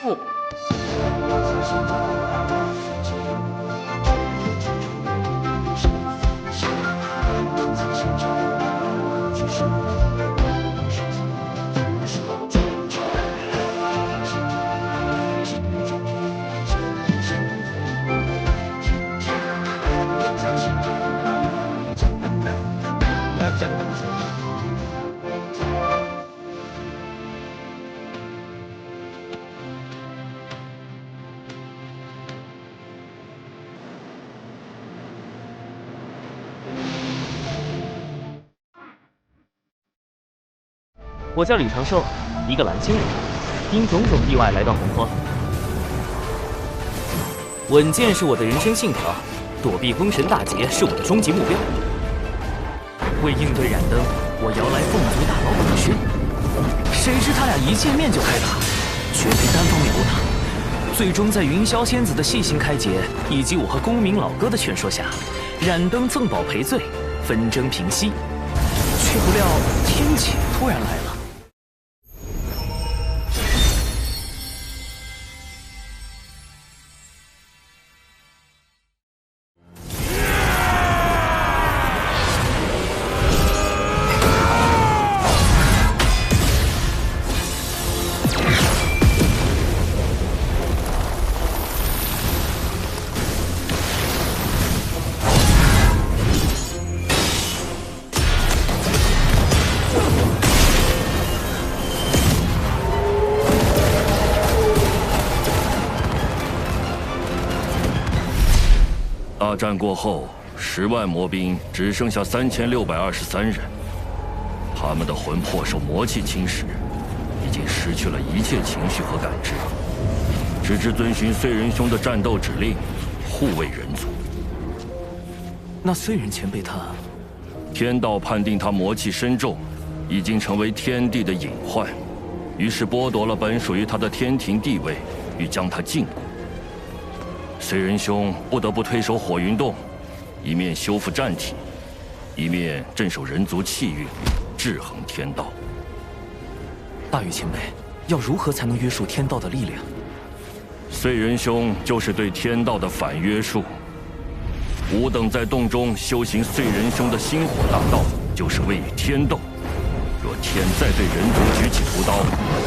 嘿。我叫李长寿，一个蓝星人，因种种意外来到洪荒。稳健是我的人生信条，躲避封神大劫是我的终极目标。为应对冉登，我摇来凤族大佬李轩，谁知他俩一见面就开打，绝非单方面殴打。最终在云霄仙子的细心开解，以及我和公明老哥的劝说下，冉登赠宝赔罪，纷争平息。却不料天启突然来了。大战过后，10万魔兵只剩下3623人，他们的魂魄受魔气侵蚀，已经失去了一切情绪和感知，只知遵循燧人兄的战斗指令，护卫人族。那燧人前辈他，天道判定他魔气深重，已经成为天地的隐患，于是剥夺了本属于他的天庭地位，欲将他禁锢。燧人兄不得不退守火云洞，一面修复战体，一面镇守人族气运，制衡天道。大禹前辈，要如何才能约束天道的力量？燧人兄就是对天道的反约束。吾等在洞中修行燧人兄的星火大道，就是为与天斗。若天再对人族举起屠刀，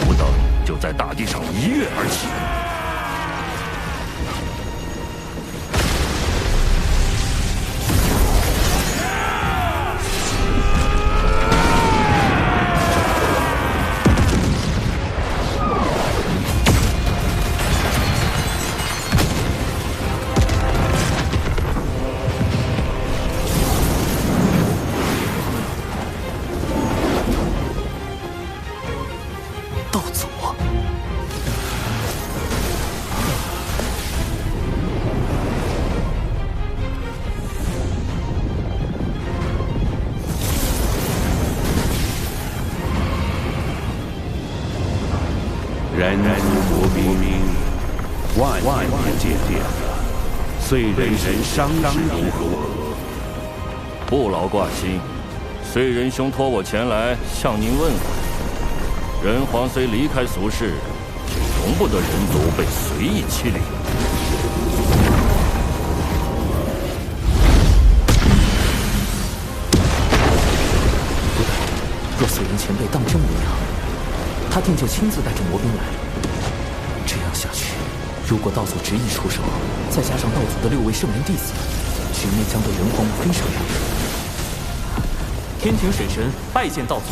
吾等就在大地上一跃而起。人族魔兵万年见面了，燧人神伤势如何？不劳挂心，燧人兄托我前来向您问候。人皇虽离开俗世，却容不得人族被随意欺凌。不对，若燧人前辈当真无恙，他定就亲自带着魔兵来。这样下去，如果道祖执意出手，再加上道祖的6位圣人弟子，局面将对人皇非常有利。天庭水神拜见道祖，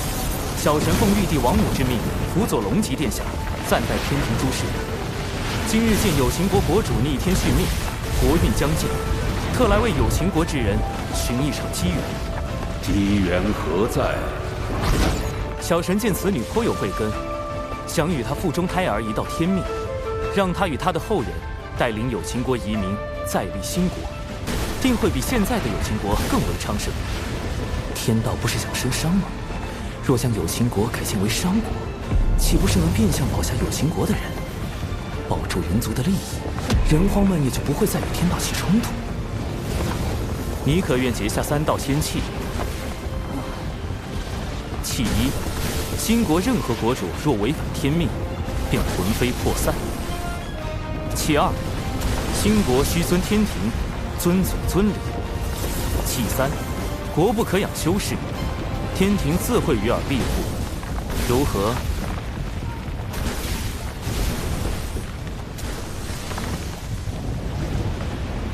小神奉玉帝王母之命，辅佐龙吉殿下，暂代天庭诸事。今日见有情国国主逆天续命，国运将尽，特来为有情国之人寻一场机缘。机缘何在？小神见此女颇有慧根，想与她腹中胎儿一道天命，让她与她的后人带领有情国移民，再立新国，定会比现在的有情国更为昌盛。天道不是想生商吗？若将有情国改建为商国，岂不是能变相保下有情国的人，保住人族的利益？人荒们也就不会再与天道起冲突。你可愿结下3道仙契？契一，新国任何国主若违反天命，便魂飞魄散；其二，兴国须尊天庭，尊祖尊礼。其三，国不可养修士，天庭自会与尔庇护，如何？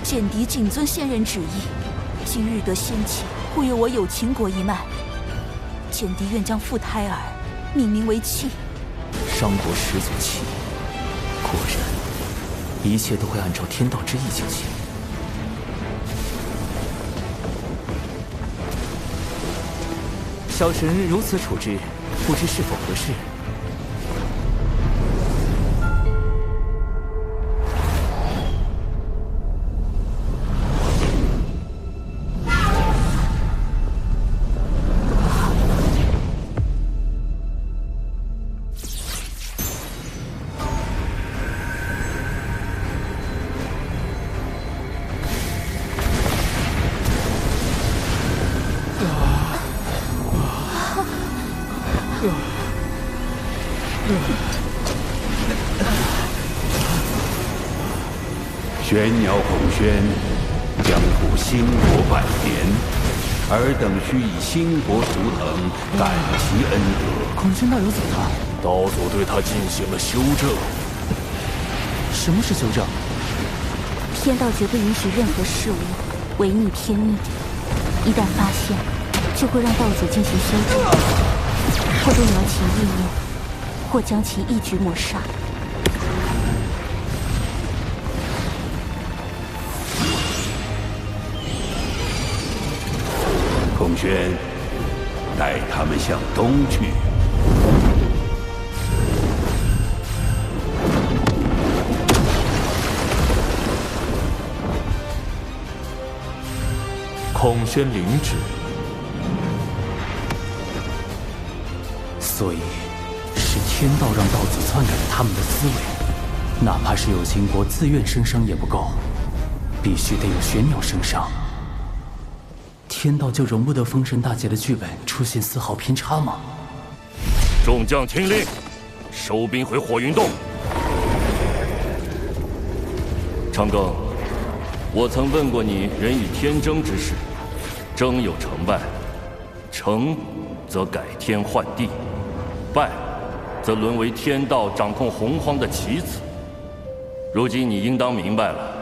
简狄谨遵先人旨意，今日得先启，护佑我有秦国一脉。简狄愿将复胎儿命名为契。商国始祖契，果然，一切都会按照天道之意进行。小臣如此处置，不知是否合适？玄鸟孔宣将赴兴国百年，尔等须以兴国图腾感其恩德。孔宣大有怎么？道祖对他进行了修正。什么是修正？天道绝不允许任何事物违逆天命，一旦发现，就会让道祖进行修正，或动摇其意念，或将其一举抹杀。孔宣，带他们向东去。孔宣领旨。所以，是天道让道祖篡改了他们的思维，哪怕是有秦国自愿升商也不够，必须得有玄鸟升商。天道就容不得封神大劫的剧本出现丝毫偏差吗？众将听令，收兵回火云洞。长庚，我曾问过你，人以天争之事，争有成败，成则改天换地，败则沦为天道掌控洪荒的棋子。如今你应当明白了，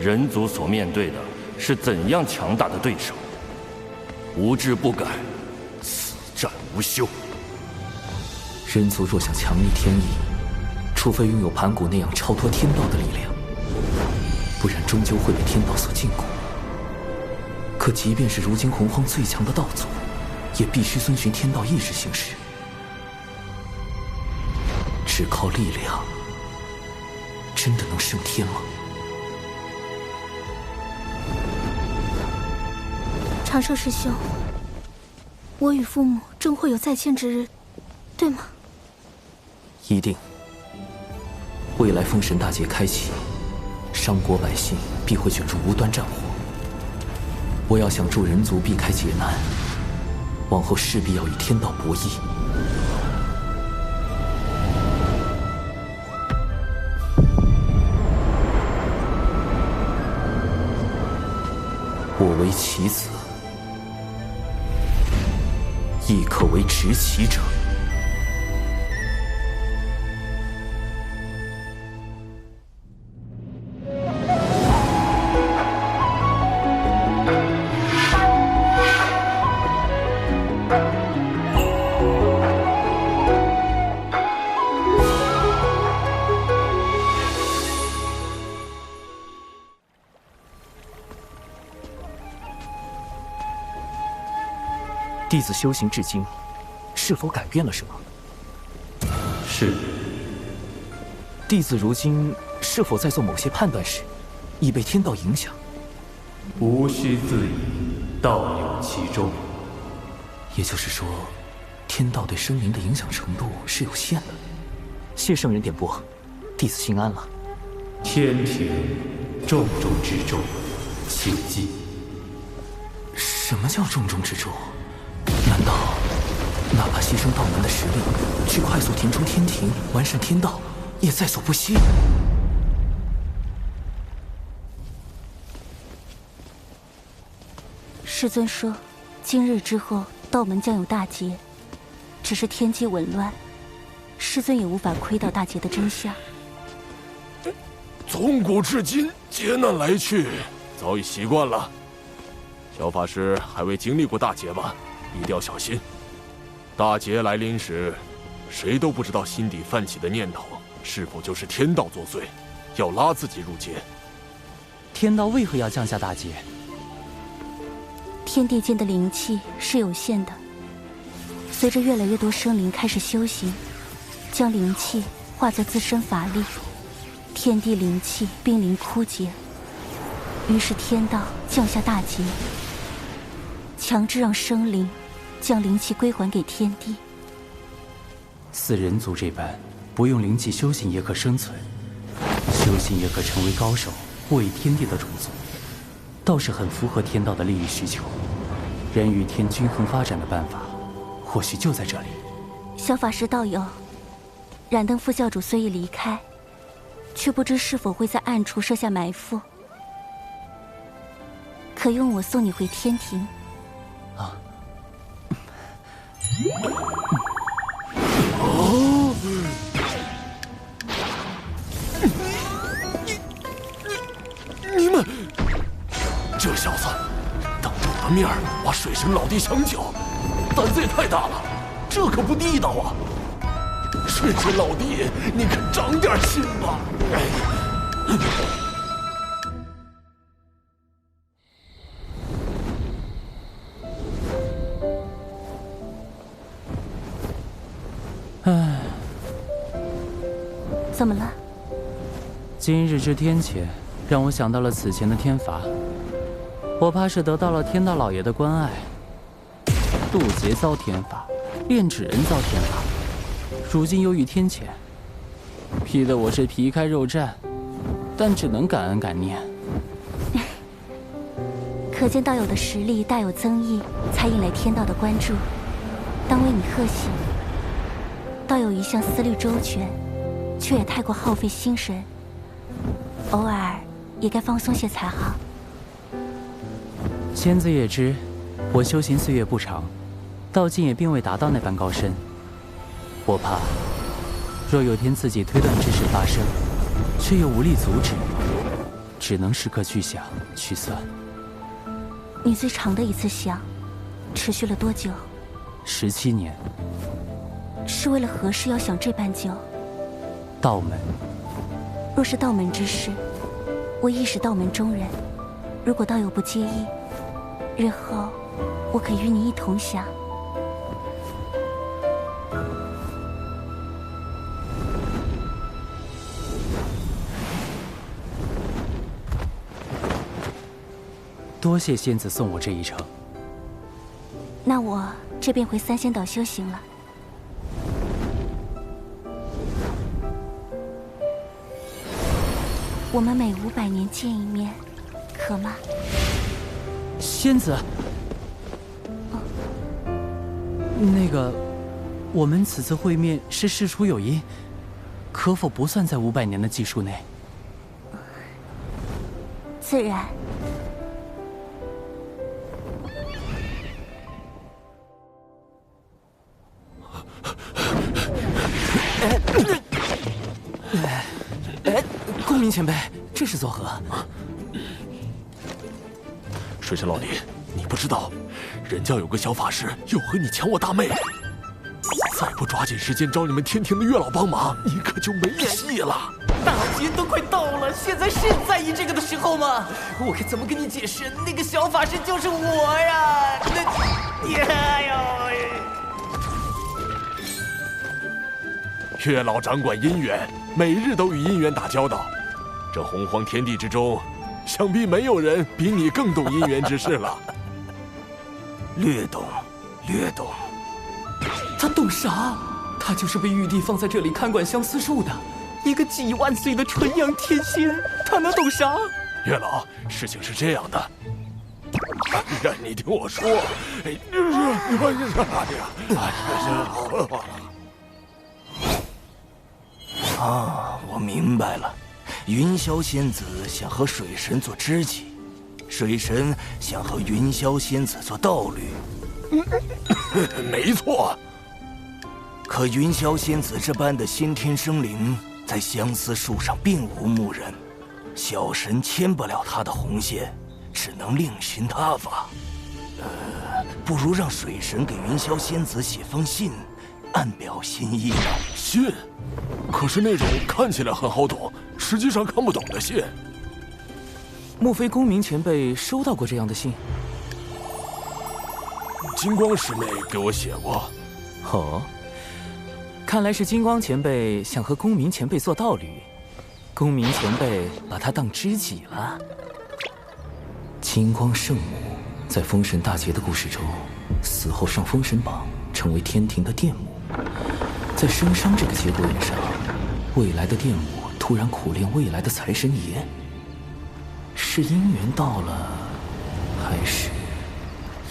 人族所面对的是怎样强大的对手。无志不改，此战无休。人族若想强逆天意，除非拥有盘古那样超脱天道的力量，不然终究会被天道所禁锢。可即便是如今洪荒最强的道祖，也必须遵循天道意志行事。只靠力量，真的能胜天吗？长寿师兄，我与父母终会有再见之日，对吗？一定。未来封神大劫开启，商国百姓必会卷入无端战火。我要想助人族避开劫难，往后势必要与天道博弈。我为棋子，亦可为执棋者。弟子修行至今，是否改变了什么？是。弟子如今是否在做某些判断时，已被天道影响？无需自疑，道有其中。也就是说，天道对生灵的影响程度是有限的。谢圣人点拨，弟子心安了。天庭重中之重，请记。什么叫重中之重？难道哪怕牺牲道门的实力，去快速填充天庭、完善天道，也在所不惜？师尊说，今日之后道门将有大劫，只是天机紊乱，师尊也无法窥到大劫的真相。从古至今，劫难来去，早已习惯了。小法师还未经历过大劫吧？一定要小心。大劫来临时，谁都不知道心底泛起的念头是否就是天道作祟，要拉自己入劫。天道为何要降下大劫？天地间的灵气是有限的，随着越来越多生灵开始修行，将灵气化作自身法力，天地灵气濒临枯竭，于是天道降下大劫，强制让生灵将灵气归还给天地。似人族这般，不用灵气修行也可生存，修行也可成为高手，护卫天地的种族，倒是很符合天道的利益需求。人与天均衡发展的办法，或许就在这里。小法师道友，燃灯副教主虽已离开，却不知是否会在暗处设下埋伏，可用我送你回天庭。啊！哦！你们这小子，当着我的面把水神老弟相救，胆子也太大了，这可不地道啊！水神老弟，你可长点心吧！唉，怎么了？今日之天谴，让我想到了此前的天罚。我怕是得到了天道老爷的关爱。渡劫遭天罚，炼纸人遭天罚，如今又遇天谴，逼得我是皮开肉绽，但只能感恩感念。可见道友的实力大有增益，才引来天道的关注，当为你贺喜。道友一向思虑周全，却也太过耗费心神，偶尔也该放松些才好。仙子也知，我修行岁月不长，到今也并未达到那般高深。我怕，若有天自己推断之事发生，却又无力阻止，只能时刻去想去算。你最长的一次想，持续了多久？17年。是为了何事要想这般久？道门。若是道门之事，我亦是道门中人。如果道友不介意，日后我可与你一同想。多谢仙子送我这一程。那我这便回三仙岛修行了。我们每500年见一面，可吗？仙子，那个，我们此次会面是事出有因，可否不算在500年的计数内？自然。公明前辈，这是作何？水神老弟，你不知道，人家有个小法师又和你抢我大妹，再不抓紧时间找你们天庭的月老帮忙，你可就没戏了。大劫都快到了，现在是在意这个的时候吗？我该怎么跟你解释？那个小法师就是我呀！月老掌管姻缘，每日都与姻缘打交道。这洪荒天地之中，想必没有人比你更懂姻缘之事了。略懂，略懂。他懂啥？他就是被玉帝放在这里看管相思树的，一个几万岁的纯阳天仙，他能懂啥？月老，事情是这样的，让你听我说。啊，我明白了。云霄仙子想和水神做知己，水神想和云霄仙子做道侣。没错。可云霄仙子这般的先天生灵，在相思树上并无牧人，小神牵不了他的红线，只能另寻他法。不如让水神给云霄仙子写封信，暗表心意呢？信？可是那种看起来很好懂，实际上看不懂的信。莫非公明前辈收到过这样的信？金光师妹给我写过。哦，看来是金光前辈想和公明前辈做道侣，公明前辈把他当知己了。金光圣母在封神大劫的故事中，死后上封神榜，成为天庭的电母。在生伤这个节骨眼上，未来的电母突然苦练未来的财神爷，是姻缘到了，还是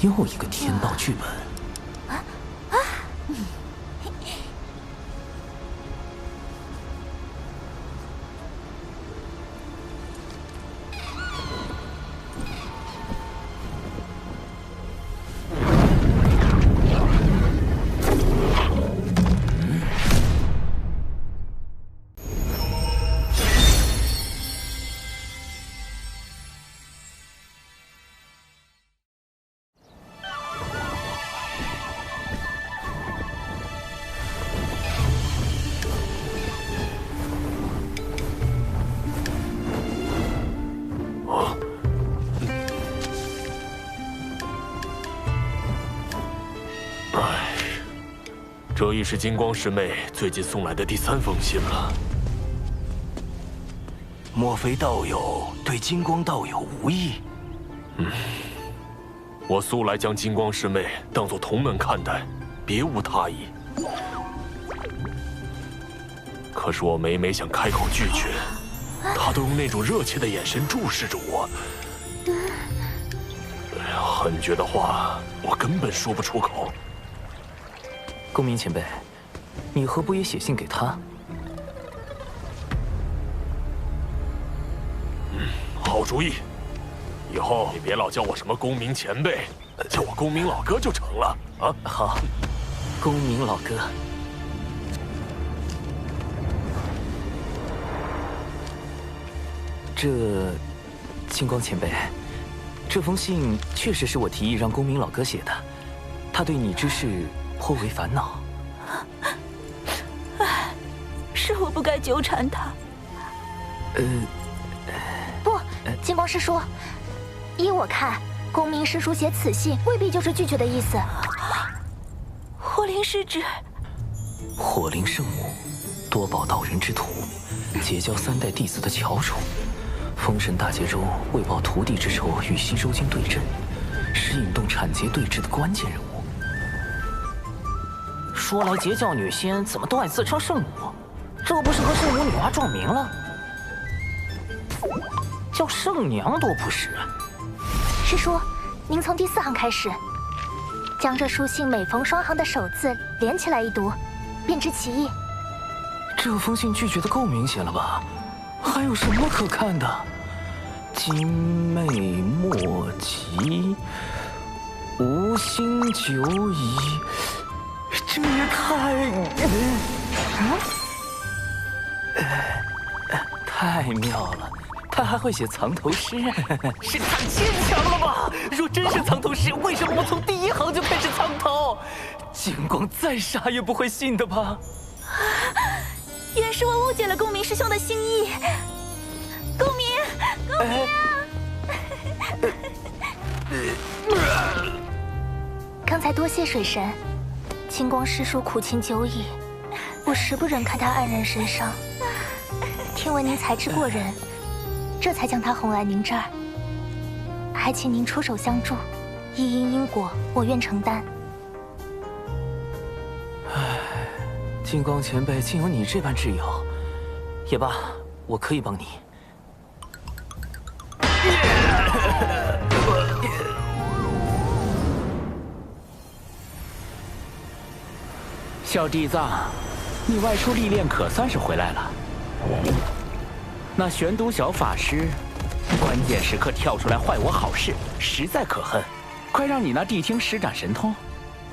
又一个天道剧本？这已是金光师妹最近送来的第3封信了。莫非道友对金光道友无意？我素来将金光师妹当作同门看待，别无他意。可是我每每想开口拒绝，她都用那种热切的眼神注视着我。狠绝的话，我根本说不出口。公明前辈，你何不也写信给他？好主意，以后你别老叫我什么公明前辈，叫我公明老哥就成了啊！好，公明老哥。金光前辈，这封信确实是我提议让公明老哥写的，他对你之事颇为烦恼。是我不该纠缠他。不，金光师叔，依我看，公明师叔写此信未必就是拒绝的意思。火灵是指火灵圣母，多宝道人之徒，结交3代弟子的翘楚。封神大劫中为报徒弟之仇，与西周军对阵，是引动产劫对峙的关键人物。说来结教女仙，怎么都爱自称圣母？这不是和圣母女娲撞名了？叫圣娘多不实。师叔，您从第4行开始，将这书信每逢双行的首字连起来一读，便知其意。这封信拒绝的够明显了吧？还有什么可看的？今昧莫及，无心久矣。这也太妙了！他还会写藏头诗，是太牵强了吧？若真是藏头诗，为什么我从第1行就开始藏头？金光再傻也不会信的吧？原是我误解了公明师兄的心意。公明，刚才多谢水神，金光师叔苦情久矣，我实不忍看他黯然神伤。听闻您才智过人，这才将他哄来您这儿，还请您出手相助，一因果，我愿承担。金光前辈竟有你这般挚友，也罢，我可以帮你。小弟子，你外出历练可算是回来了。那玄都小法师关键时刻跳出来坏我好事，实在可恨。快让你那谛听施展神通，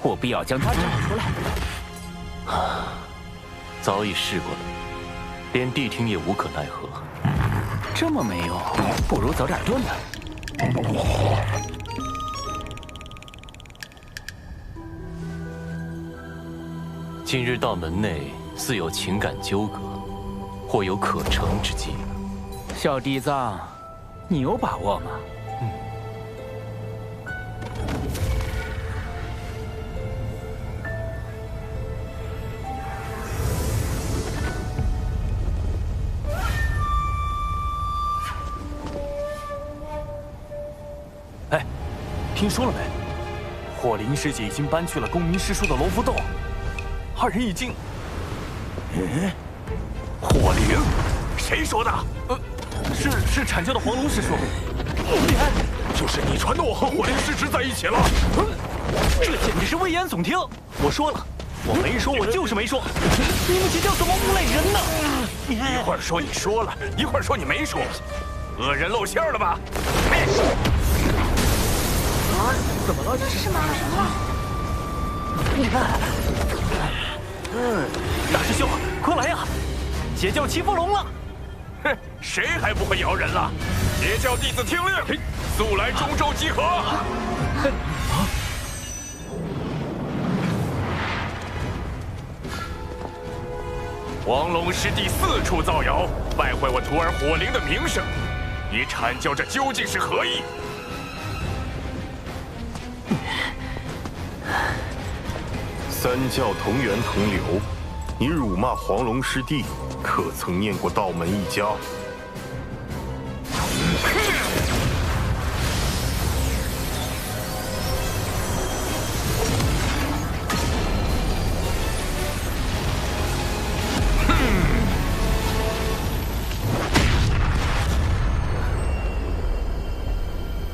我必要将他找出来。早已试过了，连谛听也无可奈何。这么没用，不如走点钝的。近日道门内似有情感纠葛，或有可成之机。小地藏，你有把握吗？哎，听说了没？火灵师姐已经搬去了公明师叔的楼福洞，二人已经……火灵？谁说的？是阐教的黄龙师叔。就是你传的我和火灵师侄在一起了。这简直是危言耸听！我说了，我没说，我就是没说。你们这叫怎么诬赖人呢？一会儿说你说了，一会儿说你没说，恶人露馅了吧？怎么了？这是马什么？大师兄，快来呀！邪教欺负龙了！哼，谁还不会摇人了？邪教弟子听令，速来中州集合！黄龙师弟四处造谣，败坏我徒儿火灵的名声，你阐教这究竟是何意？三教同源同流，你辱骂黄龙师弟，可曾念过道门一家？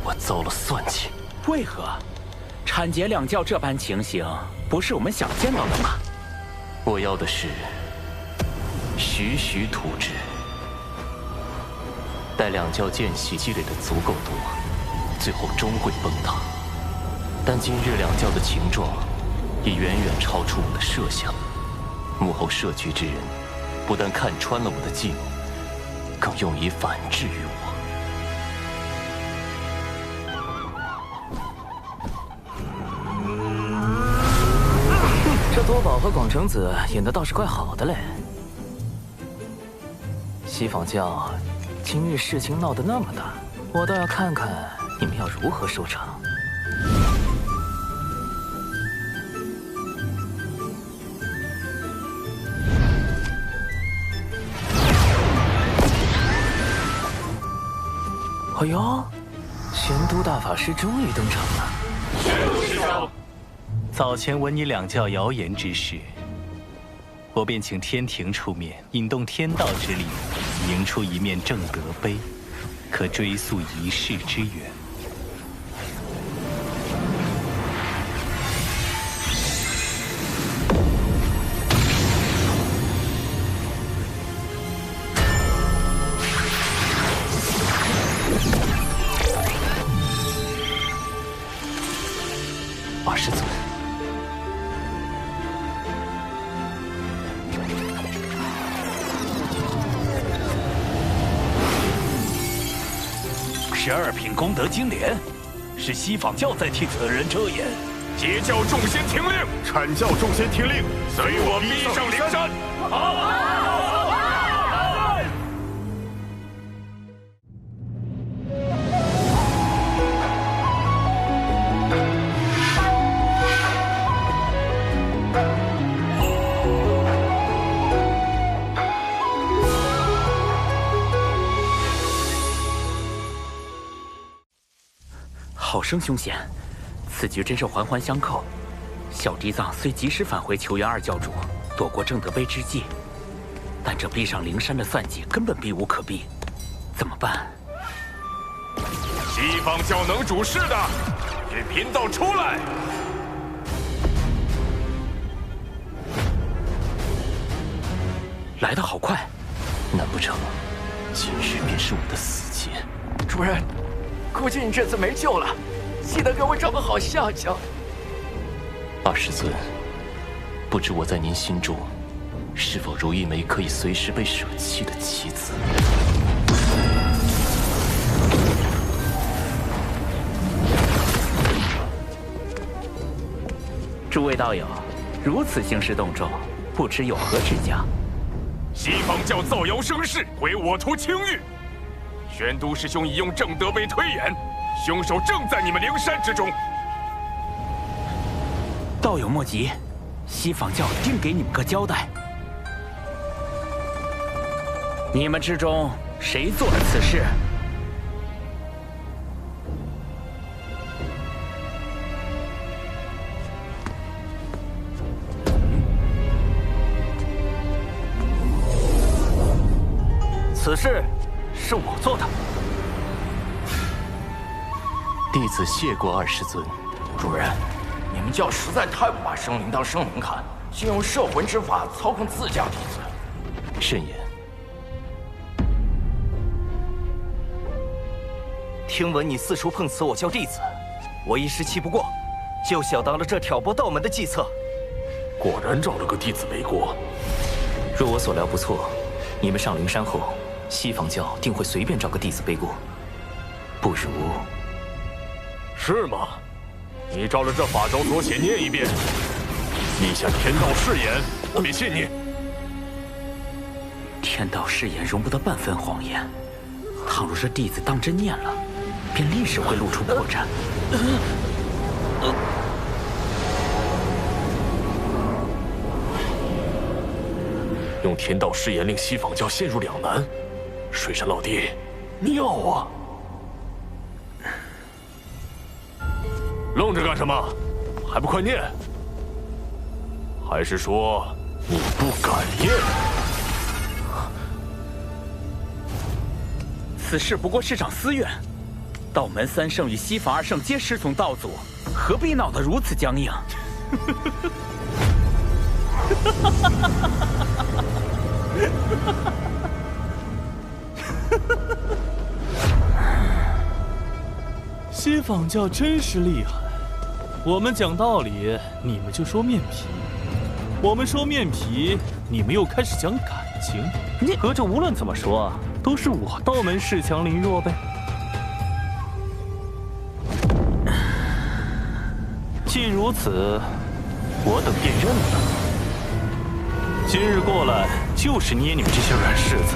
我遭了算计。为何？阐结两教这般情形，不是我们想见到的吗？我要的是徐徐图之。待两教间隙积累的足够多，最后终会崩塌。但今日两教的情状，已远远超出我的设想。幕后设局之人，不但看穿了我的计谋，更用以反制于我。这多宝和广成子演的倒是怪好的嘞。西方教今日事情闹得那么大，我倒要看看你们要如何收场。哎呦，玄都大法师终于登场了。师长，早前闻你两教谣言之事，我便请天庭出面引动天道之力，凝出一面正德碑，可追溯一世之源。二师尊，12品功德金莲，是西方教在替此人遮掩。截教众仙听令，阐教众仙听令，随我逼上灵山！好生凶险，此局真是环环相扣。小地藏虽及时返回求援二教主，躲过正德碑之计，但这逼上灵山的算计根本避无可避，怎么办？西方教能主事的，给贫道出来！来得好快，难不成今日便是我的死劫？主人，估计你这次没救了，记得给我找个好下家。20尊，不知我在您心中，是否如一枚可以随时被舍弃的棋子？诸位道友，如此兴师动众，不知有何指教？西方教造谣生事，毁我图清誉。玄都师兄已用正德碑推演，凶手正在你们灵山之中。道友莫急，西方教定给你们个交代。你们之中谁做了此事？此事是我做的。弟子谢过20尊。主人，你们教实在太不把生灵当生灵看，竟用摄魂之法操控自家弟子。慎言。听闻你四处碰瓷我教弟子，我一时气不过，就想当了这挑拨道门的计策。果然找了个弟子背锅。若我所料不错，你们上灵山后，西方教定会随便找个弟子背锅。不如……是吗？你照着这法招所写念一遍，立下天道誓言，我便信你。天道誓言容不得半分谎言，倘若这弟子当真念了，便立时会露出破绽。用天道誓言令西方教陷入两难，水山老弟，妙啊！愣着干什么？还不快念！还是说你不敢念？此事不过是场私怨，道门3圣与西法2圣皆师从道祖，何必闹得如此僵硬？西方教真是厉害，我们讲道理，你们就说面皮；我们说面皮，你们又开始讲感情。合着无论怎么说，都是我道门恃强凌弱呗。既如此，我等便认了。今日过来就是捏你们这些软柿子，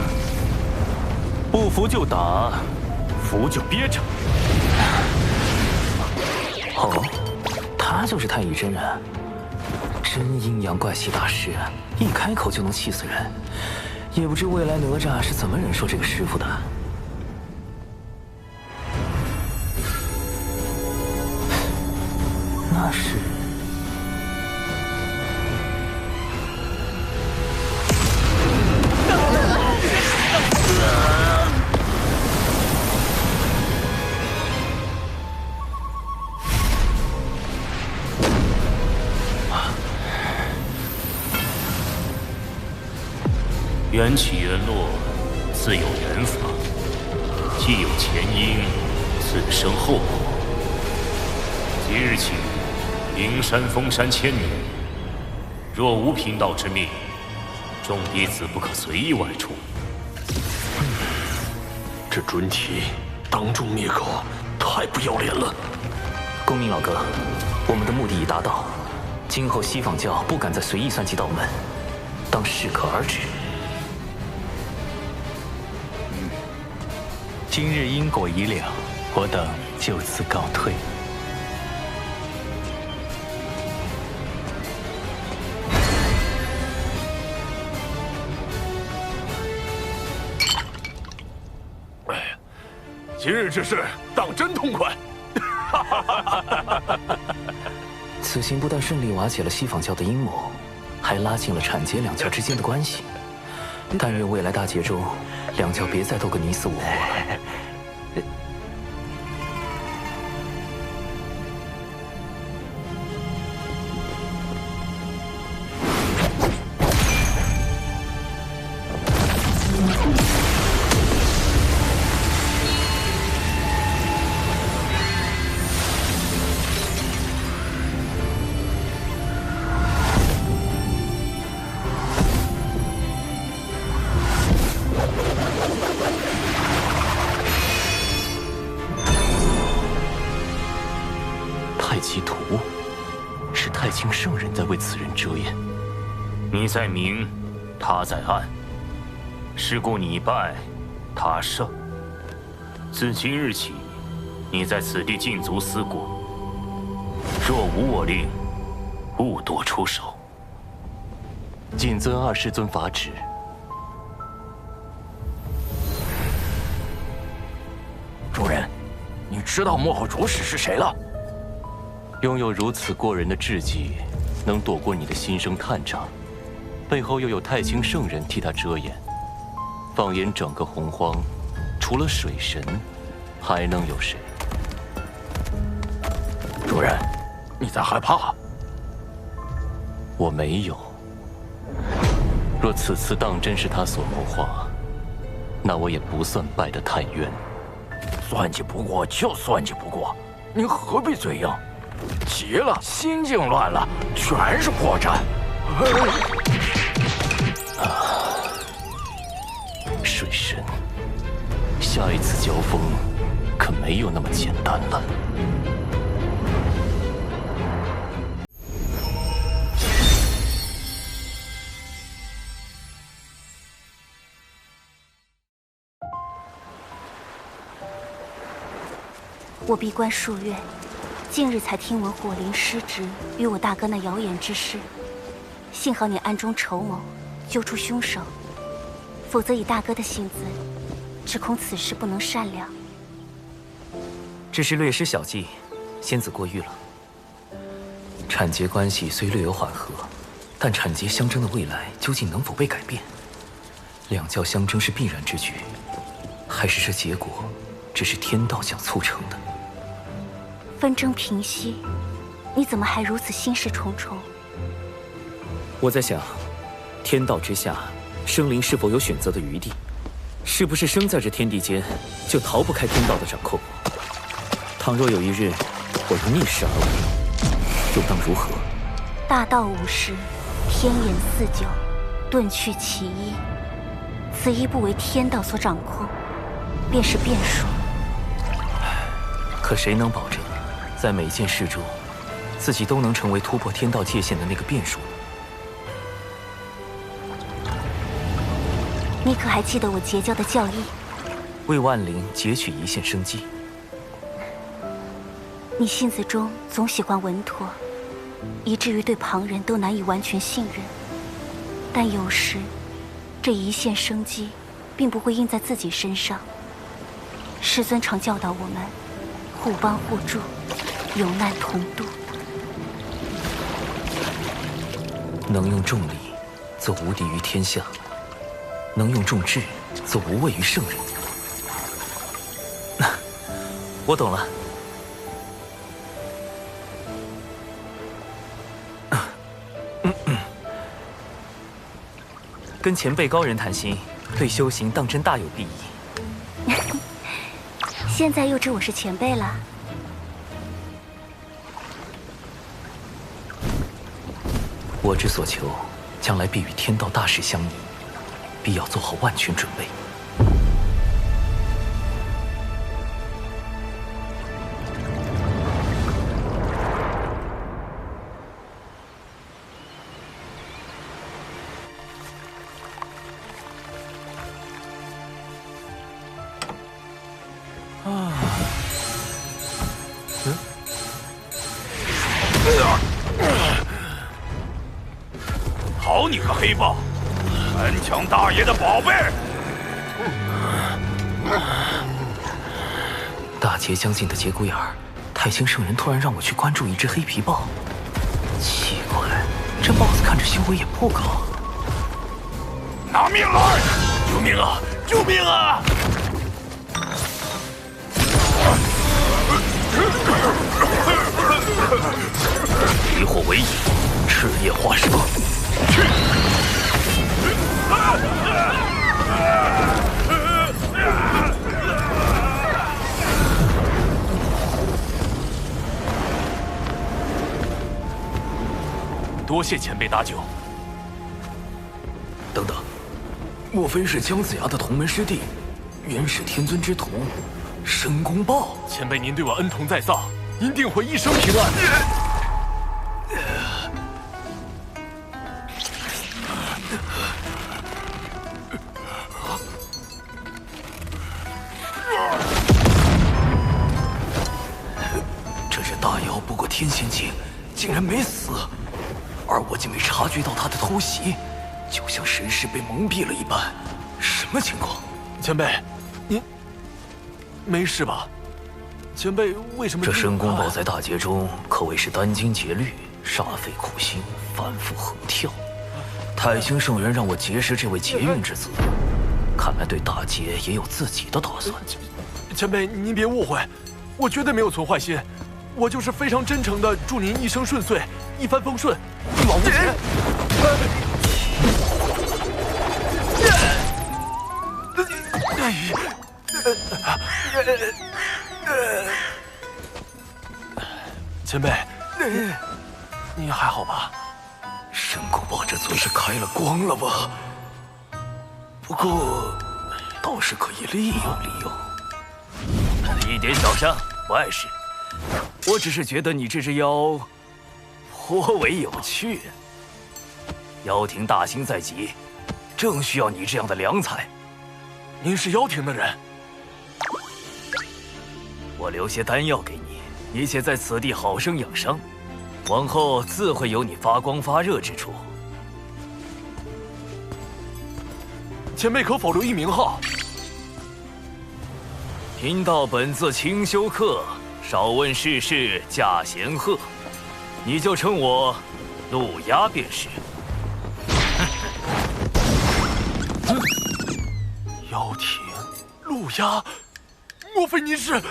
不服就打，服就憋着。哦，他就是太乙真人，真阴阳怪气大师，一开口就能气死人。也不知未来哪吒是怎么忍受这个师傅的。那是……缘起缘落，自有缘法；既有前因，自生后果。即日起，灵山封山1000年，若无贫道之命，众弟子不可随意外出。这准提当众灭口，太不要脸了！公明老哥，我们的目的已达到，今后西方教不敢再随意算计道门，当适可而止。今日因果已了，我等就此告退。今日之事当真痛快！此行不但顺利瓦解了西方教的阴谋，还拉近了阐截两教之间的关系。但愿未来大劫中，两教别再斗个你死我活了。你在明，他在暗。是故你败，他胜。自今日起，你在此地禁足思过。若无我令，勿多出手。谨遵二师尊法旨。主人，你知道幕后主使是谁了？拥有如此过人的智计，能躲过你的心生探查，背后又有太清圣人替他遮掩。放眼整个洪荒，除了水神，还能有谁？主人，你在害怕？我没有。若此次当真是他所谋划，那我也不算败得太冤。算计不过就算计不过，你何必嘴硬？急了，心境乱了，全是破绽。水神，下一次交锋可没有那么简单了。我闭关数月，近日才听闻火灵失职与我大哥那谣言之事。幸好你暗中筹谋，揪出凶手，否则以大哥的性子，只恐此事不能善了。只是略施小计，仙子过誉了。产劫关系虽略有缓和，但产劫相争的未来究竟能否被改变？两教相争是必然之举，还是这结果只是天道想促成的？纷争平息，你怎么还如此心事重重？我在想，天道之下，生灵是否有选择的余地？是不是生在这天地间，就逃不开天道的掌控？倘若有一日我如逆势而为，又当如何？大道无时，天眼四九，遁去其一。此一不为天道所掌控，便是变数。可谁能保证，在每件事中，自己都能成为突破天道界限的那个变数呢？你可还记得我结交的教义？为万灵截取一线生机。你性子中总喜欢稳妥，以至于对旁人都难以完全信任。但有时，这一线生机，并不会印在自己身上。师尊常教导我们，互帮互助，有难同度。能用重力，则无敌于天下；能用重智，则无畏于圣人。我懂了。跟前辈高人谈心，对修行当真大有裨益。现在又知我是前辈了。我之所求，将来必与天道大事相依，必要做好万全准备。好你个黑豹，敢抢大爷的宝贝！大劫将近的节骨眼儿，太清圣人突然让我去关注一只黑皮豹，奇怪，这豹子看着修为也不高。拿命来！救命啊！救命啊！离火为引，赤焰化蛇。去！多谢前辈搭救。等等，莫非是姜子牙的同门师弟，元始天尊之徒，申公豹？前辈您对我恩同在上，您定会一生平安。天仙境竟然没死，而我竟没察觉到他的偷袭，就像神识被蒙蔽了一般。什么情况？前辈，您没事吧？前辈为什么？这申公豹在大劫中可谓是殚精竭虑，煞费苦心，反复横跳。太清圣人让我结识这位劫运之子，看来对大劫也有自己的打算。前辈，您别误会，我绝对没有存坏心，我就是非常真诚的祝您一生顺遂，一帆风顺，一往无前。前辈，你还好吧？申公豹这嘴是开了光了吧？不过，倒是可以利用利用。一点小伤，不碍事。我只是觉得你这只妖颇为有趣。妖庭大兴在即，正需要你这样的良才。您是妖庭的人，我留些丹药给你，你且在此地好生养伤，往后自会有你发光发热之处。前辈可否留一名号？贫道本自清修客，少问世事驾闲鹤，你就称我陆鸦便是。妖庭，陆鸦，莫非您是？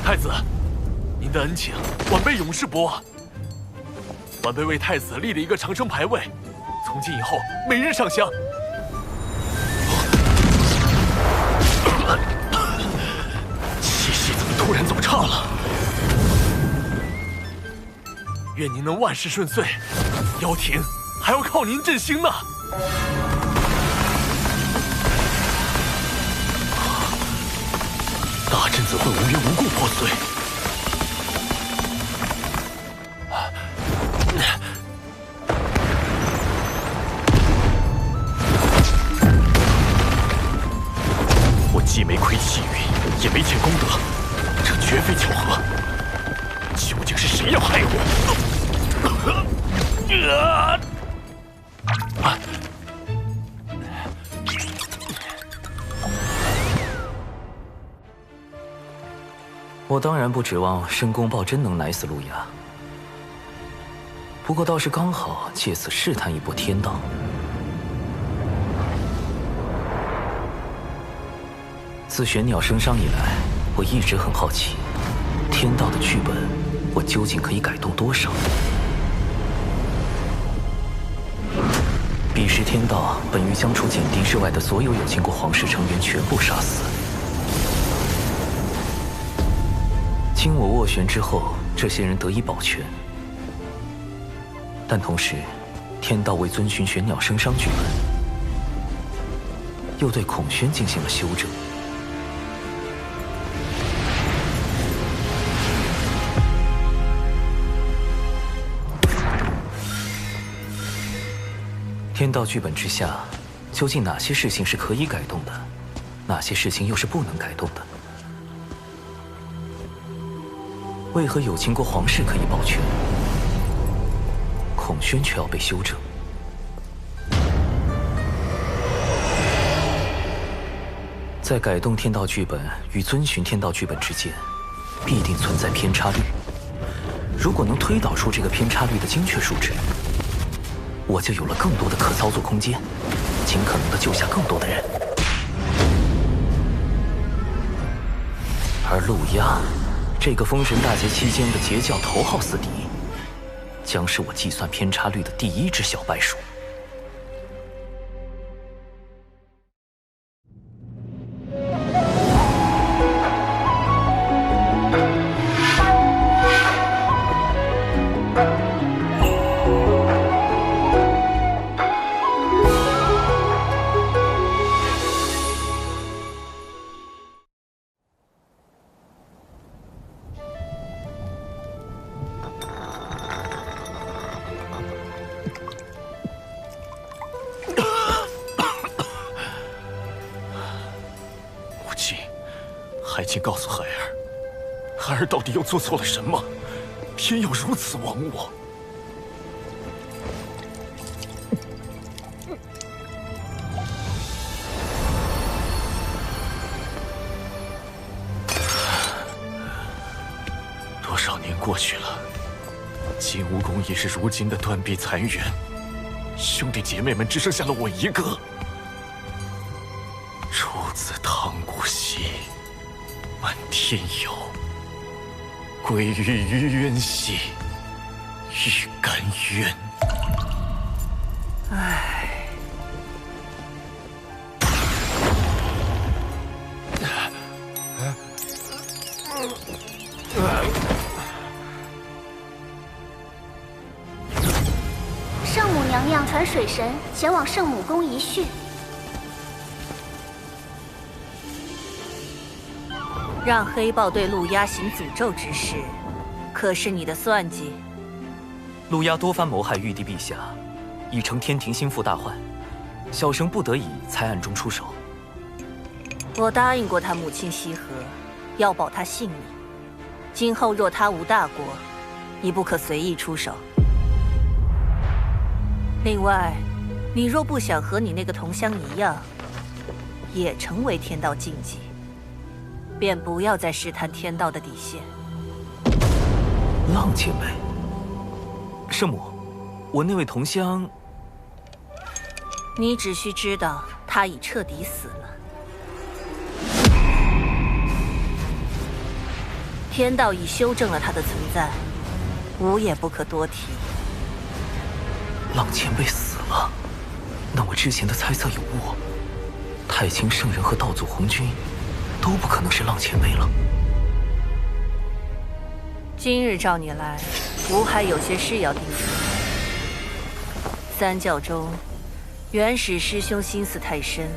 太子，您的恩情，晚辈永世不忘。晚辈为太子立了一个长生牌位，从今以后每日上香。气息怎么突然走差了？愿您能万事顺遂，妖庭还要靠您振兴呢。大阵怎会无缘无故破碎？我既没亏气运，也没欠功德，这绝非巧合。究竟是谁要害我？我当然不指望申公豹真能奶死陆鸦，不过倒是刚好借此试探一波天道。自玄鸟升商以来，我一直很好奇，天道的剧本，我究竟可以改动多少？彼时天道本欲将除简狄之外的所有有经过皇室成员全部杀死。经我斡旋之后，这些人得以保全，但同时，天道为遵循玄鸟升商剧本，又对孔宣进行了修正。天道剧本之下，究竟哪些事情是可以改动的，哪些事情又是不能改动的？为何有秦国皇室可以保全，孔宣却要被修正？在改动天道剧本与遵循天道剧本之间，必定存在偏差率。如果能推导出这个偏差率的精确数值，我就有了更多的可操作空间，尽可能的救下更多的人。而陆鸦，这个封神大劫期间的截教头号死敌，将是我计算偏差率的第一只小白鼠。还请告诉孩儿，孩儿到底又做错了什么，偏要如此亡我？多少年过去了，金乌宫已是如今的断壁残垣，兄弟姐妹们只剩下了我一个。出自唐古稀，漫天有，归于于渊兮，欲甘渊。唉。圣母娘娘传水神前往圣母宫一叙。让黑豹对陆压行诅咒之事，可是你的算计？陆压多番谋害玉帝陛下，已成天庭心腹大患，小生不得已才暗中出手。我答应过他母亲羲和，要保他性命。今后若他无大过，你不可随意出手。另外，你若不想和你那个同乡一样，也成为天道禁忌，便不要再试探天道的底线。浪前辈，圣母，我那位同乡，你只需知道他已彻底死了。天道已修正了他的存在，无也不可多提。浪前辈死了，那我之前的猜测有误。太清圣人和道祖红军都不可能是浪前辈了。今日召你来，吾还有些事要叮嘱你。三教中，元始师兄心思太深，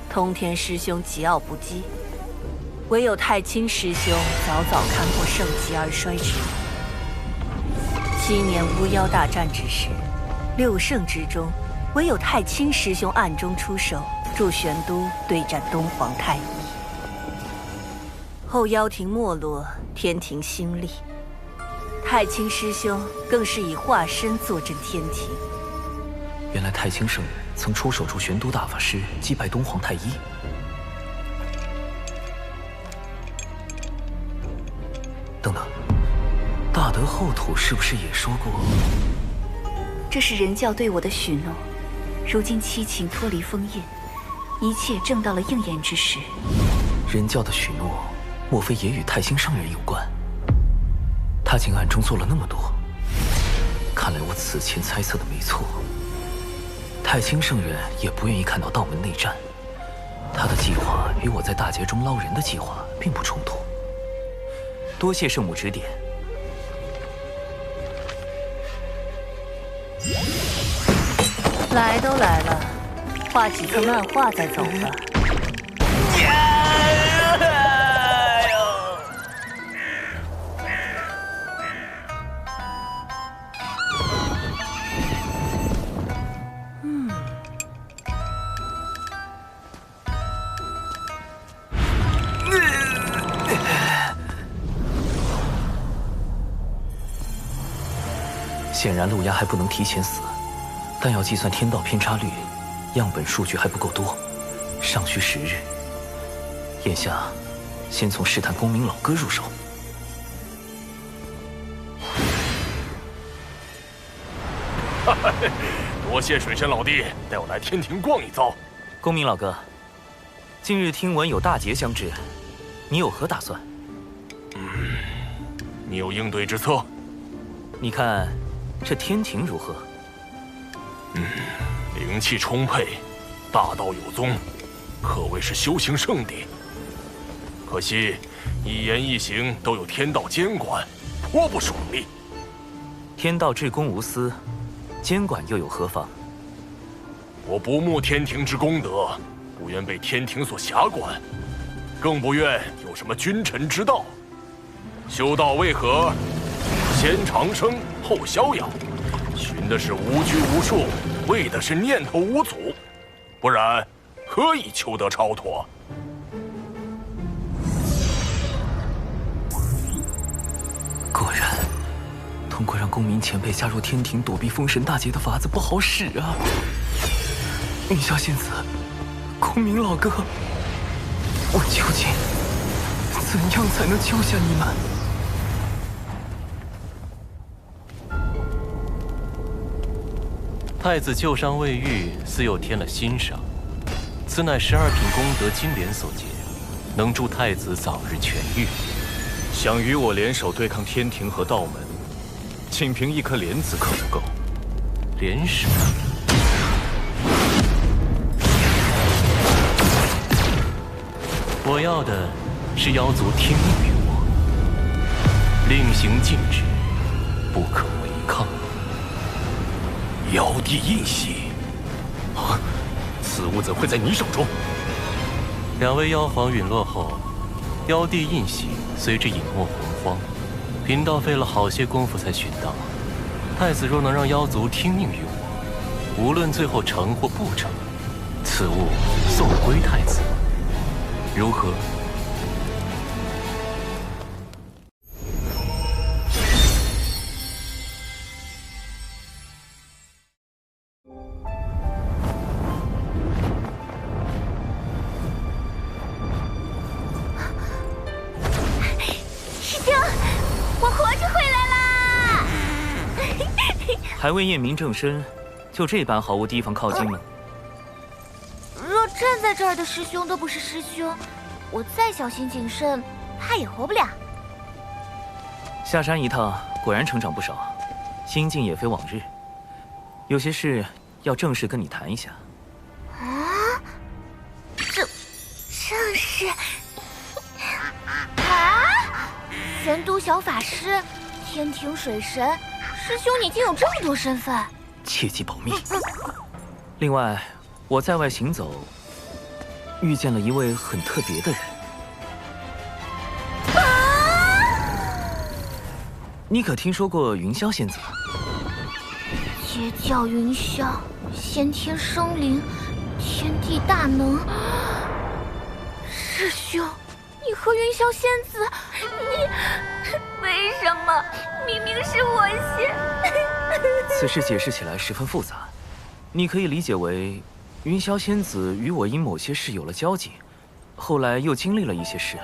通天师兄桀骜不羁，唯有太清师兄早早看破盛极而衰之理。7年巫妖大战之时，6圣之中，唯有太清师兄暗中出手，助玄都对战东皇太一。后妖庭没落，天庭兴立，太清师兄更是以化身坐镇天庭。原来太清圣人曾出手助玄都大法师击败东皇太一。等等，大德后土是不是也说过？这是人教对我的许诺，如今七情脱离封印，一切正到了应验之时。人教的许诺，莫非也与太清圣人有关？他竟暗中做了那么多，看来我此前猜测的没错。太清圣人也不愿意看到道门内战，他的计划与我在大劫中捞人的计划并不冲突。多谢圣母指点。来都来了，画几幅漫画再走吧。显然陆压还不能提前死，但要计算天道偏差率，样本数据还不够多，尚需10日。眼下，先从试探公明老哥入手。多谢水神老弟带我来天庭逛一遭。公明老哥，近日听闻有大劫将至，你有何打算？你有应对之策？你看这天庭如何？灵气充沛，大道有宗，可谓是修行圣地。可惜一言一行都有天道监管，颇不爽利。天道至公无私，监管又有何妨？我不慕天庭之功德，不愿被天庭所辖管，更不愿有什么君臣之道。修道为何？先长生后逍遥，寻的是无拘无束，为的是念头无阻，不然何以求得超脱？果然，通过让公明前辈加入天庭躲避封神大劫的法子不好使啊！云霄仙子，公明老哥，我究竟怎样才能救下你们？太子旧伤未愈，似又添了新伤，此乃12品功德金莲所结，能助太子早日痊愈。想与我联手对抗天庭和道门，仅凭一颗莲子可不够。联手？我要的是妖族听命于我，令行禁止，不可违抗。妖帝印玺，啊，此物怎会在你手中？2位妖皇陨落后，妖帝印玺随之隐没洪荒，贫道费了好些功夫才寻到。太子若能让妖族听命于我，无论最后成或不成，此物送归太子，如何？还未验明正身，就这般毫无提防靠近吗？若站在这儿的师兄都不是师兄，我再小心谨慎，怕也活不了。下山一趟，果然成长不少，心境也非往日。有些事要正式跟你谈一下。啊？正事？啊？玄都小法师，天庭水神。师兄，你竟有这么多身份，切记保密。另外，我在外行走，遇见了一位很特别的人。你可听说过云霄仙子？邪教云霄，先天生灵，天地大能。师兄，你和云霄仙子，你为什么？明明是我先。此事解释起来十分复杂，你可以理解为，云霄仙子与我因某些事有了交集，后来又经历了一些事，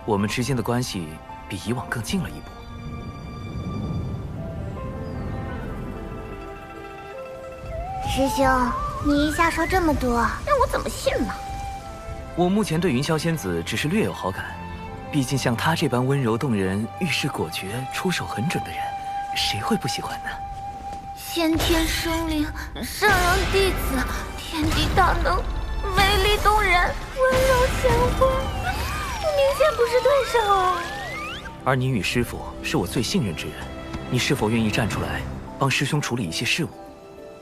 我们之间的关系比以往更近了一步。师兄，你一下说这么多，让我怎么信呢？我目前对云霄仙子只是略有好感。毕竟像她这般温柔动人、遇事果决、出手很准的人，谁会不喜欢呢？先天生灵，圣人弟子，天地大能，美丽动人，温柔贤惠，明显不是对手啊！而你与师父是我最信任之人，你是否愿意站出来帮师兄处理一些事务？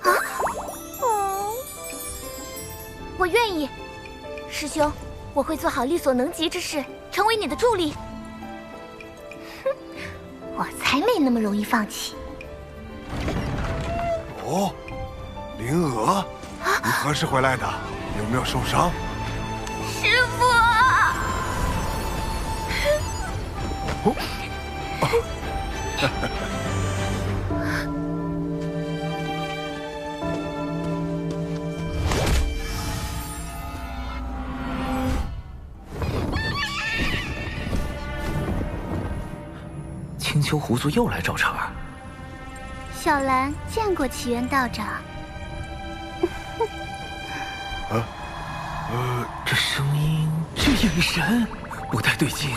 啊？我愿意，师兄，我会做好力所能及之事。成为你的助力，哼，我才没那么容易放弃。哦，灵娥，你何时回来的？有没有受伤？师父！青丘狐族又来找茬。小兰见过奇缘道长。这声音，这眼神，不太对劲。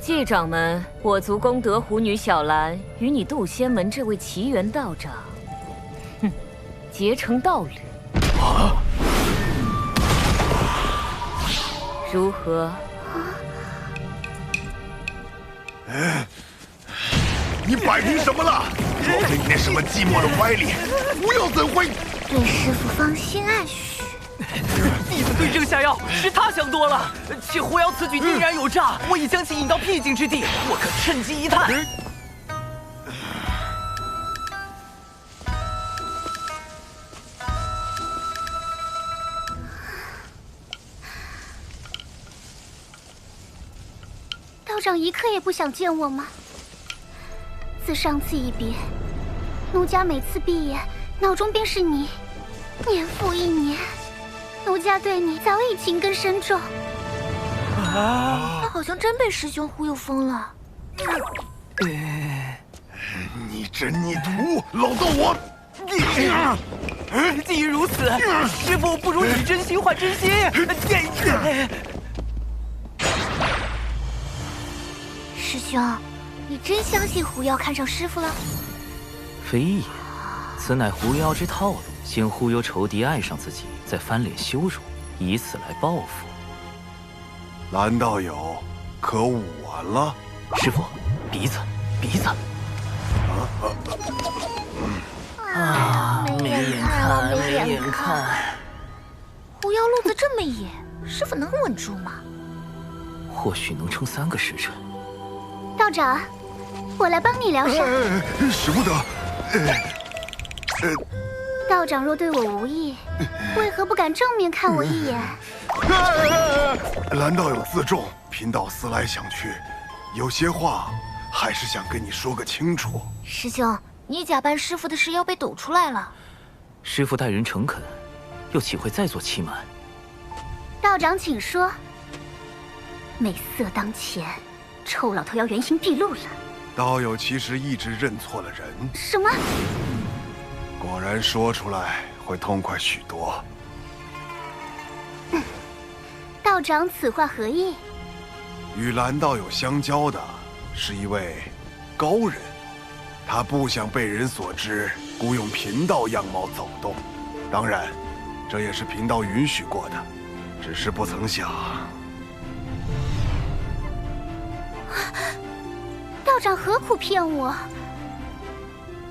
继掌门，我族功德狐女小兰与你渡仙门这位奇缘道长，哼，结成道侣。啊！如何？你摆明什么了？若非你那什么寂寞的歪脸，我又怎会？对师父芳心暗许。弟子对症下药，是他想多了。且狐妖此举定然有诈，我已将其引到僻静之地，我可趁机一探。道长一刻也不想见我吗？自上次一别，奴家每次闭眼，脑中便是你。年复一年，奴家对你早已情根深重。他好像真被师兄忽悠疯了。你这逆徒，老道我！既如此，师父不如以真心换真心。师兄，你真相信狐妖看上师傅了？非也，此乃狐妖之套路，先忽悠仇敌爱上自己，再翻脸羞辱，以此来报复。蓝道友，可忤完了？师父，鼻子，鼻子。没眼看，没眼看。狐妖路子这么野，师傅能稳住吗？或许能撑3个时辰。道长，我来帮你疗伤。使不得。道长若对我无意，为何不敢正面看我一眼？蓝道友自重，贫道思来想去，有些话还是想跟你说个清楚。师兄，你假扮师傅的事要被抖出来了。师父待人诚恳，又岂会再做欺瞒？道长请说。美色当前，臭老头要原形毕露了。道友其实一直认错了人。什么？果然说出来会痛快许多。道长此话何意？与蓝道友相交的是一位高人，他不想被人所知，故用贫道样貌走动。当然，这也是贫道允许过的，只是不曾想。道长何苦骗我？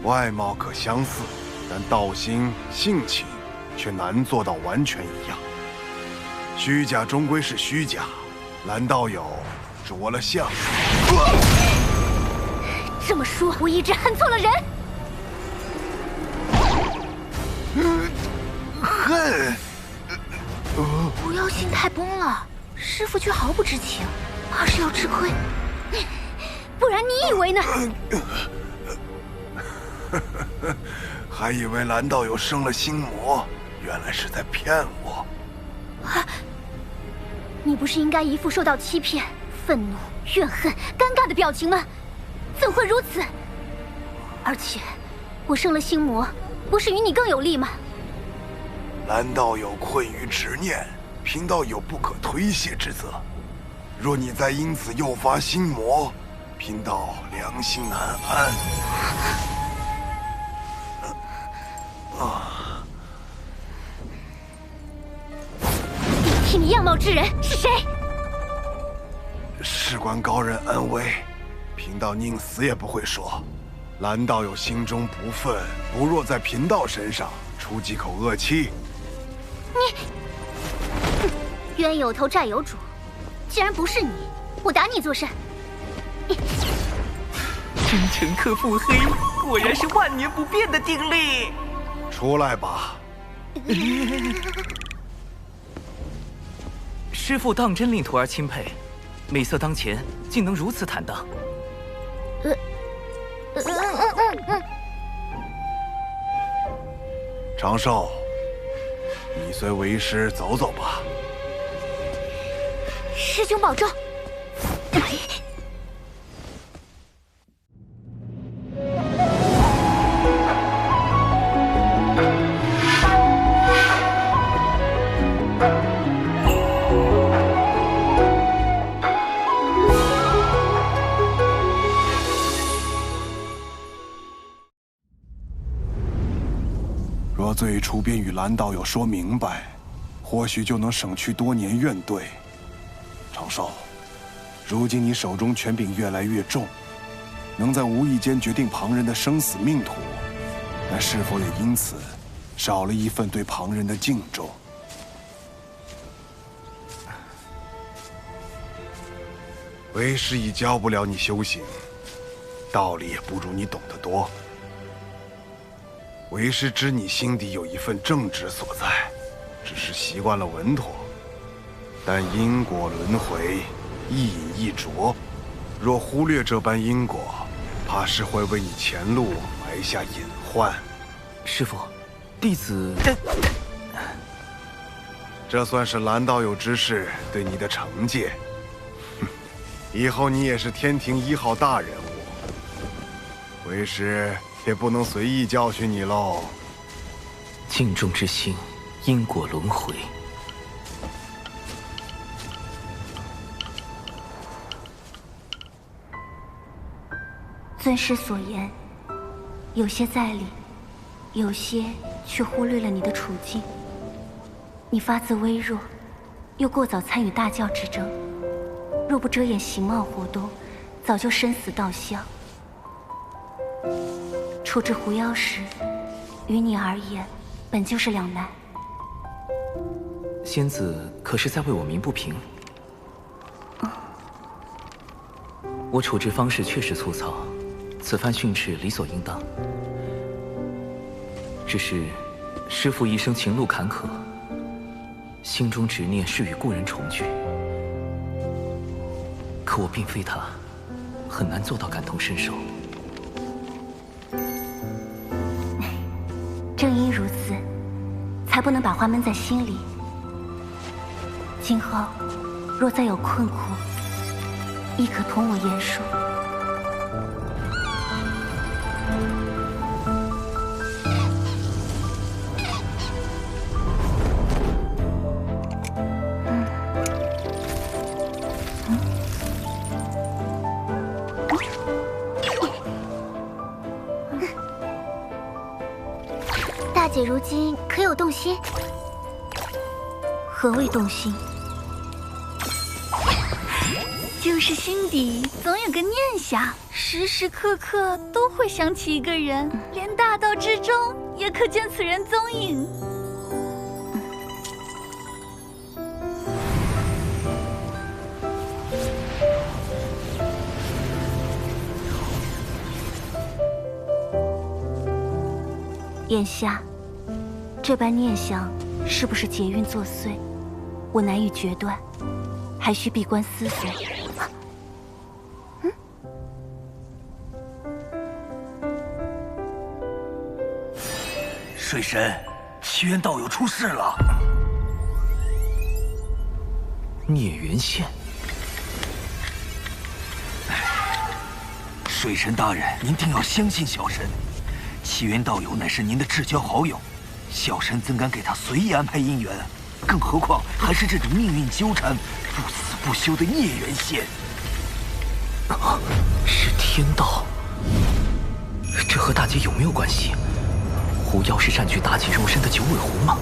外貌可相似，但道心、性情却难做到完全一样。虚假终归是虚假，蓝道友着了相。这么说，我一直恨错了人。恨？狐妖心态崩了，师傅却毫不知情，怕是要吃亏。不然你以为呢？还以为蓝道友生了心魔，原来是在骗我。你不是应该一副受到欺骗、愤怒、怨恨、尴尬的表情吗？怎会如此？而且，我生了心魔，不是与你更有利吗？蓝道友困于执念，贫道有不可推卸之责。若你再因此诱发心魔，贫道良心难安。替你样貌之人是谁？事关高人安危，贫道宁死也不会说。蓝道友心中不忿，不若在贫道身上出几口恶气。你，冤有头债有主，既然不是你，我打你做甚？真诚克腹黑，果然是万年不变的定律。出来吧。师父当真令徒儿钦佩，美色当前，竟能如此坦荡。长寿，你随为师走走吧。师兄保重。若最初便与蓝道友说明白，或许就能省去多年怨怼。长寿，如今你手中权柄越来越重，能在无意间决定旁人的生死命途，但是否也因此少了一份对旁人的敬重？为师已教不了你修行，道理也不如你懂得多。为师知你心底有一份正直所在，只是习惯了稳妥。但因果轮回，一饮一啄，若忽略这般因果，怕是会为你前路埋下隐患。师父，弟子……这算是蓝道友之事对你的惩戒。哼，以后你也是天庭1号大人物，为师也不能随意教训你喽。敬重之心，因果轮回。尊师所言，有些在理，有些却忽略了你的处境。你发自微弱，又过早参与大教之争，若不遮掩形貌活动，早就身死道乡。处置狐妖时，于你而言，本就是两难。仙子可是在为我鸣不平？我处置方式确实粗糙，此番训斥理所应当。只是师父一生情路坎坷，心中执念是与故人重聚，可我并非他，很难做到感同身受。正因如此，才不能把话闷在心里。今后若再有困苦，亦可同我言说。大姐如今可有动心？何谓动心？就是心底总有个念想，时时刻刻都会想起一个人，连大道之中也可见此人踪影。眼下，这般念想是不是劫运作祟，我难以决断，还需闭关思索。水神，奇缘道友出事了。孽缘线。水神大人，您定要相信小神。奇缘道友乃是您的至交好友，小神怎敢给他随意安排姻缘？更何况还是这种命运纠缠、不死不休的孽缘线。是天道，这和大姐有没有关系？狐妖是占据妲己肉身的九尾狐吗？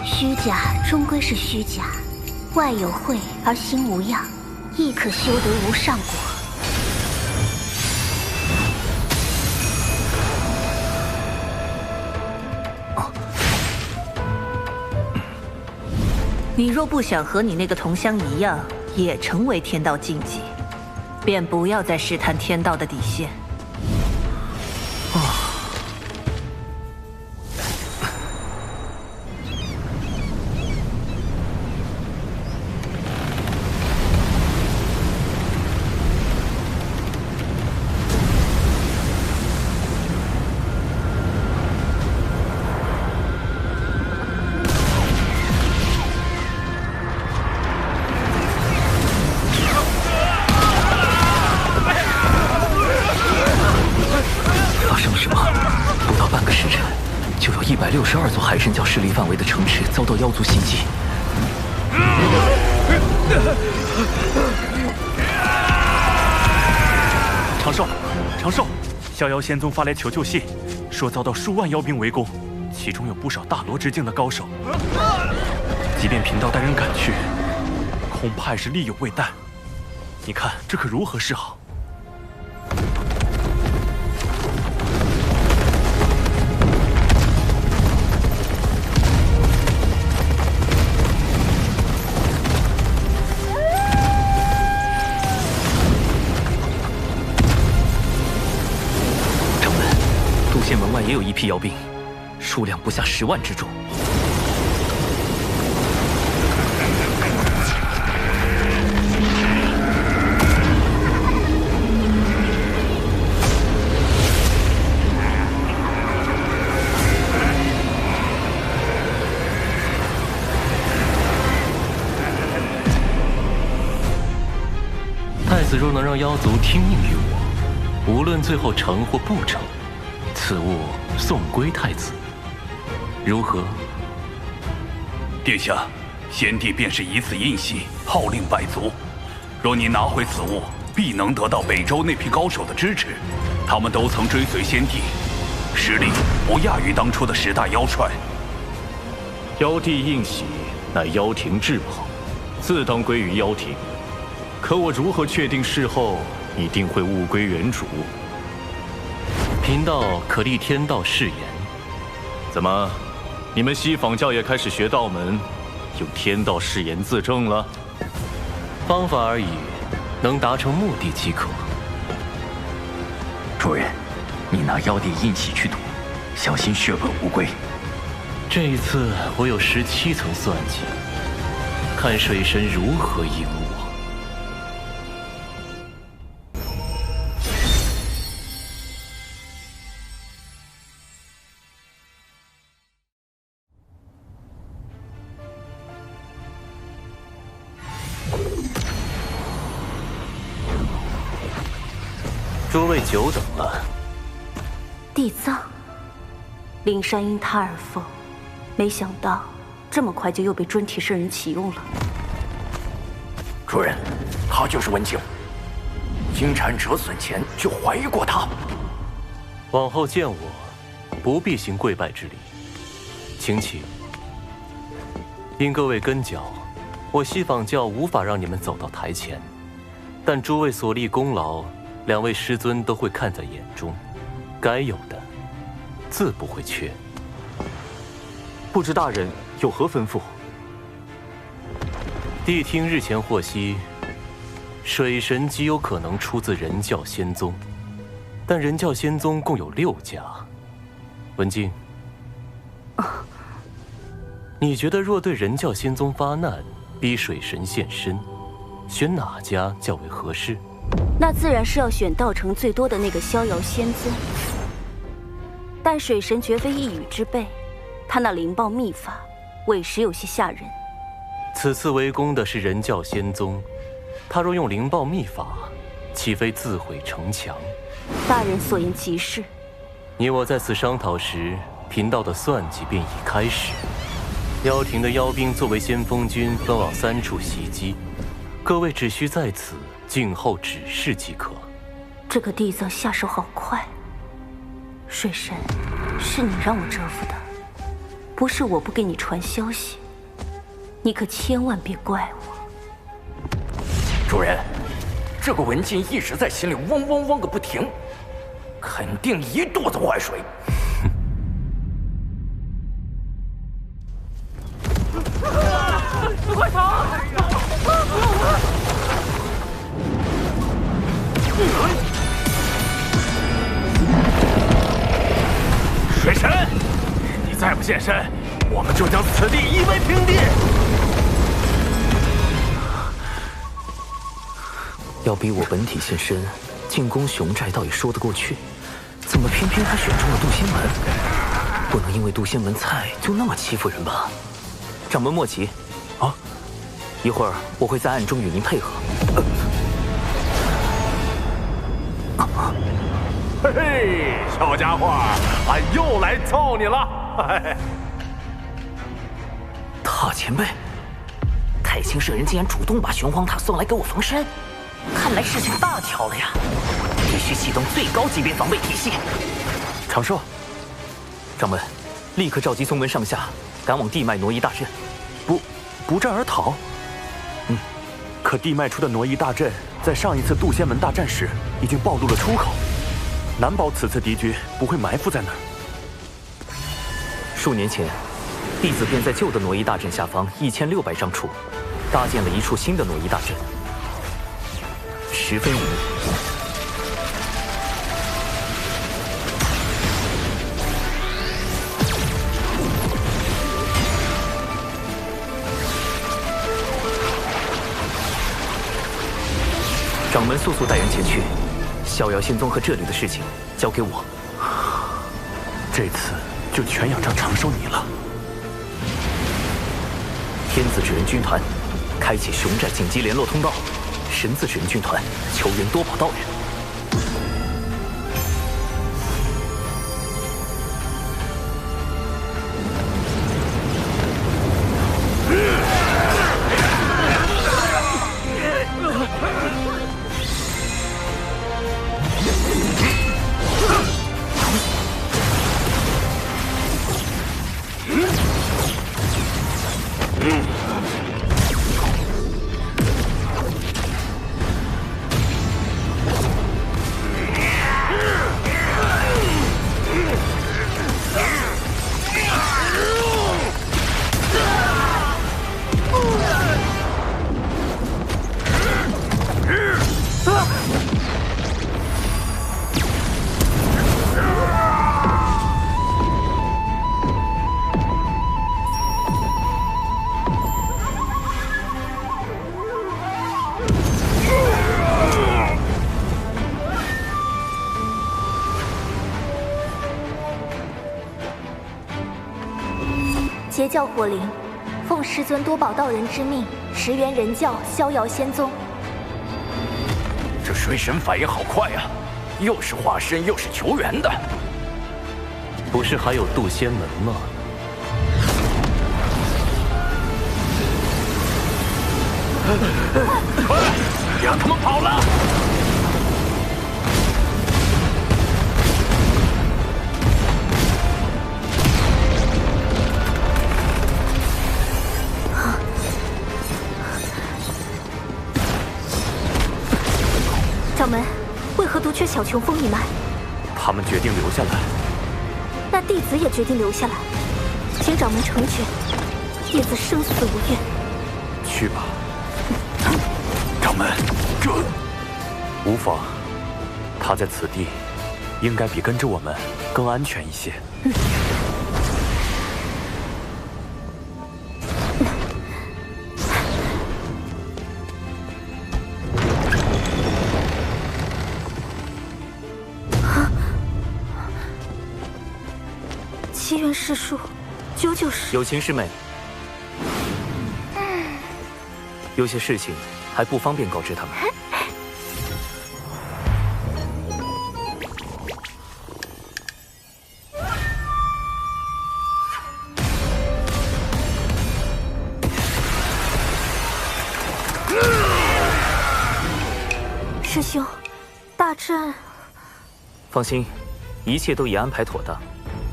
虚假终归是虚假，外有慧而心无恙，亦可修得无上果。你若不想和你那个同乡一样，也成为天道禁忌，便不要再试探天道的底线。162座海神教势力范围的城池遭到妖族袭击。长寿，逍遥仙宗发来求救信，说遭到数万妖兵围攻，其中有不少大罗之境的高手。即便贫道带人赶去，恐怕也是力有未逮。你看这可如何是好？也有一批妖兵，数量不下10万之众。太子若能让妖族听命于我，无论最后成或不成，此物送归太子，如何？殿下，先帝便是以此印玺号令百族，若你拿回此物，必能得到北周那批高手的支持，他们都曾追随先帝，实力不亚于当初的10大妖帅。妖帝印玺乃妖庭至宝，自当归于妖庭。可我如何确定事后一定会物归原主？贫道可立天道誓言。怎么，你们西坊教也开始学道门，用天道誓言自证了？方法而已，能达成目的即可。主人，你拿妖帝印玺去赌，小心血本无归。这一次我有17层算计，看水神如何赢我。诸位久等了。地藏，灵山因他而封，没想到这么快就又被尊体圣人启用了。主人，他就是文静。金蝉折损前就怀疑过他。往后见我，不必行跪拜之礼，请起。因各位跟脚，我西坊教无法让你们走到台前，但诸位所立功劳，2位师尊都会看在眼中，该有的自不会缺。不知大人有何吩咐？谛听日前获悉，水神极有可能出自人教仙宗，但人教仙宗共有6家。文静，你觉得若对人教仙宗发难，逼水神现身，选哪家较为合适？那自然是要选道成最多的那个逍遥仙尊。但水神绝非一语之辈，他那灵爆秘法，委实有些吓人。此次围攻的是人教仙宗，他若用灵爆秘法，岂非自毁城墙？大人所言极是。你我在此商讨时，贫道的算计便已开始。妖庭的妖兵作为先锋军，分往3处袭击，各位只需在此静候指示即可。这个地藏下手好快。水神，是你让我折服的，不是我不给你传消息。你可千万别怪我。主人，这个文静一直在心里嗡嗡嗡个不停，肯定一肚子坏水。快逃！水神，你再不现身，我们就将此地夷为平地！要逼我本体现身进攻熊寨，倒也说得过去，怎么偏偏他选中了渡仙门？不能因为渡仙门菜就那么欺负人吧？掌门莫急，啊，一会儿我会在暗中与您配合。嘿嘿，小家伙，俺又来凑你了。大前辈，太清圣人竟然主动把玄黄塔送来给我防身，看来事情大条了呀！必须启动最高级别防备体系。长寿，掌门，立刻召集宗门上下，赶往地脉挪移大阵。不战而逃？可地脉出的挪移大阵，在上一次渡仙门大战时已经暴露了出口，难保此次敌军不会埋伏在那儿。数年前，弟子便在旧的挪移大阵下方1600丈处，搭建了一处新的挪移大阵，十分无疑。掌门速速带人前去，逍遥仙宗和这里的事情交给我。这次就全仰仗长寿你了。天子纸人军团开启熊寨紧急联络通道，神字纸人军团求援多宝道人。截教火灵，奉师尊多宝道人之命，驰援人教逍遥仙宗。这水神反应好快呀，又是化身又是求援的。不是还有渡仙门吗？快，让他们跑了！掌门，为何独缺小琼风一脉？他们决定留下来。那弟子也决定留下来，请掌门成全，弟子生死无怨。去吧。掌门，这无妨，他在此地，应该比跟着我们更安全一些。7元世术，99是有情师妹，有些事情还不方便告知他们。师兄，大阵……放心，一切都已安排妥当。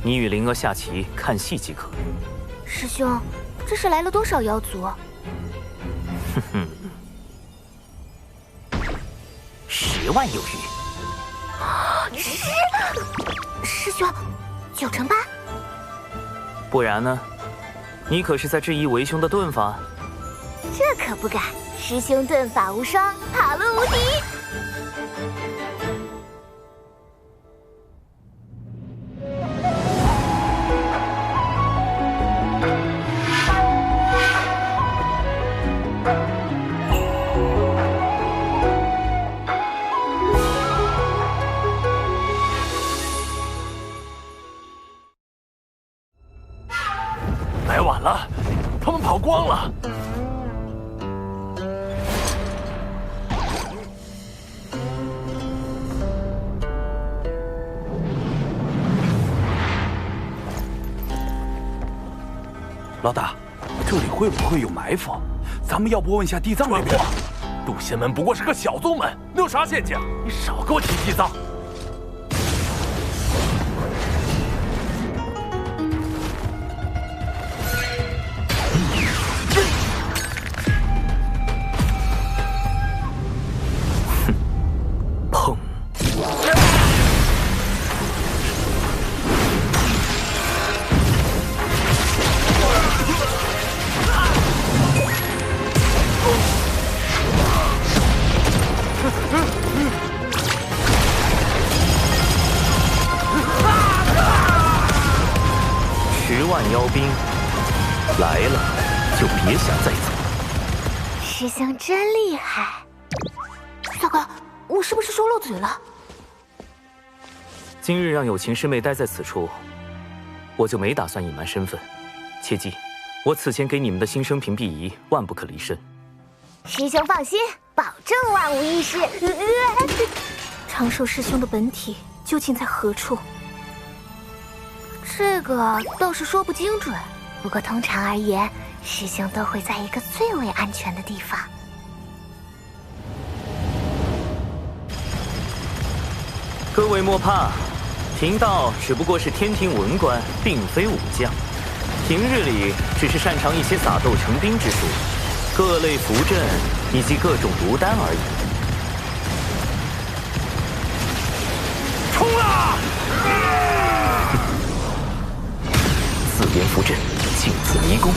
你与灵儿下棋看戏即可。师兄，这是来了多少妖族？哼哼，10万有余。师兄，9成8。不然呢？你可是在质疑为兄的遁法？这可不敢，师兄遁法无双，塔罗无敌。来晚了，他们跑光了。老大，这里会不会有埋伏？咱们要不问下地藏那边？渡仙门不过是个小宗门，能有啥陷阱？你少给我提地藏！砰！10万妖兵来了，就别想再走。师兄真厉害。走。哥，我是不是说漏嘴了？今日让有情师妹待在此处，我就没打算隐瞒身份。切记，我此前给你们的新生屏蔽仪万不可离身。师兄放心，保证万无一失。长寿师兄的本体究竟在何处？这个倒是说不精准，不过通常而言，师兄都会在一个最为安全的地方。各位莫怕，贫道只不过是天庭文官，并非武将。平日里只是擅长一些撒豆成兵之术，各类符阵以及各种毒丹而已。冲啊！自编符阵，镜子迷宫。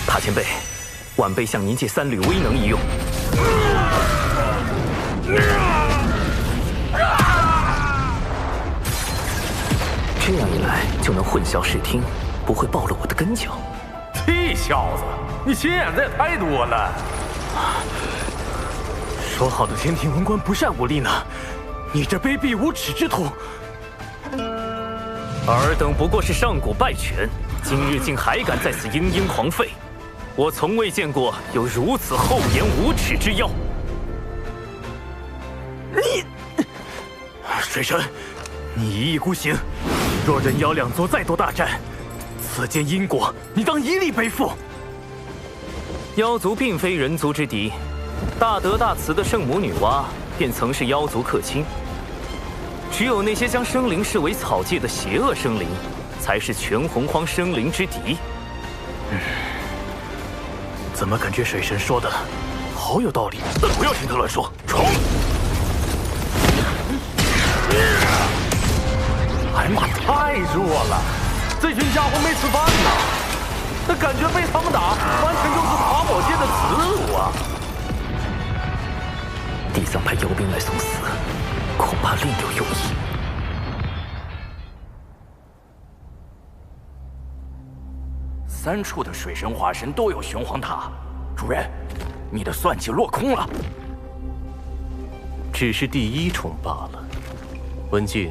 塔前辈，晚辈向您借3缕威能一用。这样一来就能混淆视听，不会暴露我的根脚。这小子，你心眼子也太多了。说好的天庭文官不善武力呢？你这卑鄙无耻之徒！尔等不过是上古败犬，今日竟还敢在此嘤嘤狂吠！我从未见过有如此厚颜无耻之妖。你，水神，你一意孤行，若人妖两座再斗大战，此间因果你当一力背负。妖族并非人族之敌，大德大慈的圣母女娲便曾是妖族客卿。只有那些将生灵视为草芥的邪恶生灵，才是全洪荒生灵之敌。怎么感觉水神说的好有道理？不要听他乱说，冲！哎妈，太弱了！这群家伙没吃饭呐，那感觉被他们打，完全就是爬宝界的耻辱啊！地藏派妖兵来送死，恐怕另有用意。3处的水神化身都有玄黄塔，主人，你的算计落空了。只是第1重罢了。文静，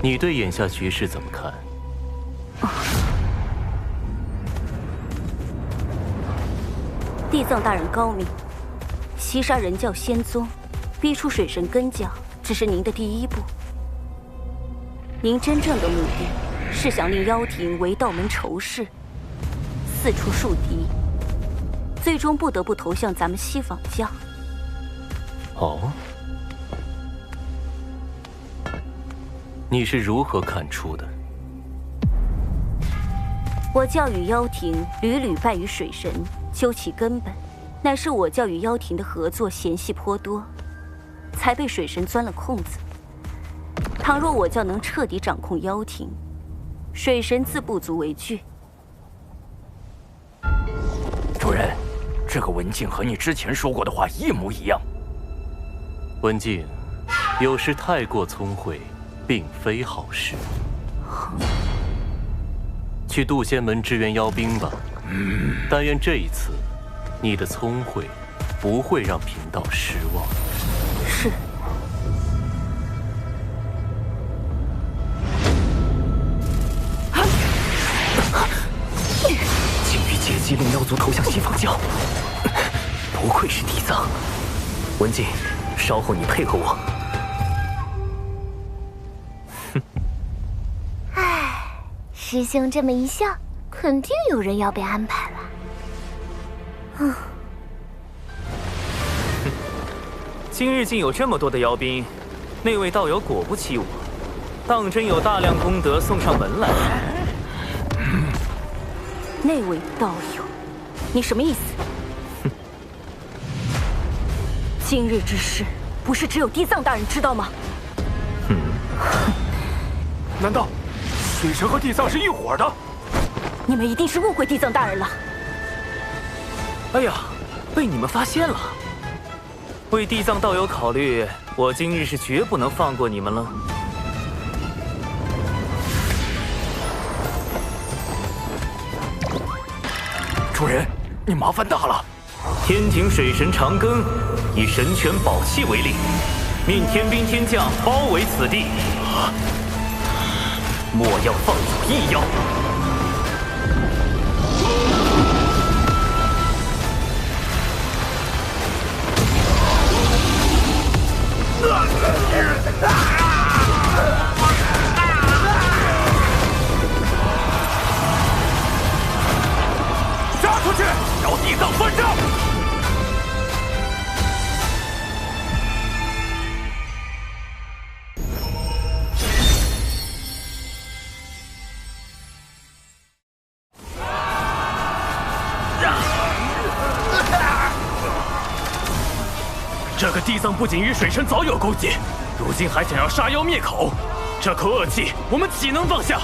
你对眼下局势怎么看？地藏大人高明，袭杀人教仙宗，逼出水神根脚，只是您的第1步。您真正的目的是想令妖庭为道门仇视，四处树敌，最终不得不投向咱们西坊教。哦，你是如何看出的？我教与妖庭屡屡败于水神，究其根本，乃是我教与妖庭的合作嫌隙颇多，才被水神钻了空子。倘若我教能彻底掌控妖庭，水神自不足为惧。主人，这个文静和你之前说过的话一模一样。文静，有时太过聪慧，并非好事。去渡仙门支援妖兵吧。但愿这一次，你的聪慧不会让贫道失望。是。竟欲借机令妖族投向西坊教，不愧是地藏。文静，稍后你配合我。师兄这么一笑，肯定有人要被安排了。今日竟有这么多的妖兵，那位道友果不欺我，当真有大量功德送上门来。那位道友，你什么意思？今日之事，不是只有地藏大人知道吗？难道水神和地藏是一伙的？你们一定是误会地藏大人了。哎呀，被你们发现了！为地藏道友考虑，我今日是绝不能放过你们了。主人，你麻烦大了。天庭水神长庚以神权宝器为令，命天兵天将包围此地，莫要放走一妖。杀出去，找地藏算账！这个地藏不仅与水神早有勾结，如今还想要杀妖灭口，这口恶气我们岂能放下？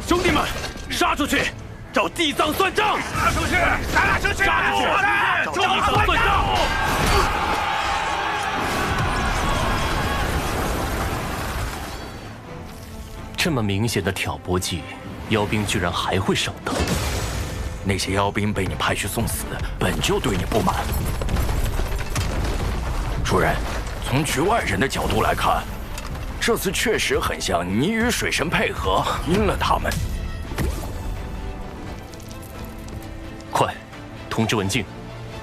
兄弟们，杀出去，找地藏算账！杀出去！杀出去！杀出去！找地藏算账！这么明显的挑拨计，妖兵居然还会上当。那些妖兵被你派去送死，本就对你不满。主人，从局外人的角度来看，这次确实很像你与水神配合阴了他们。快，通知文静，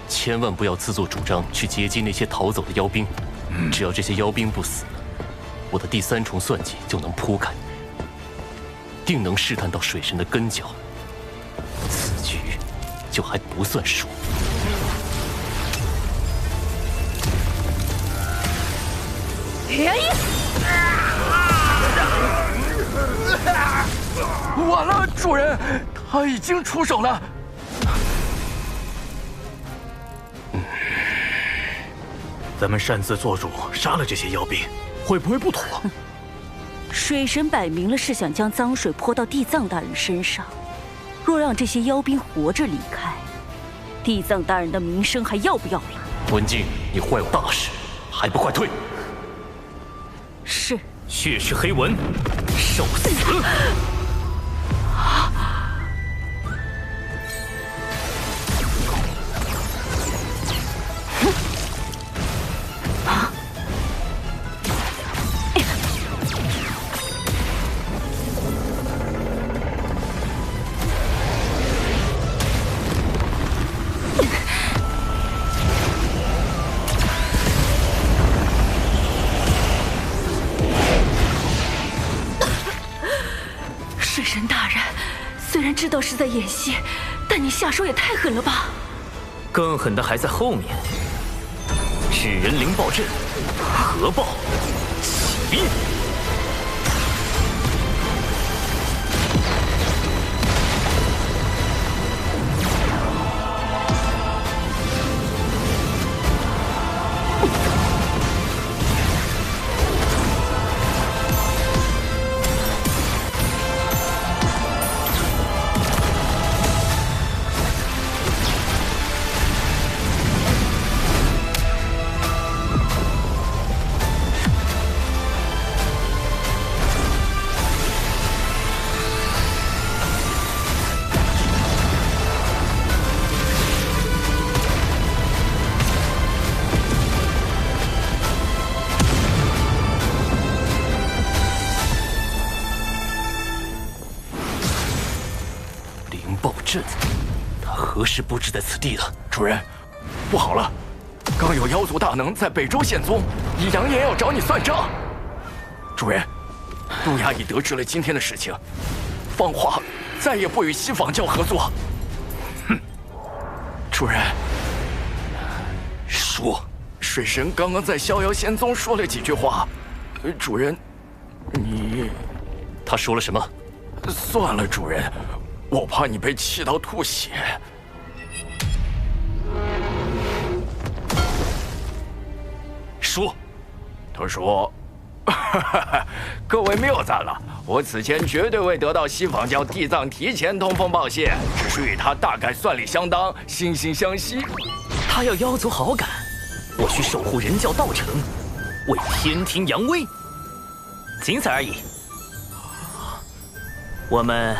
千万不要自作主张去接近那些逃走的妖兵。只要这些妖兵不死，我的第三重算计就能铺开，定能试探到水神的根脚。此局就还不算输。完了，主人，他已经出手了。咱们擅自做主，杀了这些妖兵，会不会不妥？水神摆明了是想将脏水泼到地藏大人身上，若让这些妖兵活着离开，地藏大人的名声还要不要了？文静，你坏我大事，还不快退！是。血赤黑纹，受死！水神大人，虽然知道是在演戏，但你下手也太狠了吧！更狠的还在后面。纸人灵爆阵，核爆起！他何时布置在此地的？主人，不好了！刚有妖族大能在北周现踪，已扬言要找你算账。主人，路亚已得知了今天的事情，芳华再也不与西仿教合作。哼！主人，主，水神刚刚在逍遥仙宗说了几句话。主人，你……他说了什么？算了，主人，我怕你被气到吐血。说，他说。各位谬赞了，我此前绝对未得到西方教地藏提前通风报信，只是与他大概算力相当，惺惺相惜。他要妖族好感，我需守护人教道成，为天庭扬威，仅此而已。我们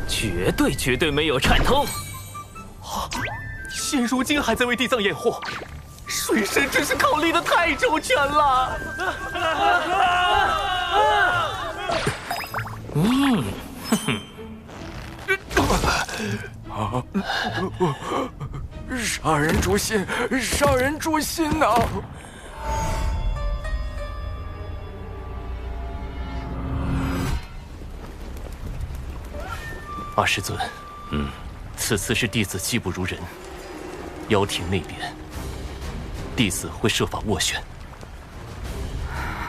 绝对没有串通。现如今还在为地藏掩护，水神真是考虑的太周全了。杀人诛心，杀人诛心呐！二师尊，此次是弟子技不如人，妖庭那边，弟子会设法斡旋。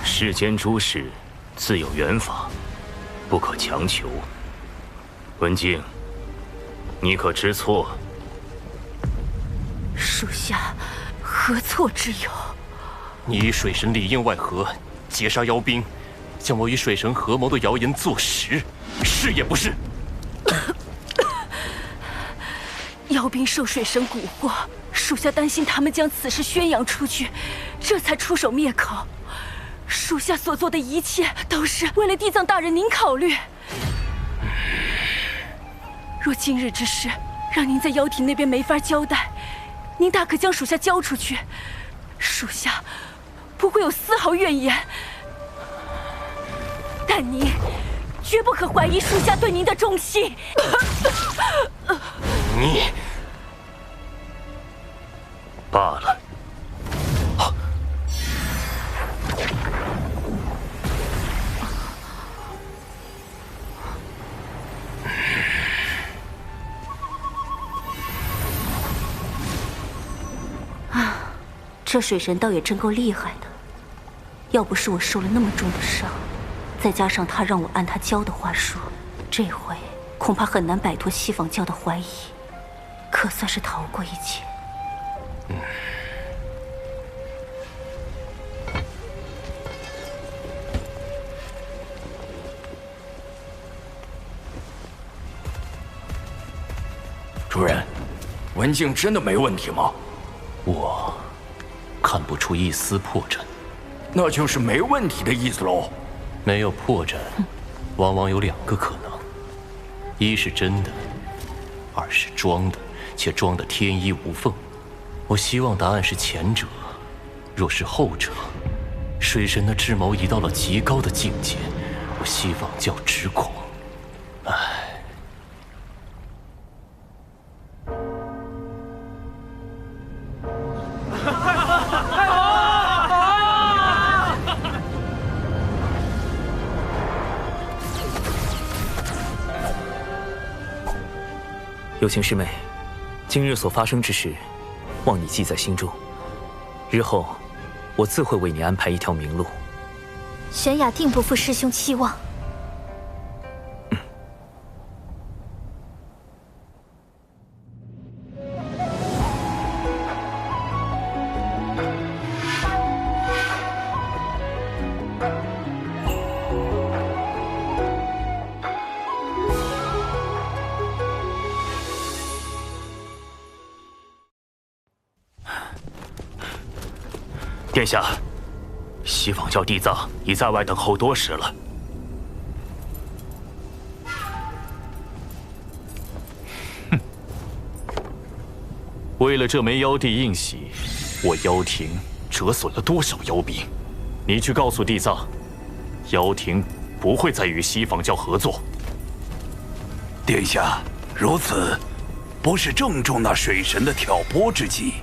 世间诸事自有缘法，不可强求。文静，你可知错？属下何错之有？你与水神里应外合，劫杀妖兵，将我与水神合谋的谣言坐实，是也不是？妖兵受水神蛊惑，属下担心他们将此事宣扬出去，这才出手灭口。属下所做的一切都是为了地藏大人您考虑。若今日之事让您在妖庭那边没法交代，您大可将属下交出去，属下不会有丝毫怨言。但您绝不可怀疑属下对您的忠心。你罢了。这水神倒也真够厉害的，要不是我受了那么重的伤，再加上他让我按他教的话说，这回恐怕很难摆脱西方教的怀疑，可算是逃过一劫。主人，文静真的没问题吗？我看不出一丝破绽，那就是没问题的意思喽。没有破绽，往往有两个可能：一是真的，二是装的，且装得天衣无缝。我希望答案是前者。若是后者，水神的智谋已到了极高的境界，我西方教只恐……唉。有情师妹，今日所发生之事，望你记在心中。日后，我自会为你安排一条明路。玄雅定不负师兄期望。殿下，西方教地藏已在外等候多时了。哼！为了这枚妖帝印玺，我妖庭折损了多少妖兵？你去告诉地藏，妖庭不会再与西方教合作。殿下，如此，不是正中那水神的挑拨之计。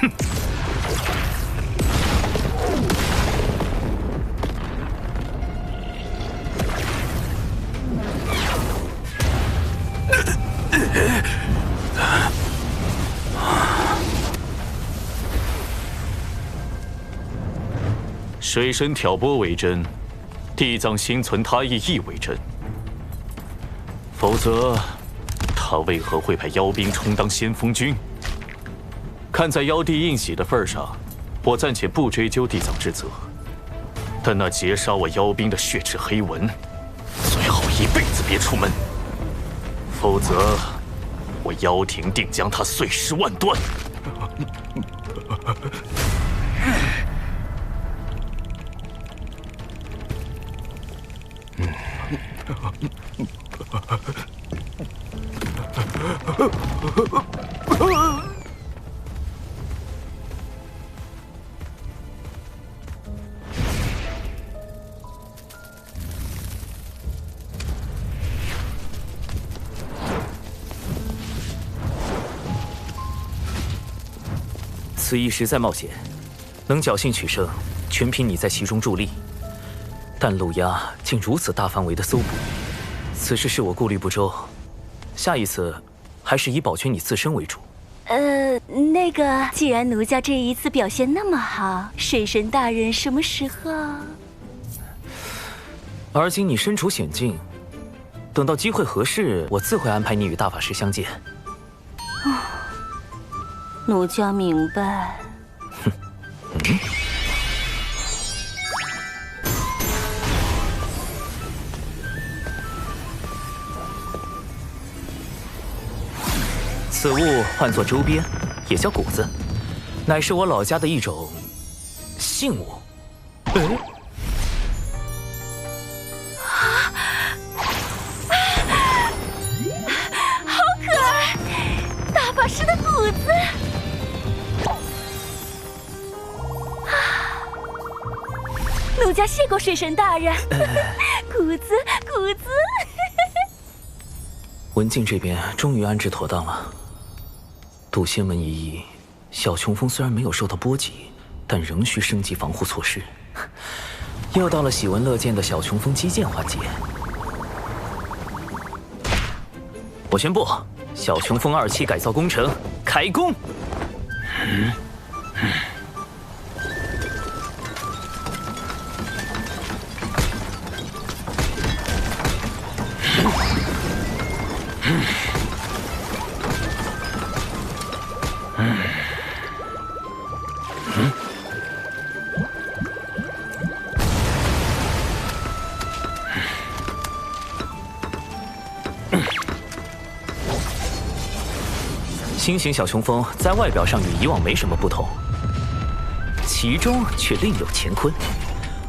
哼！水神挑拨为真，地藏心存他意亦为真。否则，他为何会派妖兵充当先锋军？看在妖帝应喜的份上，我暂且不追究地藏之责。但那劫杀我妖兵的血赤黑纹，最好一辈子别出门，否则我妖庭定将他碎尸万段。此役实在冒险，能侥幸取胜，全凭你在其中助力。但陆压竟如此大范围的搜捕，此事是我顾虑不周。下一次，还是以保全你自身为主。那个，既然奴家这一次表现那么好，水神大人什么时候？而今你身处险境，等到机会合适，我自会安排你与大法师相见。奴家明白。此物唤作周边，也叫谷子，乃是我老家的一种信物。好可爱，大法师的谷子。奴家谢过水神大人。谷子，谷子。文静这边终于安置妥当了。渡仙门一役，小琼峰虽然没有受到波及，但仍需升级防护措施。又到了喜闻乐见的小琼峰基建环节。我宣布，小琼峰2期改造工程开工。新型小琼峰在外表上与以往没什么不同，其中却另有乾坤。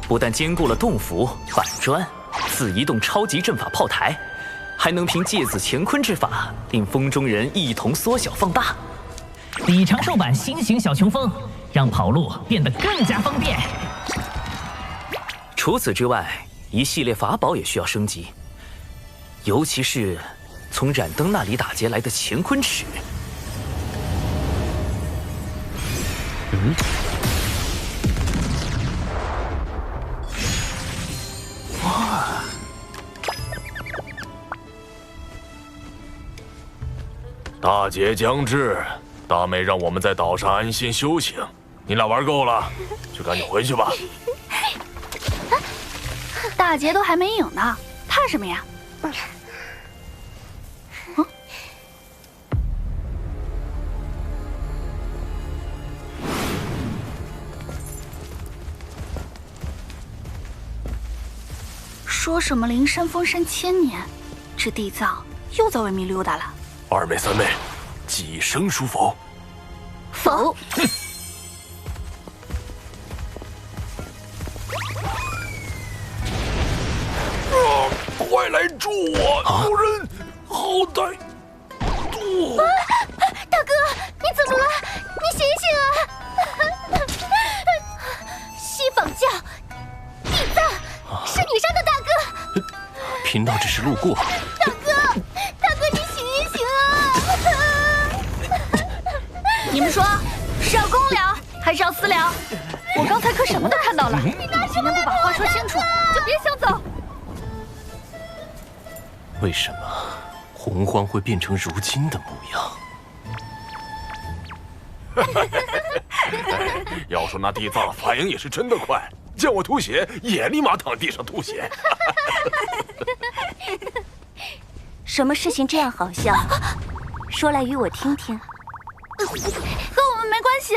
不但兼顾了洞府、板砖、自移动超级阵法炮台，还能凭借子乾坤之法，令风中人一同缩小放大。比长寿版新型小琼峰，让跑路变得更加方便。除此之外，一系列法宝也需要升级，尤其是从冉登那里打劫来的乾坤尺。哇！大劫将至，大妹让我们在岛上安心修行。你俩玩够了，就赶紧回去吧。大劫都还没影呢，怕什么呀？说什么灵山封山1000年，这地藏又在外面溜达了。二妹三妹，几声书否？否。快来助我！有人好歹助我！大哥，你怎么了？你醒醒啊！西坊教地藏是你杀的大哥。贫道只是路过。大哥，你醒一醒啊！你们说是要公聊还是要私聊？我刚才可什么都看到了。你今天不把话说清楚，就别想走。为什么洪荒会变成如今的模样？要说那地藏反应也是真的快，见我吐血，也立马躺地上吐血。什么事情这样好笑？说来与我听听。和我们没关系，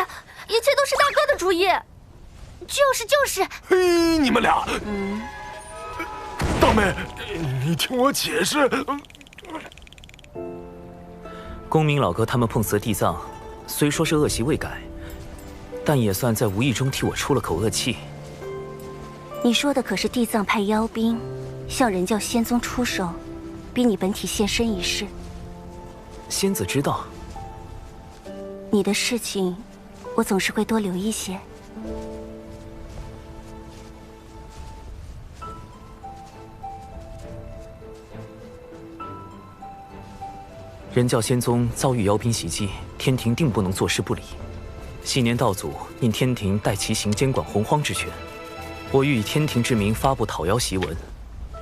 一切都是大哥的主意。就是。嘿，你们俩，大妹，你听我解释。公明老哥他们碰瓷地藏，虽说是恶习未改，但也算在无意中替我出了口恶气。你说的可是地藏派妖兵向人教仙宗出手，逼你本体现身一事。仙子知道。你的事情，我总是会多留一些。人教仙宗遭遇妖兵袭击，天庭定不能坐视不理。昔年道祖因天庭代其行监管洪荒之权，我欲以天庭之名发布讨妖檄文，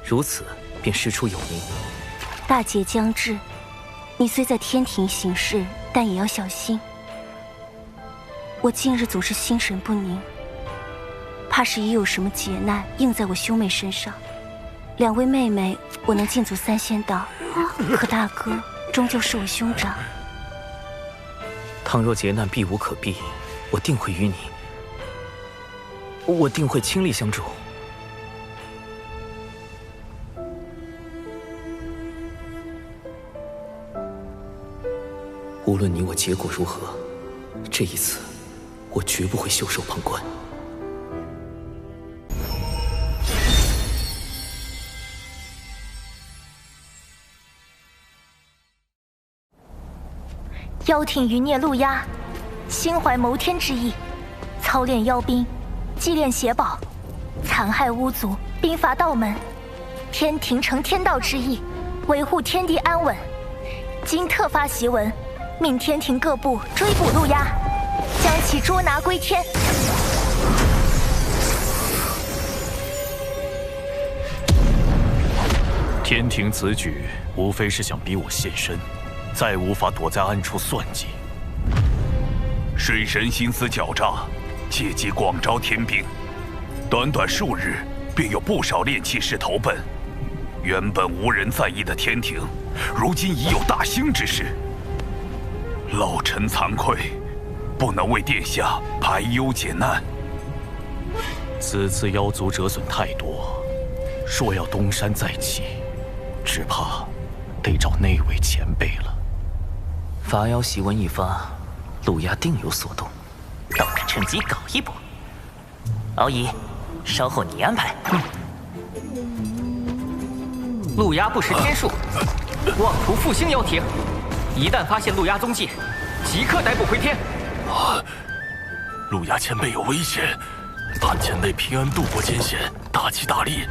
如此便师出有名。大劫将至，你虽在天庭行事，但也要小心。我近日总是心神不宁，怕是已有什么劫难应在我兄妹身上。两位妹妹，我能尽足3仙道，可大哥终究是我兄长。倘若劫难避无可避，我定会与你，我定会倾力相助。无论你我结果如何，这一次，我绝不会袖手旁观。妖挺余孽陆压，心怀谋天之意，操练妖兵，祭炼邪宝，残害巫族，兵伐道门。天庭承天道之意，维护天地安稳。今特发檄文，命天庭各部追捕陆压，将其捉拿归天。天庭此举，无非是想逼我现身。再无法躲在暗处算计。水神心思狡诈，借机广招天兵，短短数日便有不少炼器士投奔。原本无人在意的天庭，如今已有大兴之势。老臣惭愧，不能为殿下排忧解难。此次妖族折损太多，若要东山再起，只怕得找那位前辈了。伐妖檄文一发，陆压定有所动，让我趁机搞一波。敖乙，稍后你安排。陆压不识天数，妄图复兴妖庭，一旦发现陆压踪迹，即刻逮捕回天。陆压前辈有危险，盼前辈平安度过艰险，大吉大利。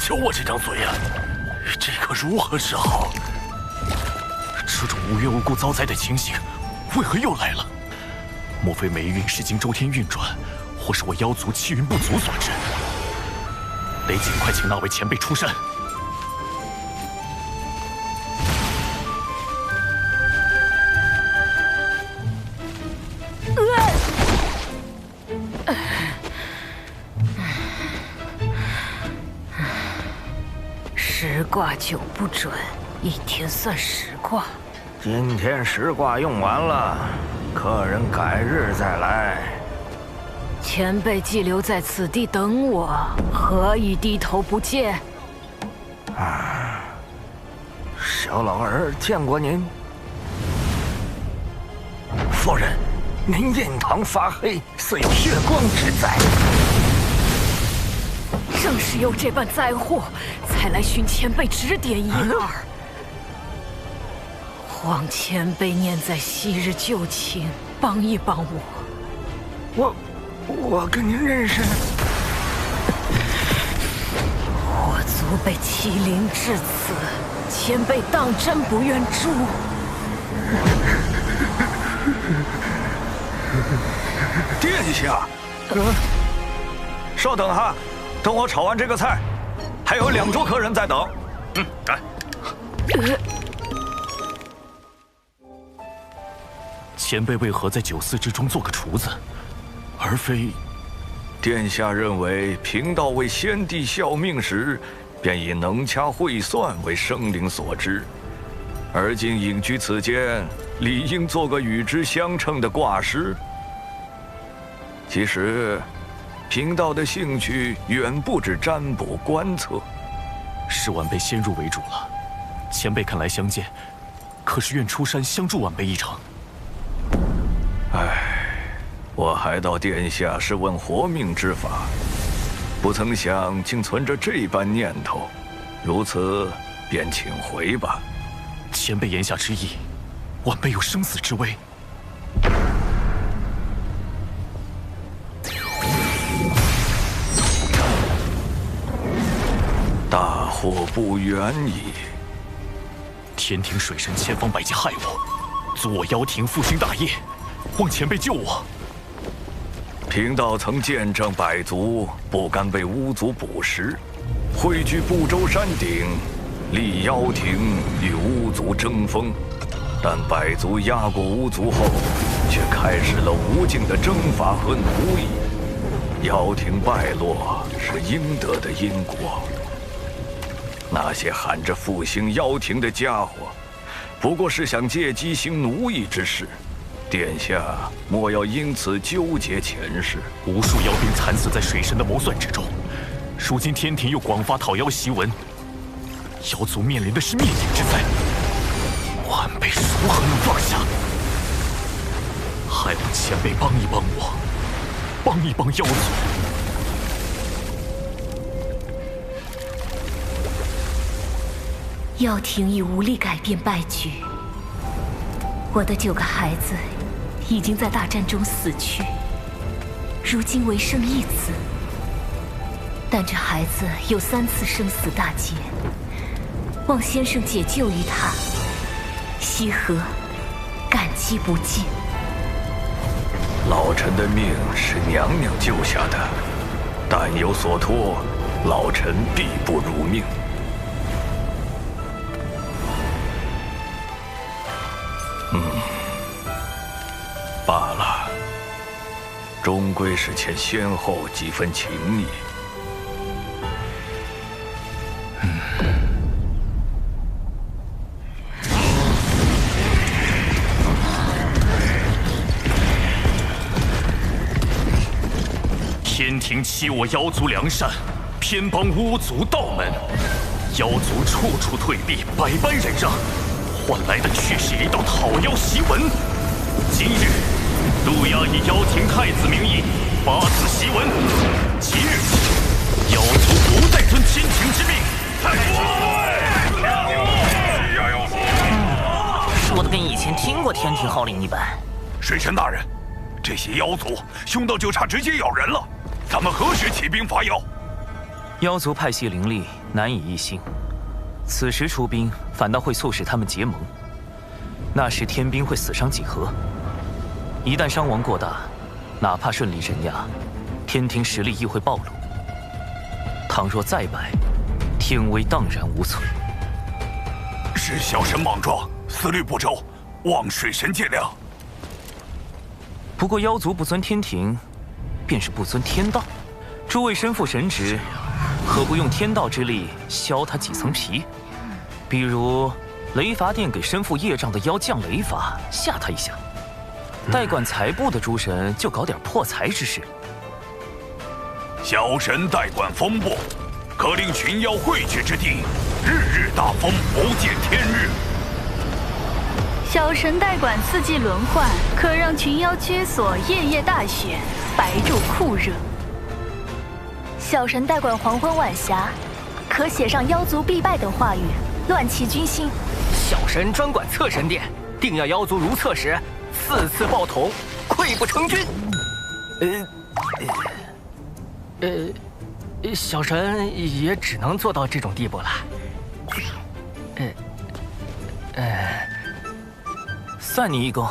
瞧我这张嘴呀，这可如何是好？这种无缘无故遭灾的情形，为何又来了？莫非霉运是经周天运转，或是我妖族气运不足所致？得尽快请那位前辈出山。10卦9不准，一天算10卦。今天10卦用完了，客人改日再来。前辈既留在此地等我，何以低头不见？小老儿见过您。夫人，您印堂发黑，似有血光之灾。正是有这般灾祸，才来寻前辈指点一二。望前辈念在昔日旧情，帮一帮我。我跟您认识。我族被欺凌至此，前辈当真不愿诛？殿下，稍等哈，等我炒完这个菜，还有2桌客人在等。来。前辈为何在9寺之中做个厨子，而非……殿下认为贫道为先帝效命时，便以能掐会算为生灵所知，而今隐居此间，理应做个与之相称的挂师。其实，贫道的兴趣远不止占卜观测。是晚辈先入为主了，前辈肯来相见，可是愿出山相助晚辈一程。我还道殿下是问活命之法，不曾想竟存着这般念头，如此便请回吧。前辈言下之意，晚辈有生死之危。大祸不远矣！天庭水神千方百计害我，阻我妖庭复兴大业，望前辈救我。贫道曾见证百族不甘被巫族捕食，汇聚不周山顶，立妖庭与巫族争锋。但百族压过巫族后，却开始了无尽的征伐和奴役。妖庭败落是应得的因果。那些喊着复兴妖庭的家伙，不过是想借机行奴役之事。殿下莫要因此纠结前世。无数妖兵惨死在水神的谋算之中，如今天庭又广发讨妖檄文，妖族面临的是灭顶之灾，晚辈如何能放下？还望前辈帮一帮我，帮一帮妖族。妖庭已无力改变败局，我的9个孩子已经在大战中死去，如今唯剩1子。但这孩子有3次生死大劫，望先生解救于他，西河感激不尽。老臣的命是娘娘救下的，但有所托，老臣必不辱命。罢了，终归是欠先后几分情谊。天庭欺我妖族良善，偏帮巫族道门，妖族处处退避，百般忍让，换来的却是一道讨妖檄文。今日，陆押以妖庭太子名义发此檄文，即日起，妖族不再遵天庭之命。说的跟以前听过天庭号令一般。水神大人，这些妖族凶到就差直接咬人了，咱们何时起兵伐妖？妖族派系林立，难以一心。此时出兵，反倒会促使他们结盟。那时天兵会死伤几何？一旦伤亡过大，哪怕顺利镇压，天庭实力亦会暴露。倘若再败，天威荡然无存。是小神莽撞，思虑不周，望水神见谅。不过妖族不尊天庭，便是不尊天道。诸位身负神职，何不用天道之力削他几层皮？比如雷伐殿给身负业障的妖降雷罚，吓他一下。代管财部的诸神就搞点破财之事。小神代管风部，可令群妖汇聚之地，日日大风，不见天日。小神代管四季轮换，可让群妖居所，夜夜大雪，白昼酷热。小神代管黄昏晚霞，可写上妖族必败等话语，乱其军心。小神专管侧神殿，定要妖族如厕时4次爆桶，溃不成军。小神也只能做到这种地步了。算你一功。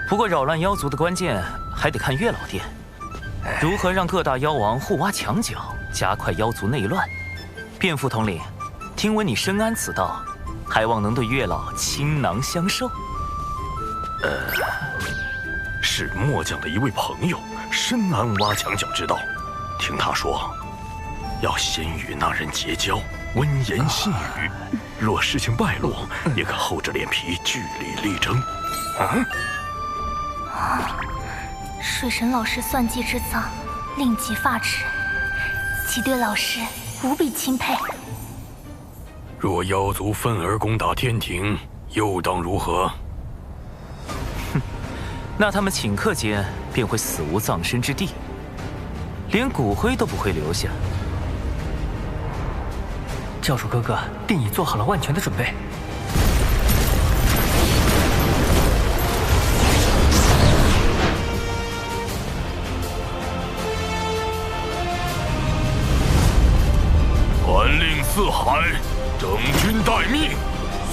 不过扰乱妖族的关键还得看月老殿，如何让各大妖王互挖墙角，加快妖族内乱。卞副统领，听闻你深谙此道，还望能对月老倾囊相授。是末将的一位朋友，深谙挖墙脚之道。听他说，要先与那人结交，温言细语。若事情败露，也可厚着脸皮据理力争。水神老师算计之脏，令己发指，其对老师无比钦佩。若妖族愤而攻打天庭，又当如何？那他们顷刻间便会死无葬身之地，连骨灰都不会留下。教主哥哥定已做好了万全的准备。传令四海，整军待命，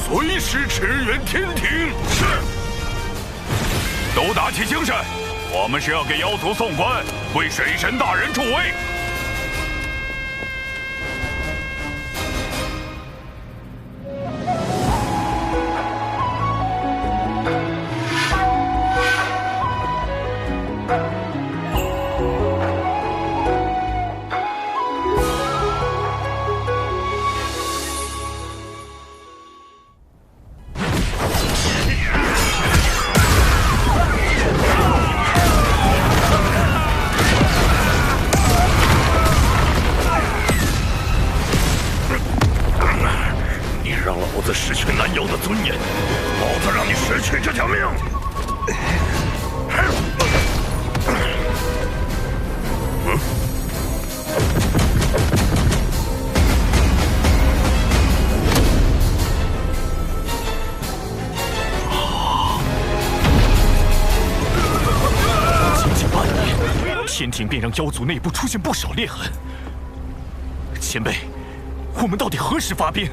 随时驰援天庭。是。都打起精神，我们是要给妖族送官，为水神大人助威。天庭便让妖族内部出现不少裂痕。前辈，我们到底何时发兵？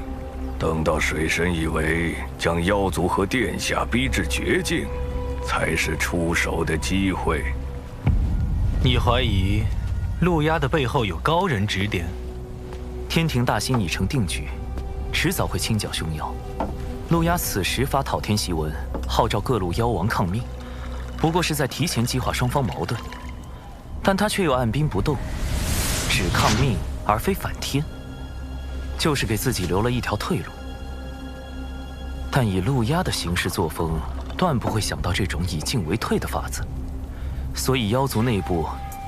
等到水神以为将妖族和殿下逼至绝境，才是出手的机会。你怀疑陆压的背后有高人指点？天庭大兴已成定局，迟早会清剿凶妖。陆压此时发讨天檄文，号召各路妖王抗命，不过是在提前激化双方矛盾。但他却又按兵不动，只抗命而非反天，就是给自己留了一条退路。但以陆压的行事作风，断不会想到这种以进为退的法子。所以妖族内部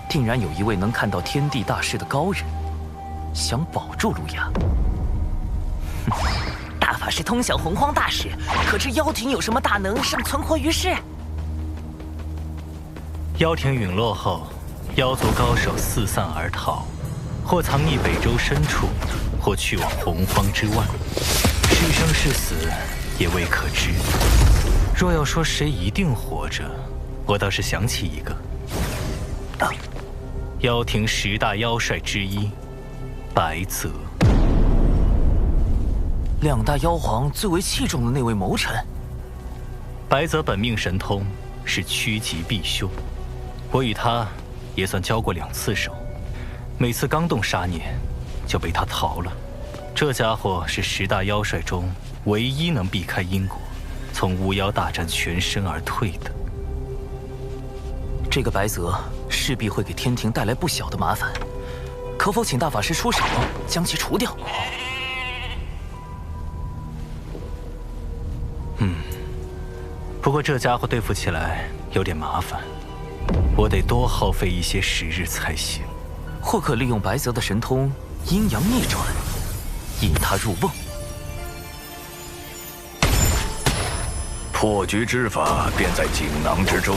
定然有一位能看到天地大势的高人，想保住陆压。大法师通晓洪荒大事，可知妖庭有什么大能尚存活于世？妖庭陨落后，妖族高手四散而逃，或藏匿北周深处，或去往洪荒之外，是生是死也未可知。若要说谁一定活着，我倒是想起一个，妖庭10大妖帅之一白泽。2大妖皇最为器重的那位谋臣。白泽本命神通是趋吉避凶，我与他也算交过2次手，每次刚动杀念，就被他逃了。这家伙是10大妖帅中唯一能避开因果，从巫妖大战全身而退的。这个白泽势必会给天庭带来不小的麻烦，可否请大法师出手将其除掉？不过这家伙对付起来有点麻烦，我得多耗费一些时日才行。或可利用白泽的神通阴阳逆转，引他入瓮。破局之法便在锦囊之中，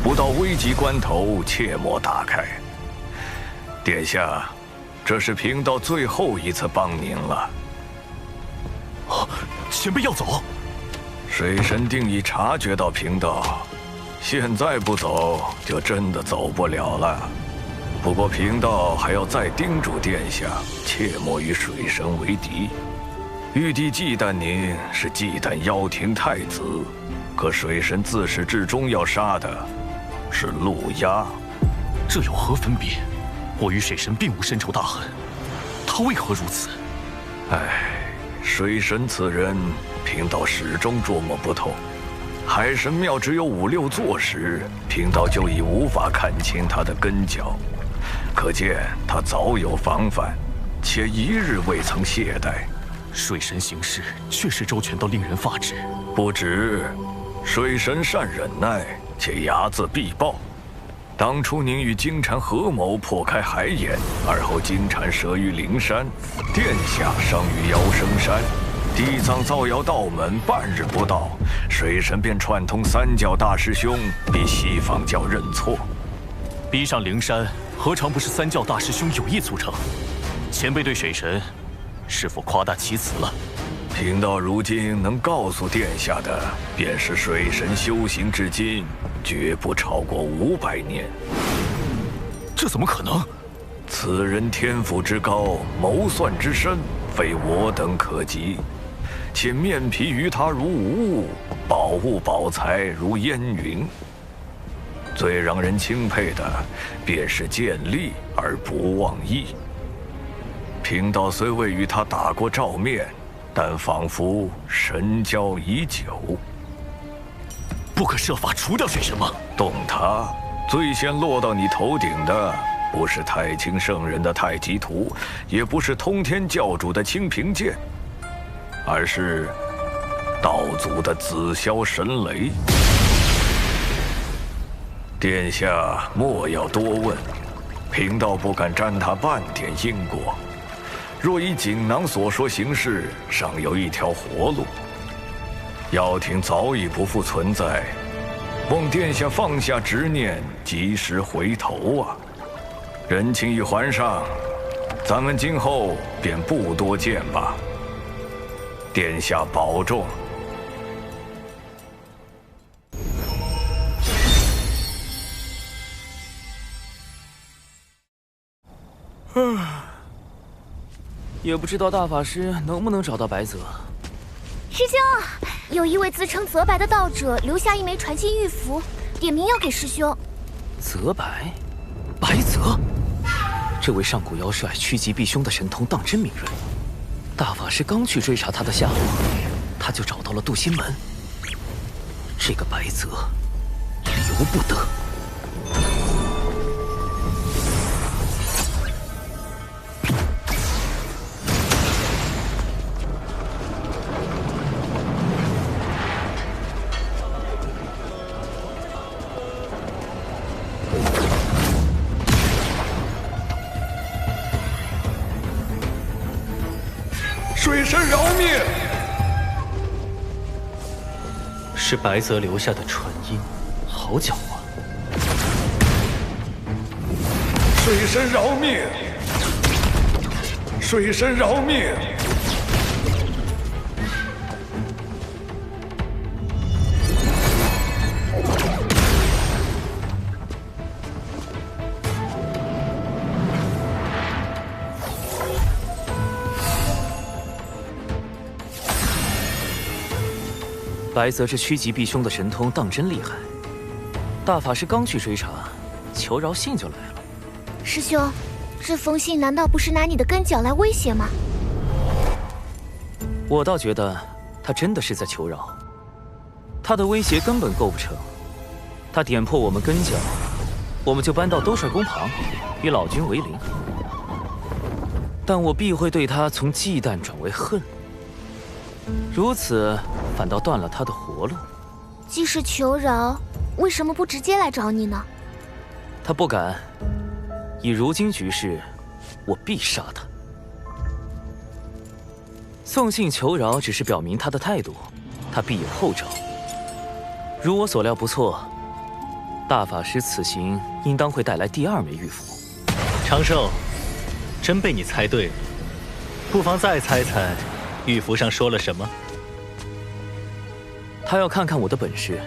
不到危急关头切莫打开。殿下，这是贫道最后一次帮您了。前辈要走？水神定已察觉到贫道，现在不走就真的走不了了。不过贫道还要再叮嘱殿下，切莫与水神为敌。玉帝忌惮您是忌惮妖庭太子，可水神自始至终要杀的是陆压。这有何分别？我与水神并无深仇大恨，他为何如此？唉，水神此人，贫道始终捉摸不透。海神庙只有5、6座时，贫道就已无法看清他的根脚，可见他早有防范，且一日未曾懈怠。水神行事确实周全到令人发指。不止，水神善忍耐，且睚眦必报。当初您与金蝉合谋破开海眼，而后金蝉折于灵山，殿下伤于妖生山。地藏造谣道门半日不到，水神便串通三教大师兄，逼西方教认错。逼上灵山，何尝不是三教大师兄有意促成？前辈对水神是否夸大其词了？贫道如今能告诉殿下的，便是水神修行至今，绝不超过500年。这怎么可能？此人天赋之高，谋算之深，非我等可及。且面皮于他如无物，宝物宝财如烟云。最让人钦佩的，便是见利而不忘义。贫道虽未与他打过照面，但仿佛神交已久。不可设法除掉水神吗？动他，最先落到你头顶的，不是太清圣人的太极图，也不是通天教主的清平剑，而是道祖的紫霄神雷。殿下莫要多问，贫道不敢沾他半点因果。若依锦囊所说行事，尚有一条活路。药亭早已不复存在，望殿下放下执念，及时回头啊！人情已还上，咱们今后便不多见吧。殿下保重。也不知道大法师能不能找到白泽。师兄，有一位自称泽白的道者留下一枚传信玉符，点名要给师兄。泽白，白泽，这位上古妖帅趋吉避凶的神通当真敏锐。大法师刚去追查他的下落，他就找到了渡心门。这个白泽，由不得。水神饶命！是白泽留下的传音，好狡猾！水神饶命！水神饶命！白泽这趋吉避凶的神通当真厉害。大法师刚去追查，求饶信就来了。师兄，这封信难道不是拿你的根脚来威胁吗？我倒觉得他真的是在求饶。他的威胁根本构不成。他点破我们根脚，我们就搬到兜率宫旁，与老君为邻。但我必会对他从忌惮转为恨。如此，反倒断了他的活路。既是求饶，为什么不直接来找你呢？他不敢。以如今局势，我必杀他。送信求饶只是表明他的态度，他必有后招。如我所料不错，大法师此行应当会带来第2枚玉符。长寿，真被你猜对了。不妨再猜猜，玉符上说了什么？他要看看我的本事，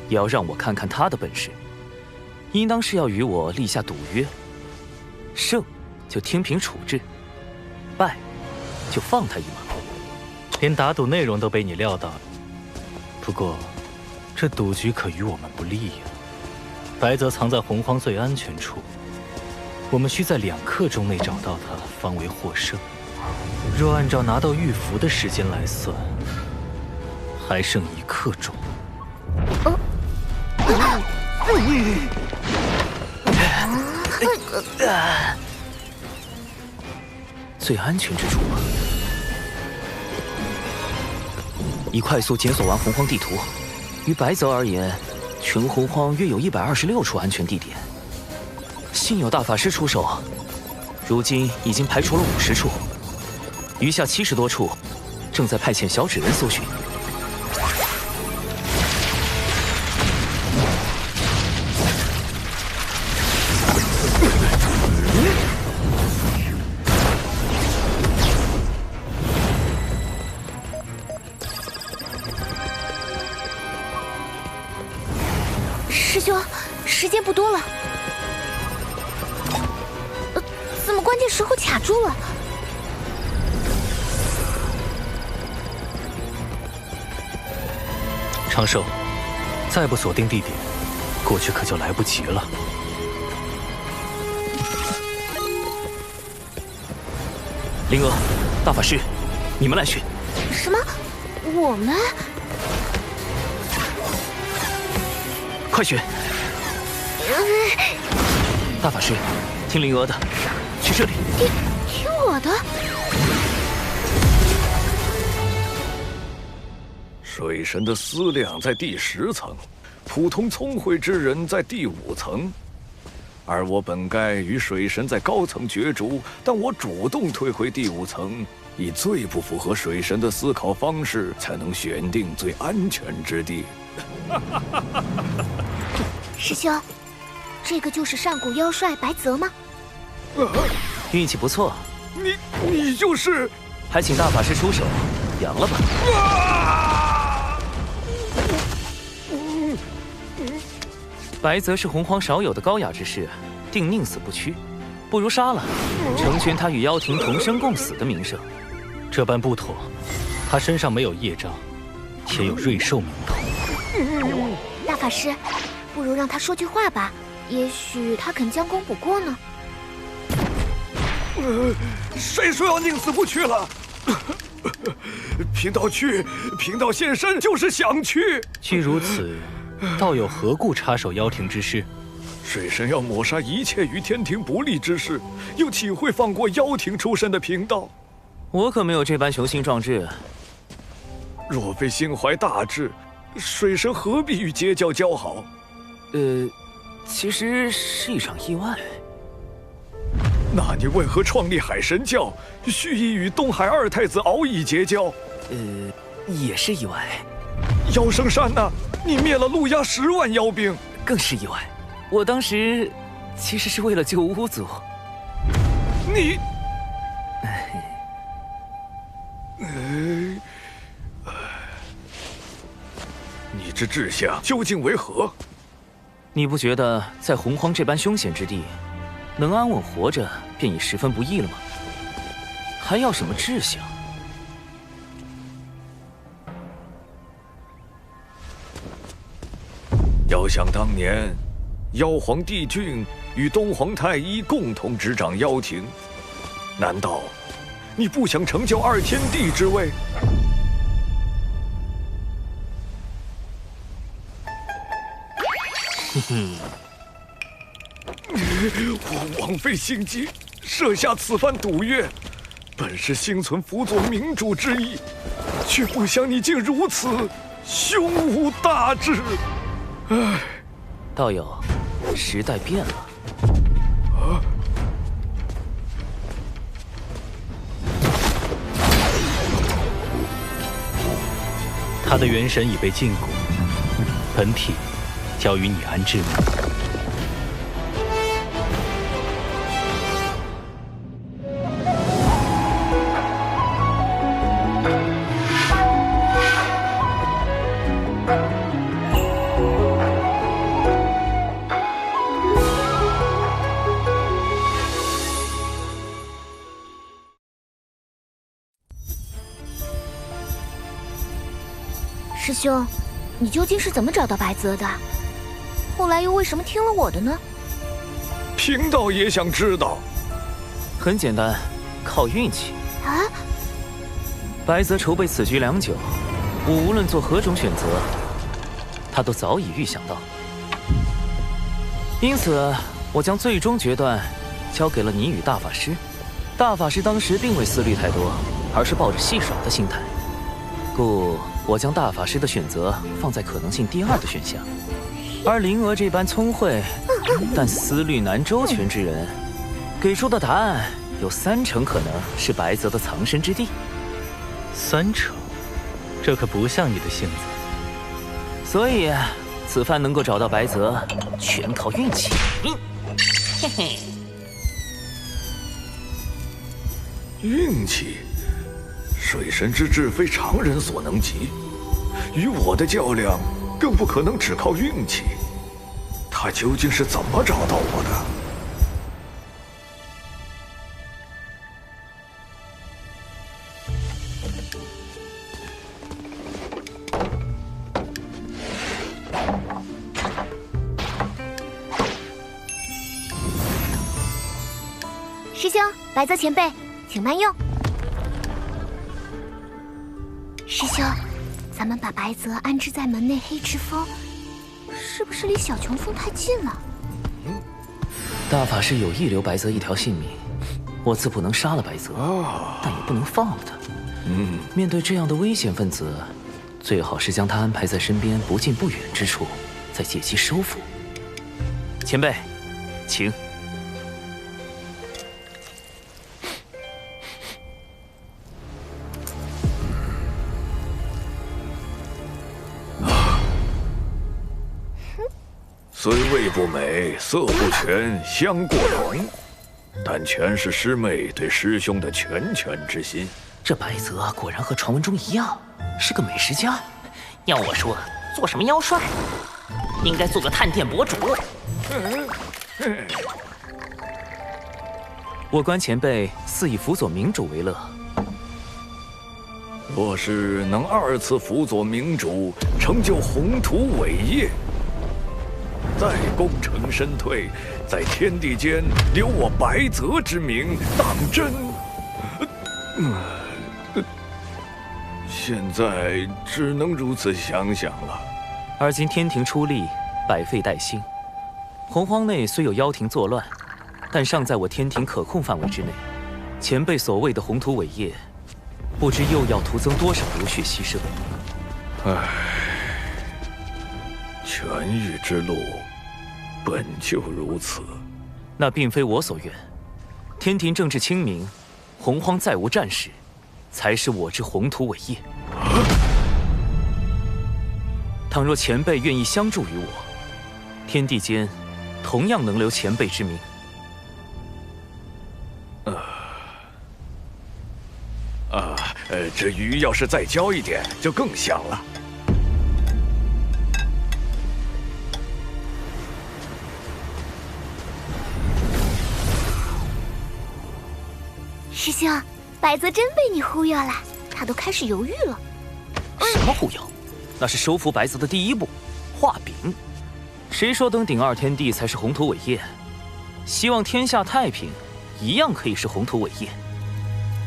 也要让我看看他的本事。应当是要与我立下赌约，胜就听凭处置，败就放他一马。连打赌内容都被你料到了。不过，这赌局可与我们不利呀。白泽藏在洪荒最安全处，我们需在2刻钟内找到他，方为获胜。若按照拿到玉符的时间来算，还剩1刻钟。最安全之处吗？已快速检索完洪荒地图，于白泽而言，全洪荒约有126处安全地点。幸有大法师出手，如今已经排除了50处，余下70多处，正在派遣小纸人搜寻。师兄，时间不多了。怎么关键时候卡住了？长寿，再不锁定地点，过去可就来不及了。灵娥，大法师，你们来去。什么？我们？快去！大法师，听灵娥的，去这里。听我的。水神的思量在第10层，普通聪慧之人在第5层，而我本该与水神在高层角逐，但我主动退回第5层，以最不符合水神的思考方式，才能选定最安全之地。师兄，这个就是上古妖帅白泽吗？运气不错。你就是？还请大法师出手，扬了吧。白泽是洪荒少有的高雅之士，定宁死不屈，不如杀了，成全他与妖庭同生共死的名声。这般不妥，他身上没有业障，且有瑞兽名头。大法师，不如让他说句话吧，也许他肯将功补过呢。谁说要宁死不屈了？贫道去，贫道现身就是想去。既如此，道友何故插手妖庭之事？水神要抹杀一切与天庭不利之事，又岂会放过妖庭出身的贫道？我可没有这般雄心壮志。若非心怀大志，水神何必与截教交好？其实是一场意外。那你为何创立海神教，蓄意与东海2太子敖乙结交？也是意外。妖圣山呢？你灭了陆压10万妖兵，更是意外。我当时其实是为了救巫族。你，你之志向究竟为何？你不觉得在洪荒这般凶险之地，能安稳活着便已十分不易了吗？还要什么志向？遥想当年，妖皇帝俊与东皇太一共同执掌妖庭，难道你不想成就2天地之位？我枉费心机，设下此番赌约，本是心存辅佐明主之意，却不想你竟如此胸无大志。唉，道友，时代变了。他的元神已被禁锢，本体交于你安置。师兄，你究竟是怎么找到白泽的？后来又为什么听了我的呢？贫道也想知道。很简单，靠运气。啊！白泽筹备此局良久，我无论做何种选择，他都早已预想到。因此，我将最终决断交给了你与大法师。大法师当时并未思虑太多，而是抱着戏耍的心态，故我将大法师的选择放在可能性第2的选项。而灵娥这般聪慧但思虑难周全之人，给出的答案有3成可能是白泽的藏身之地。3成，这可不像你的性子。所以，此番能够找到白泽，全靠运气。嘿嘿。运气，水神之志非常人所能及，与我的较量更不可能只靠运气。他究竟是怎么找到我的？师兄，白泽前辈，请慢用。师兄，咱们把白泽安置在门内黑之峰，是不是离小琼峰太近了？大法师有意留白泽一条性命，我自不能杀了白泽，但也不能放了他。面对这样的危险分子，最好是将他安排在身边不近不远之处，再借机收服。前辈，请。虽味不美，色不全，香过浓，但全是师妹对师兄的拳拳之心。这白泽果然和传闻中一样，是个美食家。要我说，做什么妖帅，应该做个探店博主。我观前辈似以辅佐明主为乐。若是能2次辅佐明主，成就宏图伟业，再功成身退，在天地间留我白泽之名，当真。现在只能如此想想了。而今天庭出力，百废待兴。洪荒内虽有妖庭作乱，但尚在我天庭可控范围之内。前辈所谓的宏图伟业，不知又要徒增多少流血牺牲。唉，痊愈之路本就如此。那并非我所愿。天庭政治清明，洪荒再无战事，才是我之宏图伟业。倘若前辈愿意相助于我，天地间同样能留前辈之名。这鱼要是再浇一点，就更香了。师兄，白泽真被你忽悠了，他都开始犹豫了。什么忽悠？那是收服白泽的第一步，画饼。谁说登顶2天地才是宏图伟业？希望天下太平，一样可以是宏图伟业。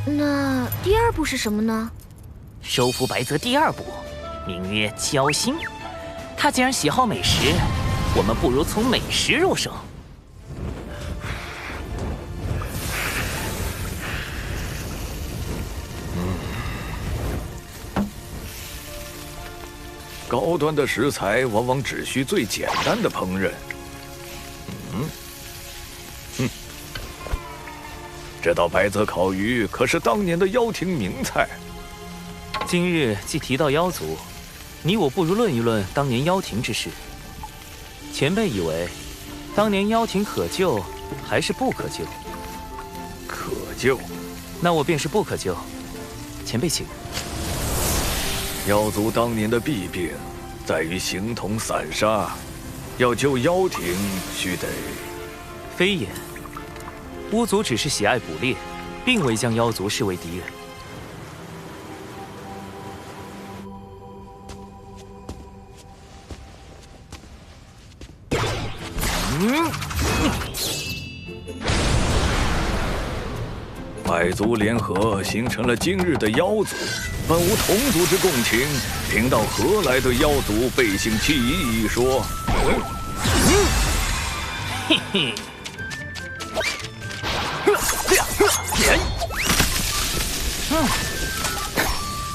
那第2步是什么呢？收服白泽第2步，名曰交心。他既然喜好美食，我们不如从美食入手。高端的食材往往只需最简单的烹饪。这道白泽烤鱼可是当年的妖庭名菜。今日既提到妖族，你我不如论一论当年妖庭之事。前辈以为，当年妖庭可救还是不可救？可救，那我便是不可救。前辈请。妖族当年的弊病，在于形同散沙。要救妖庭，须得……非也。巫族只是喜爱捕猎，并未将妖族视为敌人。百族联合，形成了今日的妖族。本无同族之共情，贫道何来对妖族背信弃义一说？嘿嘿。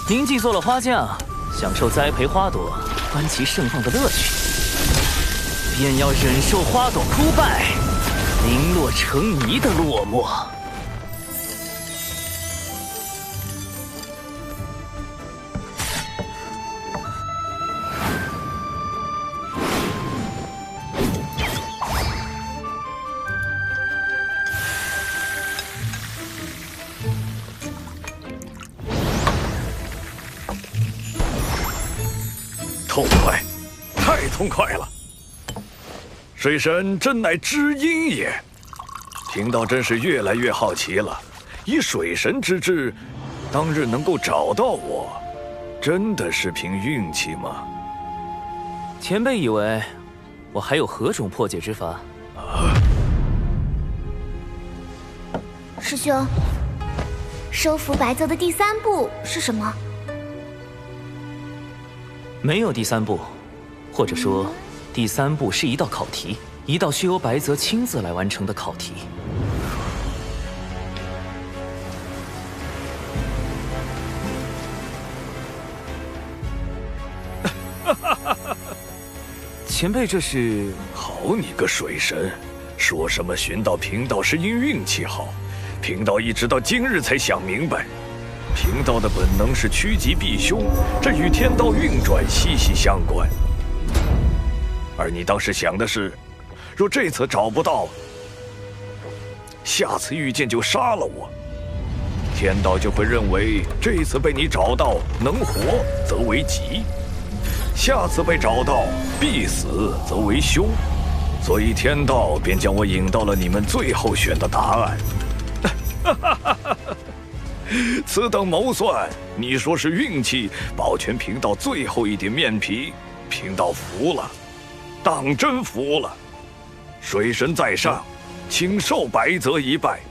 您既做了花匠，享受栽培花朵、观其盛放的乐趣，便要忍受花朵枯败、零落成泥的落寞。痛快，太痛快了！水神真乃知音也。贫道真是越来越好奇了。以水神之智，当日能够找到我，真的是凭运气吗？前辈以为我还有何种破解之法？师兄，收服白泽的第3步是什么？没有第3步，或者说，第3步是一道考题，一道需由白泽亲自来完成的考题。前辈这是？好你个水神，说什么寻到贫道是因运气好，贫道一直到今日才想明白。贫道的本能是趋吉避凶，这与天道运转息息相关。而你当时想的是，若这次找不到，下次遇见就杀了我，天道就会认为这次被你找到能活则为吉，下次被找到必死则为凶，所以天道便将我引到了你们最后选的答案。此等谋算，你说是运气保全贫道最后一点面皮，贫道服了，当真服了。水神在上，请受白泽一拜。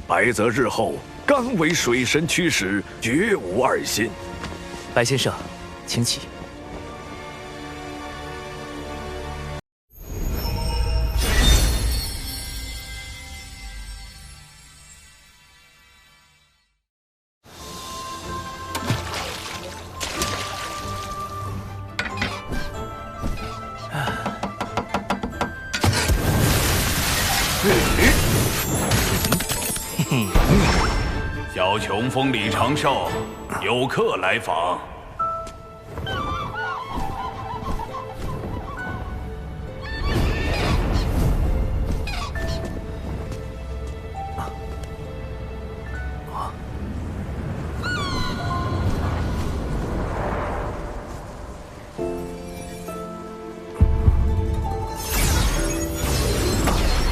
白泽日后甘为水神驱使，绝无二心。白先生，请起。小琼峰李长寿，有客来访。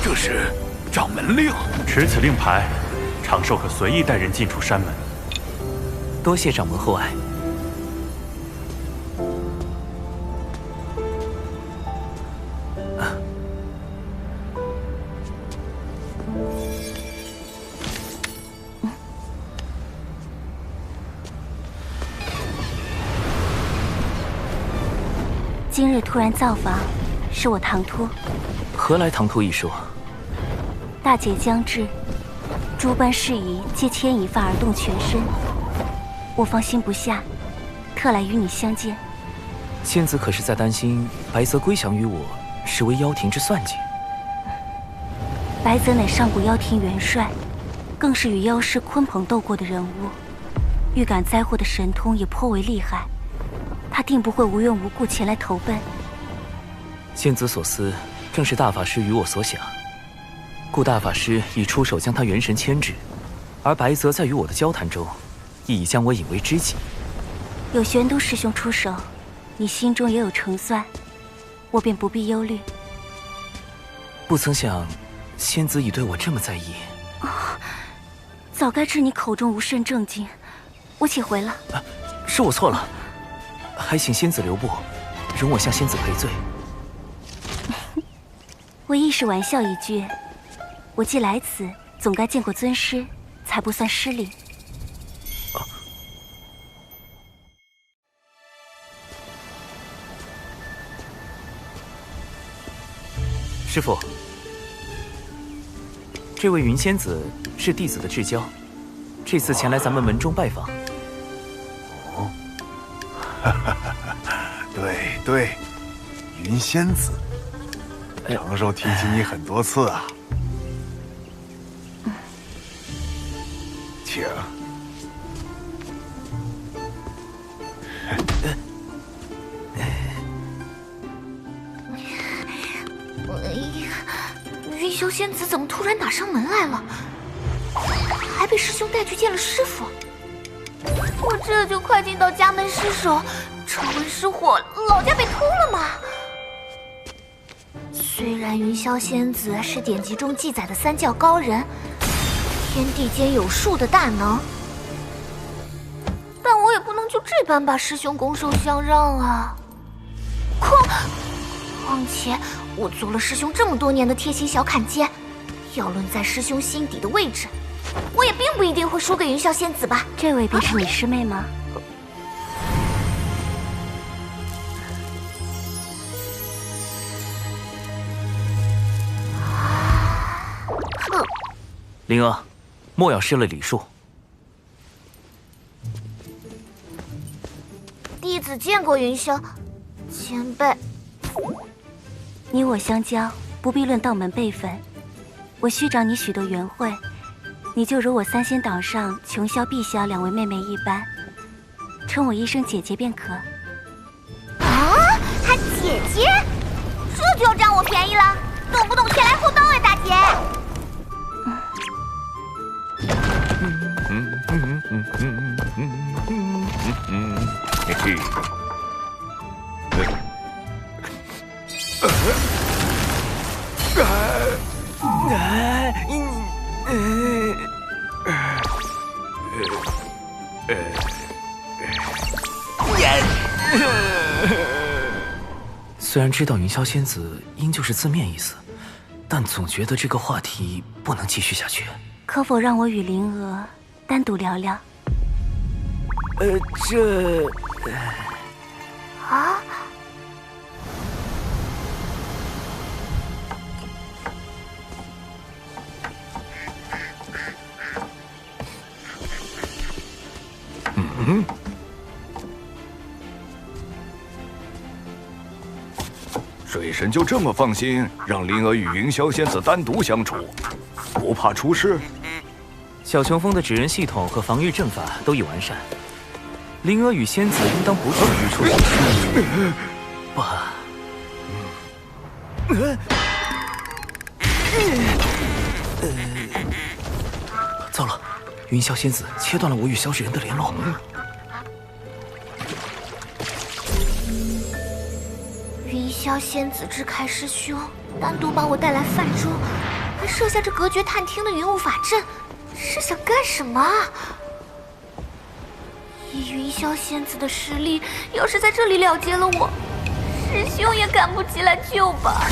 这是掌门令，持此令牌，长寿可随意带人进出山门。多谢掌门厚爱。今日突然造访，是我唐突。何来唐突一说？大劫将至，诸般事宜皆牵一发而动全身，我放心不下，特来与你相见。仙子可是在担心白泽归降于我，是为妖庭之算计？白泽乃上古妖庭元帅，更是与妖师鲲鹏斗过的人物，预感灾祸的神通也颇为厉害，他定不会无缘无故前来投奔。仙子所思，正是大法师与我所想。故大法师已出手将他元神牵制，而白泽在与我的交谈中，亦已将我引为知己。有玄都师兄出手，你心中也有成算，我便不必忧虑。不曾想，仙子已对我这么在意。早该知你口中无甚正经，我且回了。是我错了，还请仙子留步，容我向仙子赔罪。我亦是玩笑一句。我既来此，总该见过尊师，才不算失礼。师父，这位云仙子是弟子的至交，这次前来咱们门中拜访。哦，对对，云仙子，长寿提起你很多次啊。请。云霄仙子怎么突然打上门来了？还被师兄带去见了师傅。我这就快进到家门失守，城门失火，老家被偷了吗？虽然云霄仙子是典籍中记载的三教高人，天地间有数的大能，但我也不能就这般把师兄拱手相让啊！况且我做了师兄这么多年的贴心小坎肩，要论在师兄心底的位置，我也并不一定会输给云霄仙子吧？这位便是你师妹吗？灵儿，莫要失了礼数。弟子见过云霄前辈。你我相交，不必论道门辈分。我需找你许多缘会，你就如我三仙岛上琼霄、碧霄两位妹妹一般，称我一声姐姐便可。啊，还姐姐？这就要占我便宜了？动不动前来后到哎，大姐！嘿嘿。虽然知道云霄仙子应就是字面意思，但总觉得这个话题不能继续下去。可否让我与灵娥单独聊聊？啊？水神就这么放心让灵儿与云霄仙子单独相处，不怕出事？小琼峰的指认系统和防御阵法都已完善，灵儿与仙子应当不至于出什么事。爸，糟了，云霄仙子切断了我与萧世人的联络。云霄仙子支开师兄，单独把我带来泛舟，还设下这隔绝探听的云雾法阵，是想干什么啊？以云霄仙子的实力，要是在这里了结了我，师兄也赶不及来救吧？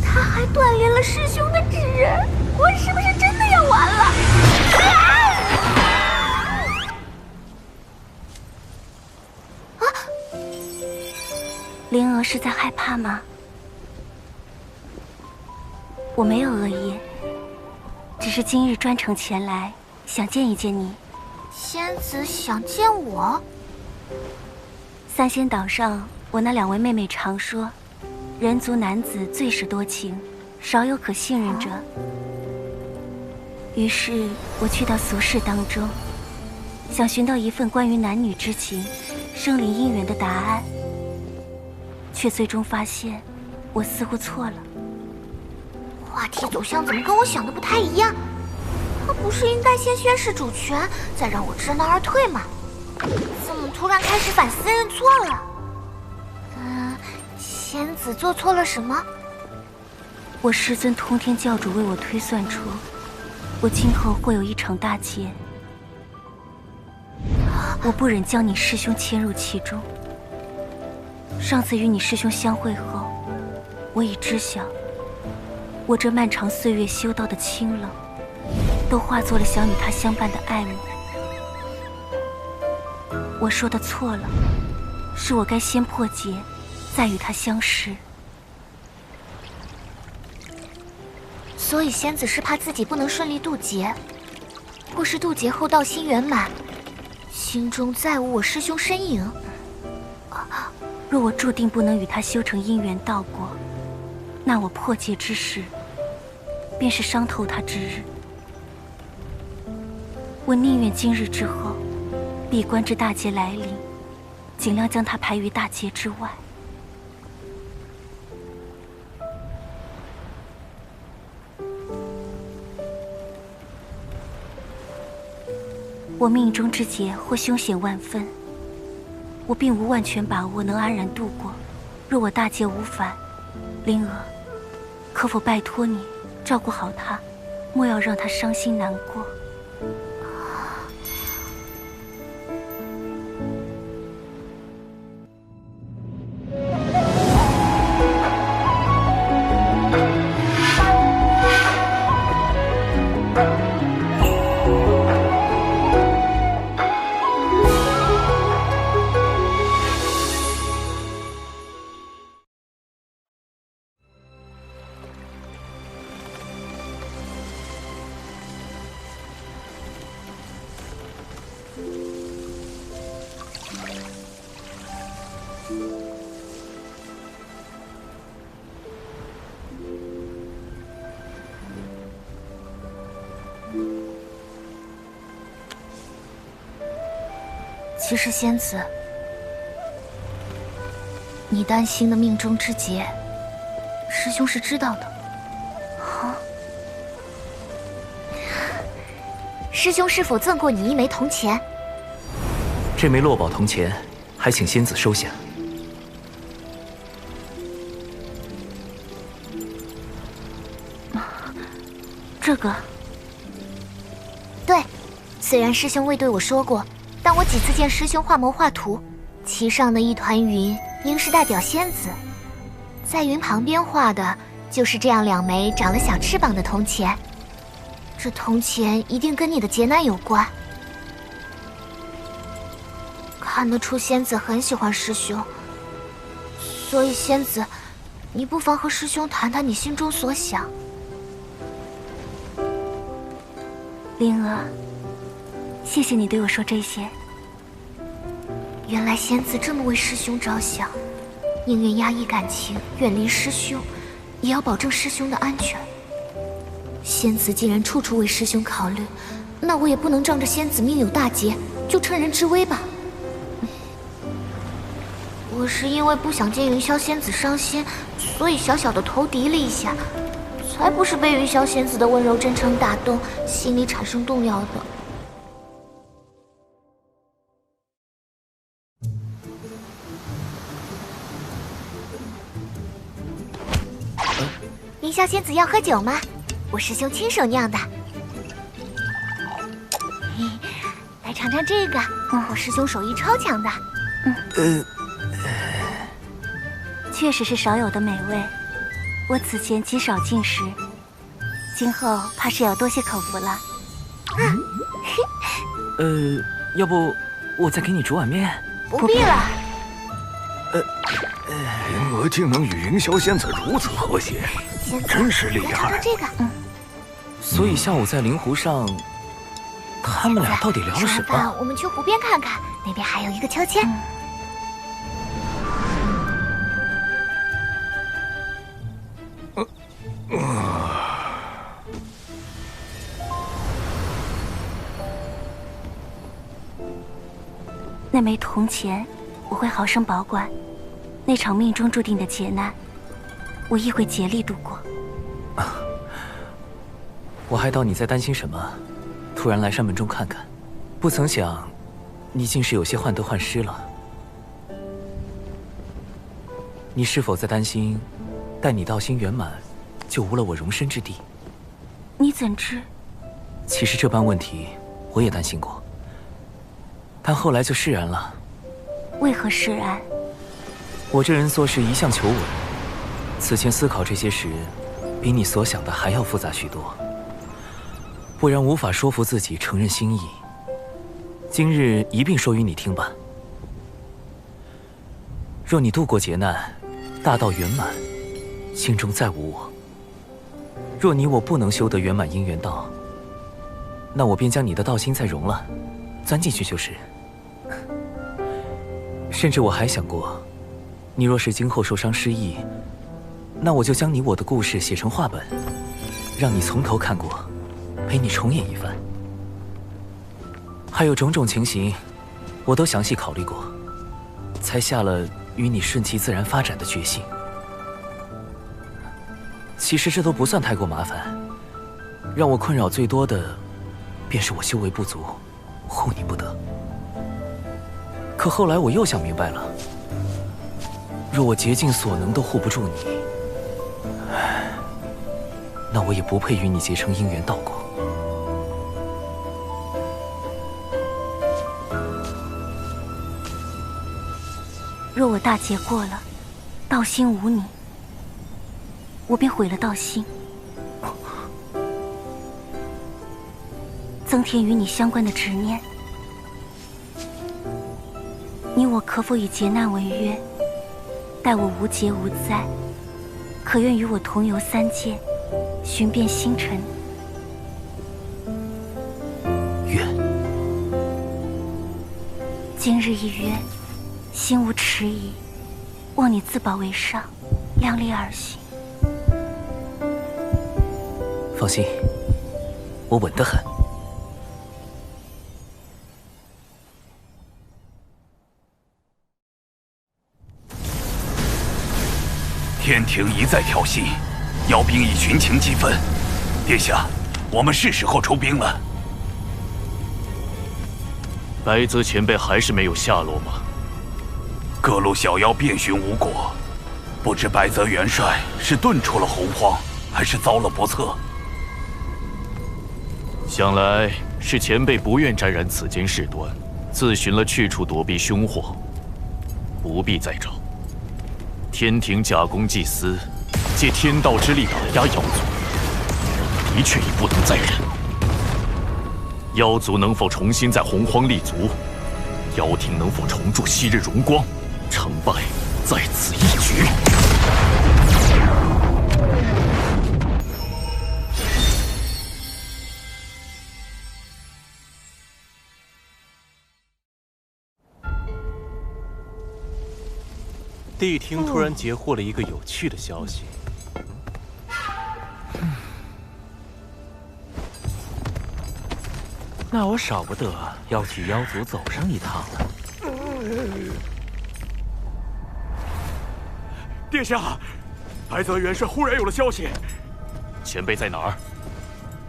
他还断连了师兄的指认，我是不是真的要完了？灵娥是在害怕吗？我没有恶意，只是今日专程前来，想见一见你。仙子想见我？三仙岛上，我那两位妹妹常说，人族男子最是多情，少有可信任者。于是我去到俗世当中，想寻到一份关于男女之情、生灵姻缘的答案。却最终发现，我似乎错了。话题走向怎么跟我想的不太一样？他不是应该先宣示主权，再让我知难而退吗？怎么突然开始反思认错了？仙子做错了什么？我师尊通天教主为我推算出，我今后会有一场大劫。我不忍将你师兄牵入其中。上次与你师兄相会后，我已知晓，我这漫长岁月修道的清冷，都化作了想与他相伴的爱慕。我说的错了，是我该先破劫，再与他相识。所以仙子是怕自己不能顺利渡劫，或是渡劫后道心圆满，心中再无我师兄身影。若我注定不能与他修成姻缘道果，那我破戒之时，便是伤透他之日。我宁愿今日之后，闭关至大劫来临，尽量将他排于大劫之外。我命中之劫或凶险万分，我并无万全把握能安然度过。若我大劫无返，灵儿，可否拜托你照顾好他，莫要让他伤心难过。其实仙子，你担心的命中之劫，师兄是知道的。啊？师兄是否赠过你一枚铜钱？这枚落宝铜钱，还请仙子收下。这个？对，虽然师兄未对我说过。但我几次见师兄画谋画图，其上的一团云应是代表仙子，在云旁边画的就是这样2枚长了小翅膀的铜钱。这铜钱一定跟你的劫难有关。看得出仙子很喜欢师兄，所以仙子，你不妨和师兄谈谈你心中所想。灵儿，谢谢你对我说这些。原来仙子这么为师兄着想，宁愿压抑感情，远离师兄，也要保证师兄的安全。仙子既然处处为师兄考虑，那我也不能仗着仙子命有大劫就趁人之危吧。我是因为不想见云霄仙子伤心，所以小小的投敌了一下，才不是被云霄仙子的温柔真诚打动，心里产生动摇的。云霄仙子要喝酒吗？我师兄亲手酿的。来尝尝这个，我师兄手艺超强的。确实是少有的美味，我此前极少进食，今后怕是要多谢口福了。要不我再给你煮碗面？不必了。灵娥竟能与云霄仙子如此和谐，真是厉害。这个，所以下午在灵湖上，他们俩到底聊了什么？我们去湖边看看，那边还有一个秋千。那枚铜钱，我会好生保管。那场命中注定的劫难，我亦会竭力度过。我还道你在担心什么，突然来山门中看看，不曾想，你竟是有些患得患失了。你是否在担心，待你道心圆满，就无了我容身之地？你怎知？其实这般问题，我也担心过，但后来就释然了。为何释然？我这人做事一向求稳，此前思考这些时，比你所想的还要复杂许多，不然无法说服自己承认心意。今日一并说与你听吧。若你渡过劫难，大道圆满，心中再无我，若你我不能修得圆满姻缘道，那我便将你的道心再融了，钻进去就是。甚至我还想过，你若是今后受伤失忆，那我就将你我的故事写成画本，让你从头看过，陪你重演一番。还有种种情形，我都详细考虑过，才下了与你顺其自然发展的决心。其实这都不算太过麻烦，让我困扰最多的，便是我修为不足，护你不得。可后来我又想明白了，若我竭尽所能都护不住你，那我也不配与你结成姻缘道果。若我大劫过了，道心无你，我便毁了道心，增添与你相关的执念。你我可否以劫难为约，待我无劫无灾，可愿与我同游三界，寻遍星辰？愿。今日一约，心无迟疑，望你自保为上，量力而行。放心，我稳得很。天庭一再挑衅，妖兵已群情激愤。殿下，我们是时候出兵了。白泽前辈还是没有下落吗？各路小妖遍寻无果，不知白泽元帅是遁出了洪荒，还是遭了不测。想来是前辈不愿沾染此间事端，自寻了去处躲避凶祸，不必再找。天庭假公济私，借天道之力打压妖族，的确已不能再忍。妖族能否重新在洪荒立足？妖庭能否重铸昔日荣光？成败在此一举。谛听突然截获了一个有趣的消息。那我少不得要去妖族走上一趟了。殿下，白泽元帅忽然有了消息。前辈在哪儿？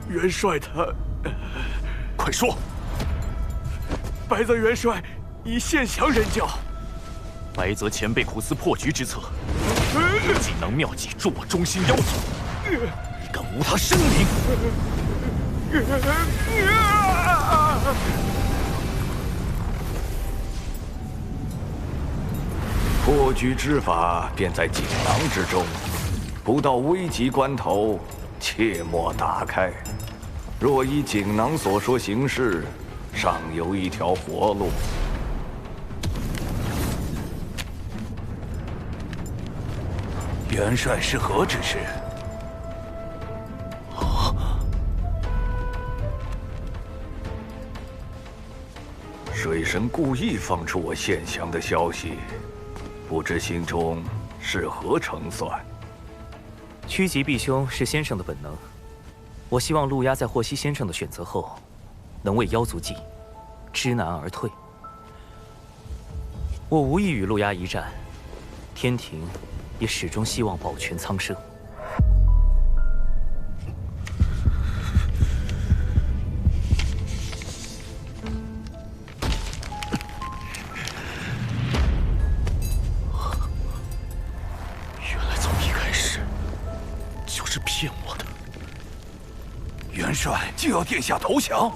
元帅他……快说！白泽元帅已现降人教。白泽前辈苦思破局之策，锦囊妙计助我忠心妖族，你敢无他生灵？破局之法便在锦囊之中，不到危急关头，切莫打开。若依锦囊所说行事，尚有一条活路。元帅是何指示？水神故意放出我现降的消息，不知心中是何成算？趋吉避凶是先生的本能，我希望陆压在获悉先生的选择后，能为妖族计，知难而退。我无意与陆压一战，天庭也始终希望保全苍生。原来从一开始就是骗我的。元帅就要殿下投降？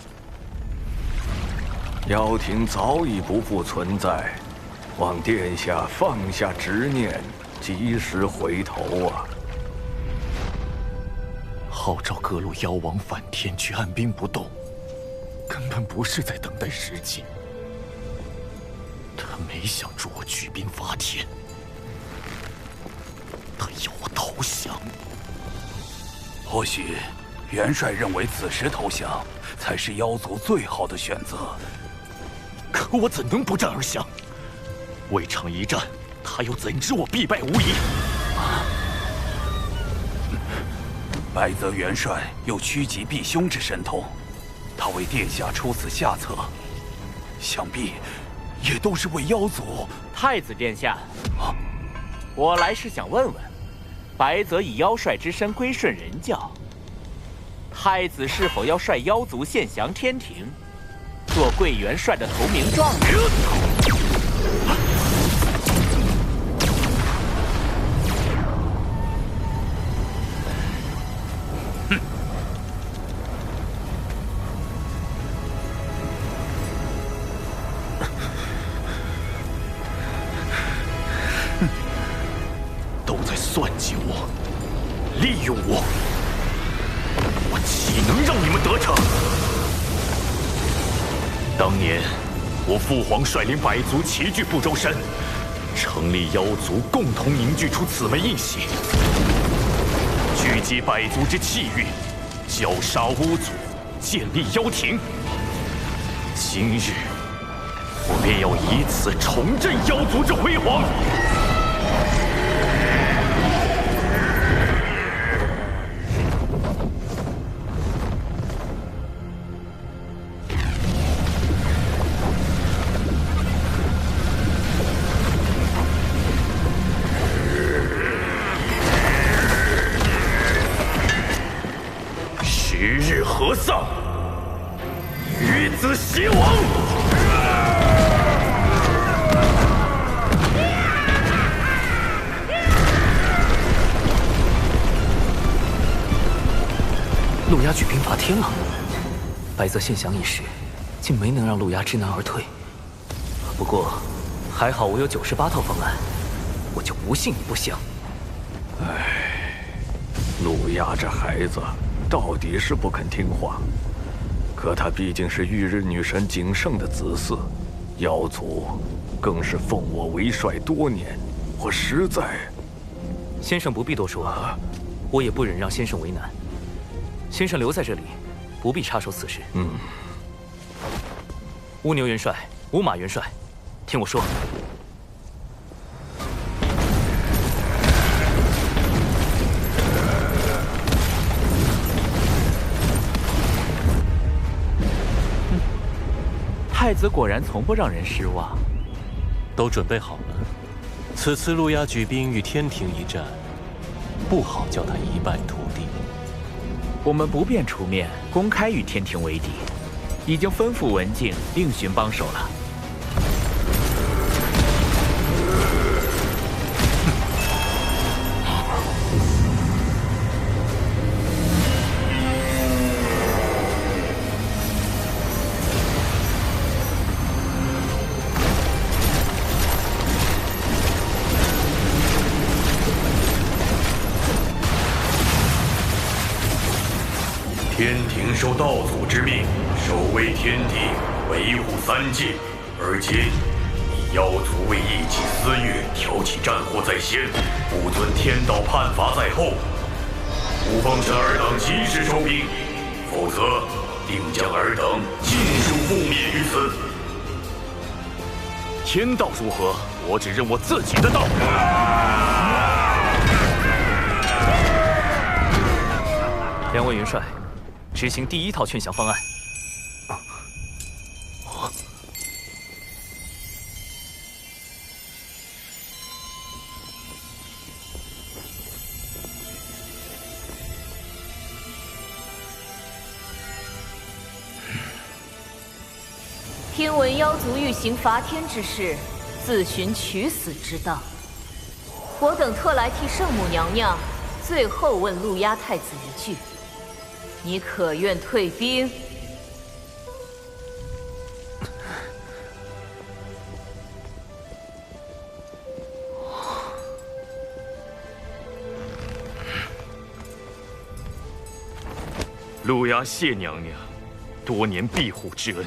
妖庭早已不复存在，望殿下放下执念，及时回头啊！号召各路妖王反天去按兵不动，根本不是在等待时机。他没想助我举兵伐天，他要我投降。或许元帅认为此时投降才是妖族最好的选择。可我怎能不战而降？未尝一战，他又怎知我必败无疑？白泽元帅有趋吉避凶之神通，他为殿下出此下策，想必也都是为妖族。太子殿下，我来是想问问，白泽以妖帅之身归顺人教，太子是否要率妖族献降天庭，做贵元帅的头名状元？都在算计我，利用我，我岂能让你们得逞？当年我父皇率领百族齐聚不周山，成立妖族，共同凝聚出此门印玺，聚集百族之气运，绞杀巫族，建立妖庭。今日我便要以此重振妖族之辉煌。时日何丧？与子偕亡！陆压举兵伐天了，白泽献降一事，竟没能让陆压知难而退。不过，还好我有98套方案，我就不信你不降。陆压这孩子到底是不肯听话，可他毕竟是玉日女神景圣的子嗣，妖族更是奉我为帅多年，我实在……先生不必多说，我也不忍让先生为难。先生留在这里，不必插手此事。乌牛元帅、乌马元帅，听我说。太子果然从不让人失望。都准备好了，此次陆压举兵与天庭一战，不好叫他一败涂地。我们不便出面公开与天庭为敌，已经吩咐文静另寻帮手了。天庭受道祖之命，守卫天地，维护三界。而今你妖族为一己私欲，挑起战火在先，不遵天道判罚在后。吾奉劝尔等及时收兵，否则定将尔等尽数覆灭于此。天道如何？我只认我自己的道。两位元帅，执行第1套劝降方案。听闻妖族欲行伐天之事，自寻取死之道。我等特来替圣母娘娘最后问陆压太子一句：你可愿退兵？陆压谢娘娘多年庇护之恩。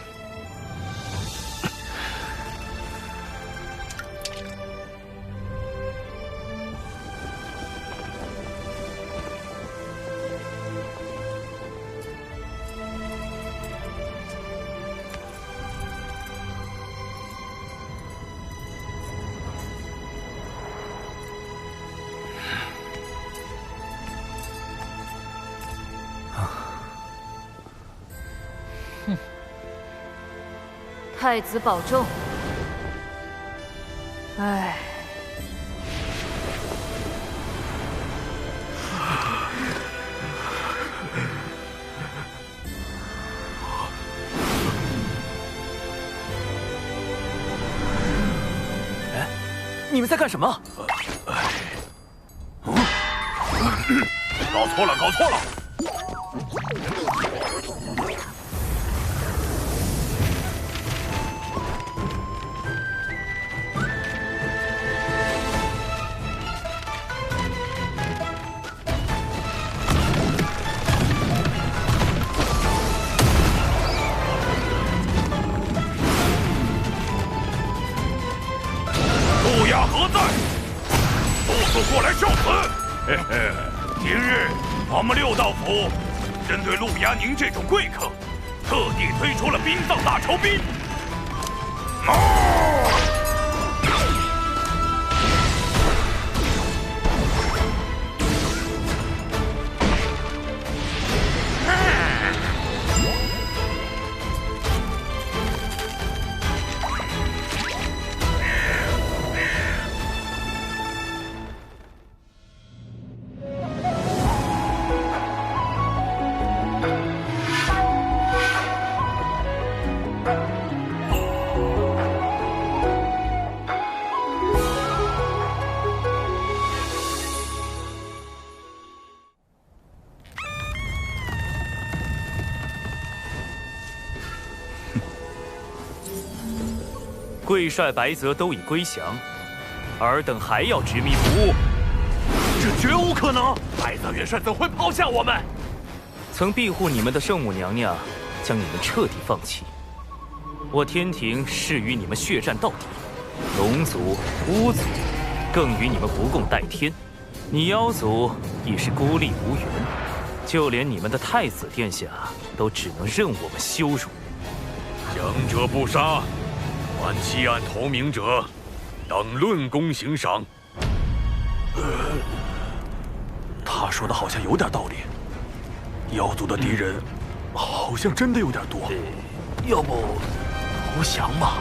太子保重。唉。你们在干什么？搞错了，搞错了！路亚何在？速速过来受死！嘿嘿，今日我们六道府针对陆压宁这种贵客，特地推出了殡葬大酬宾。贵帅白泽都已归降，尔等还要执迷不悟？这绝无可能！白泽元帅怎会抛下我们？曾庇护你们的圣母娘娘，将你们彻底放弃。我天庭誓与你们血战到底，龙族、巫族更与你们不共戴天。你妖族已是孤立无援，就连你们的太子殿下都只能任我们羞辱。强者不杀。凡弃暗投明者，等论功行赏。他说的好像有点道理。妖族的敌人好像真的有点多，要不投降吧？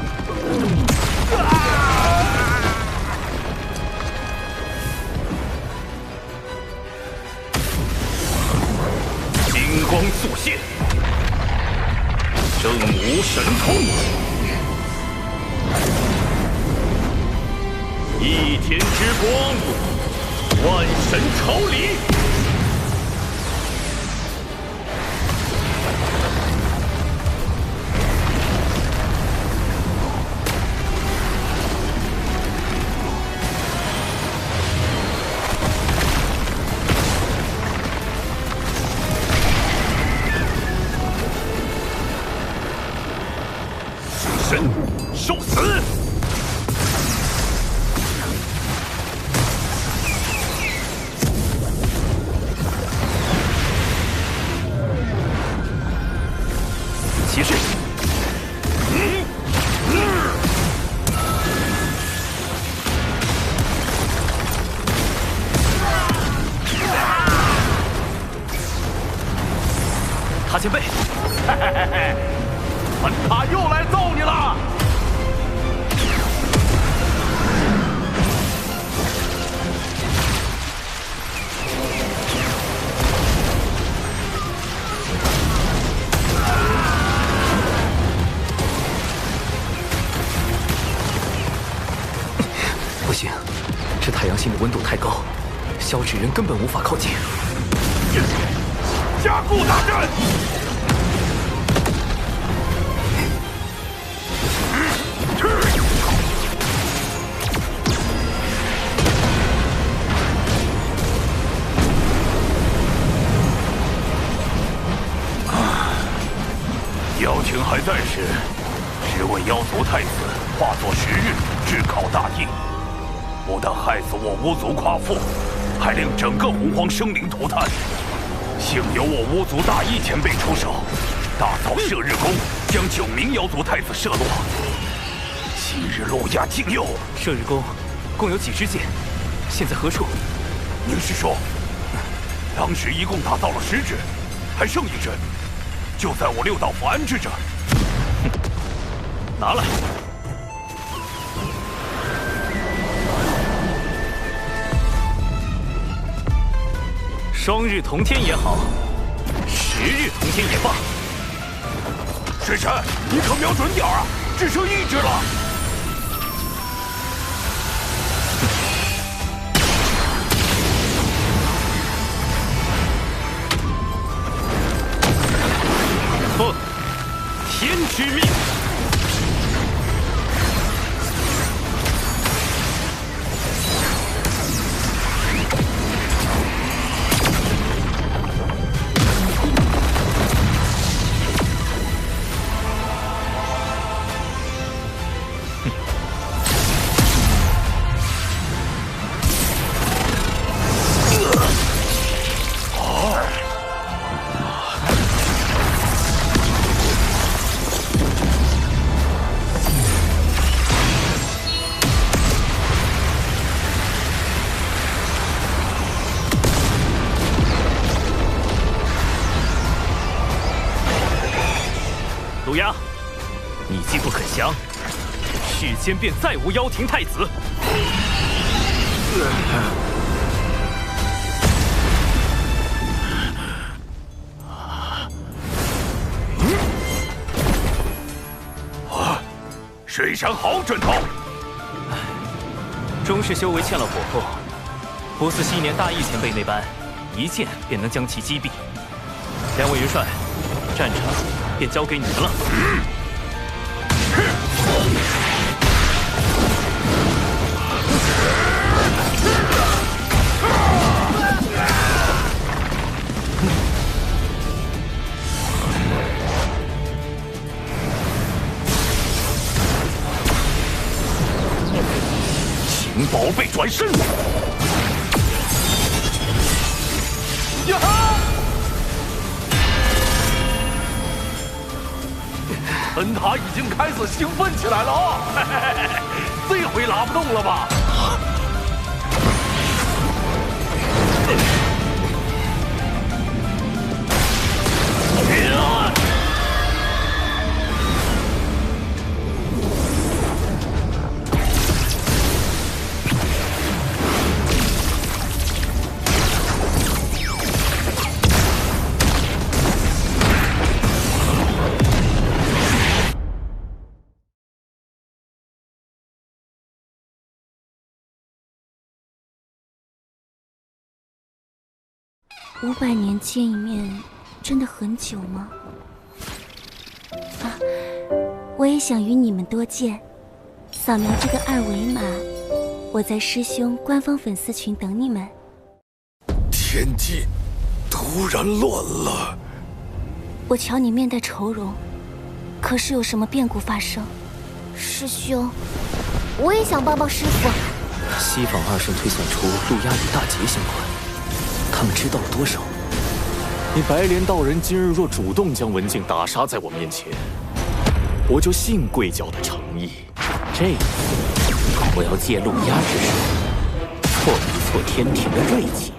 金光速现，正无神通。一天之光，万神朝礼。死神，受死！骑士，塔前辈，本塔又来揍你了！不行，这太阳星的温度太高，萧芷人根本无法靠近。加固大阵！妖情还在时，十位妖族太子化作10日，炙烤大地，不但害死我巫族夸父，还令整个洪荒生灵涂炭。幸有我巫族大义前辈出手，大造射日弓，将9名妖族太子射落。昔日陆压境右，射日弓共有几支箭？现在何处？您是说，当时一共打造了10支，还剩1支？就在我六道符安置着。哼，拿来。双日同天也好，10日同天也罢。水神，你可瞄准点啊！只剩1只了。奉天之命。陆压，你既不肯降，世间便再无妖庭太子。水神好准头！终是修为欠了火候，不似昔年大义前辈那般，一剑便能将其击毙。两位元帅，战场便交给你们了。请宝贝转身！呀哈！恩塔已经开始兴奋起来了啊！这回拉不动了吧？500年见一面，真的很久吗？啊，我也想与你们多见。扫描这个2维码，我在师兄官方粉丝群等你们。天机突然乱了。我瞧你面带愁容，可是有什么变故发生？师兄，我也想帮帮师傅。西坊2圣推算出陆压与大劫相关。他们知道了多少？你白莲道人今日若主动将文静打杀在我面前，我就信贵教的诚意。这一次，我要借陆压之手，挫一挫天庭的锐气。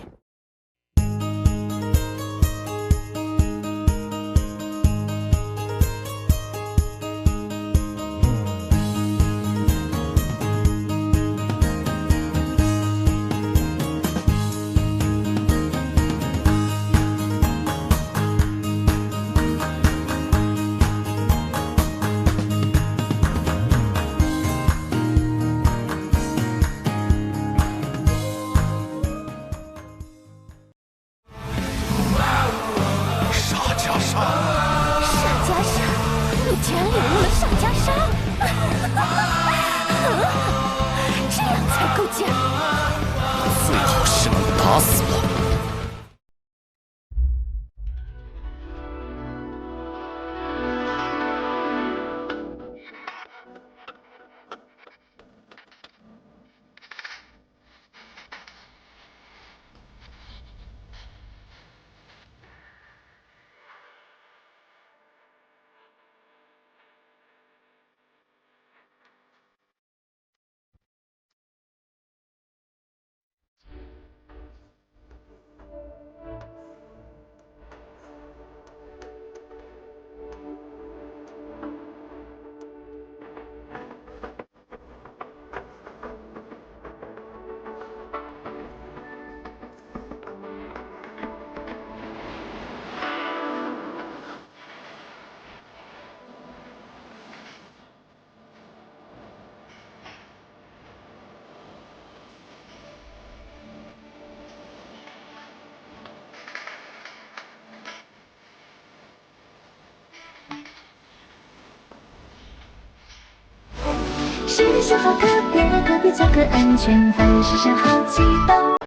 是想好个别，隔壁做个安全，凡事先好启动。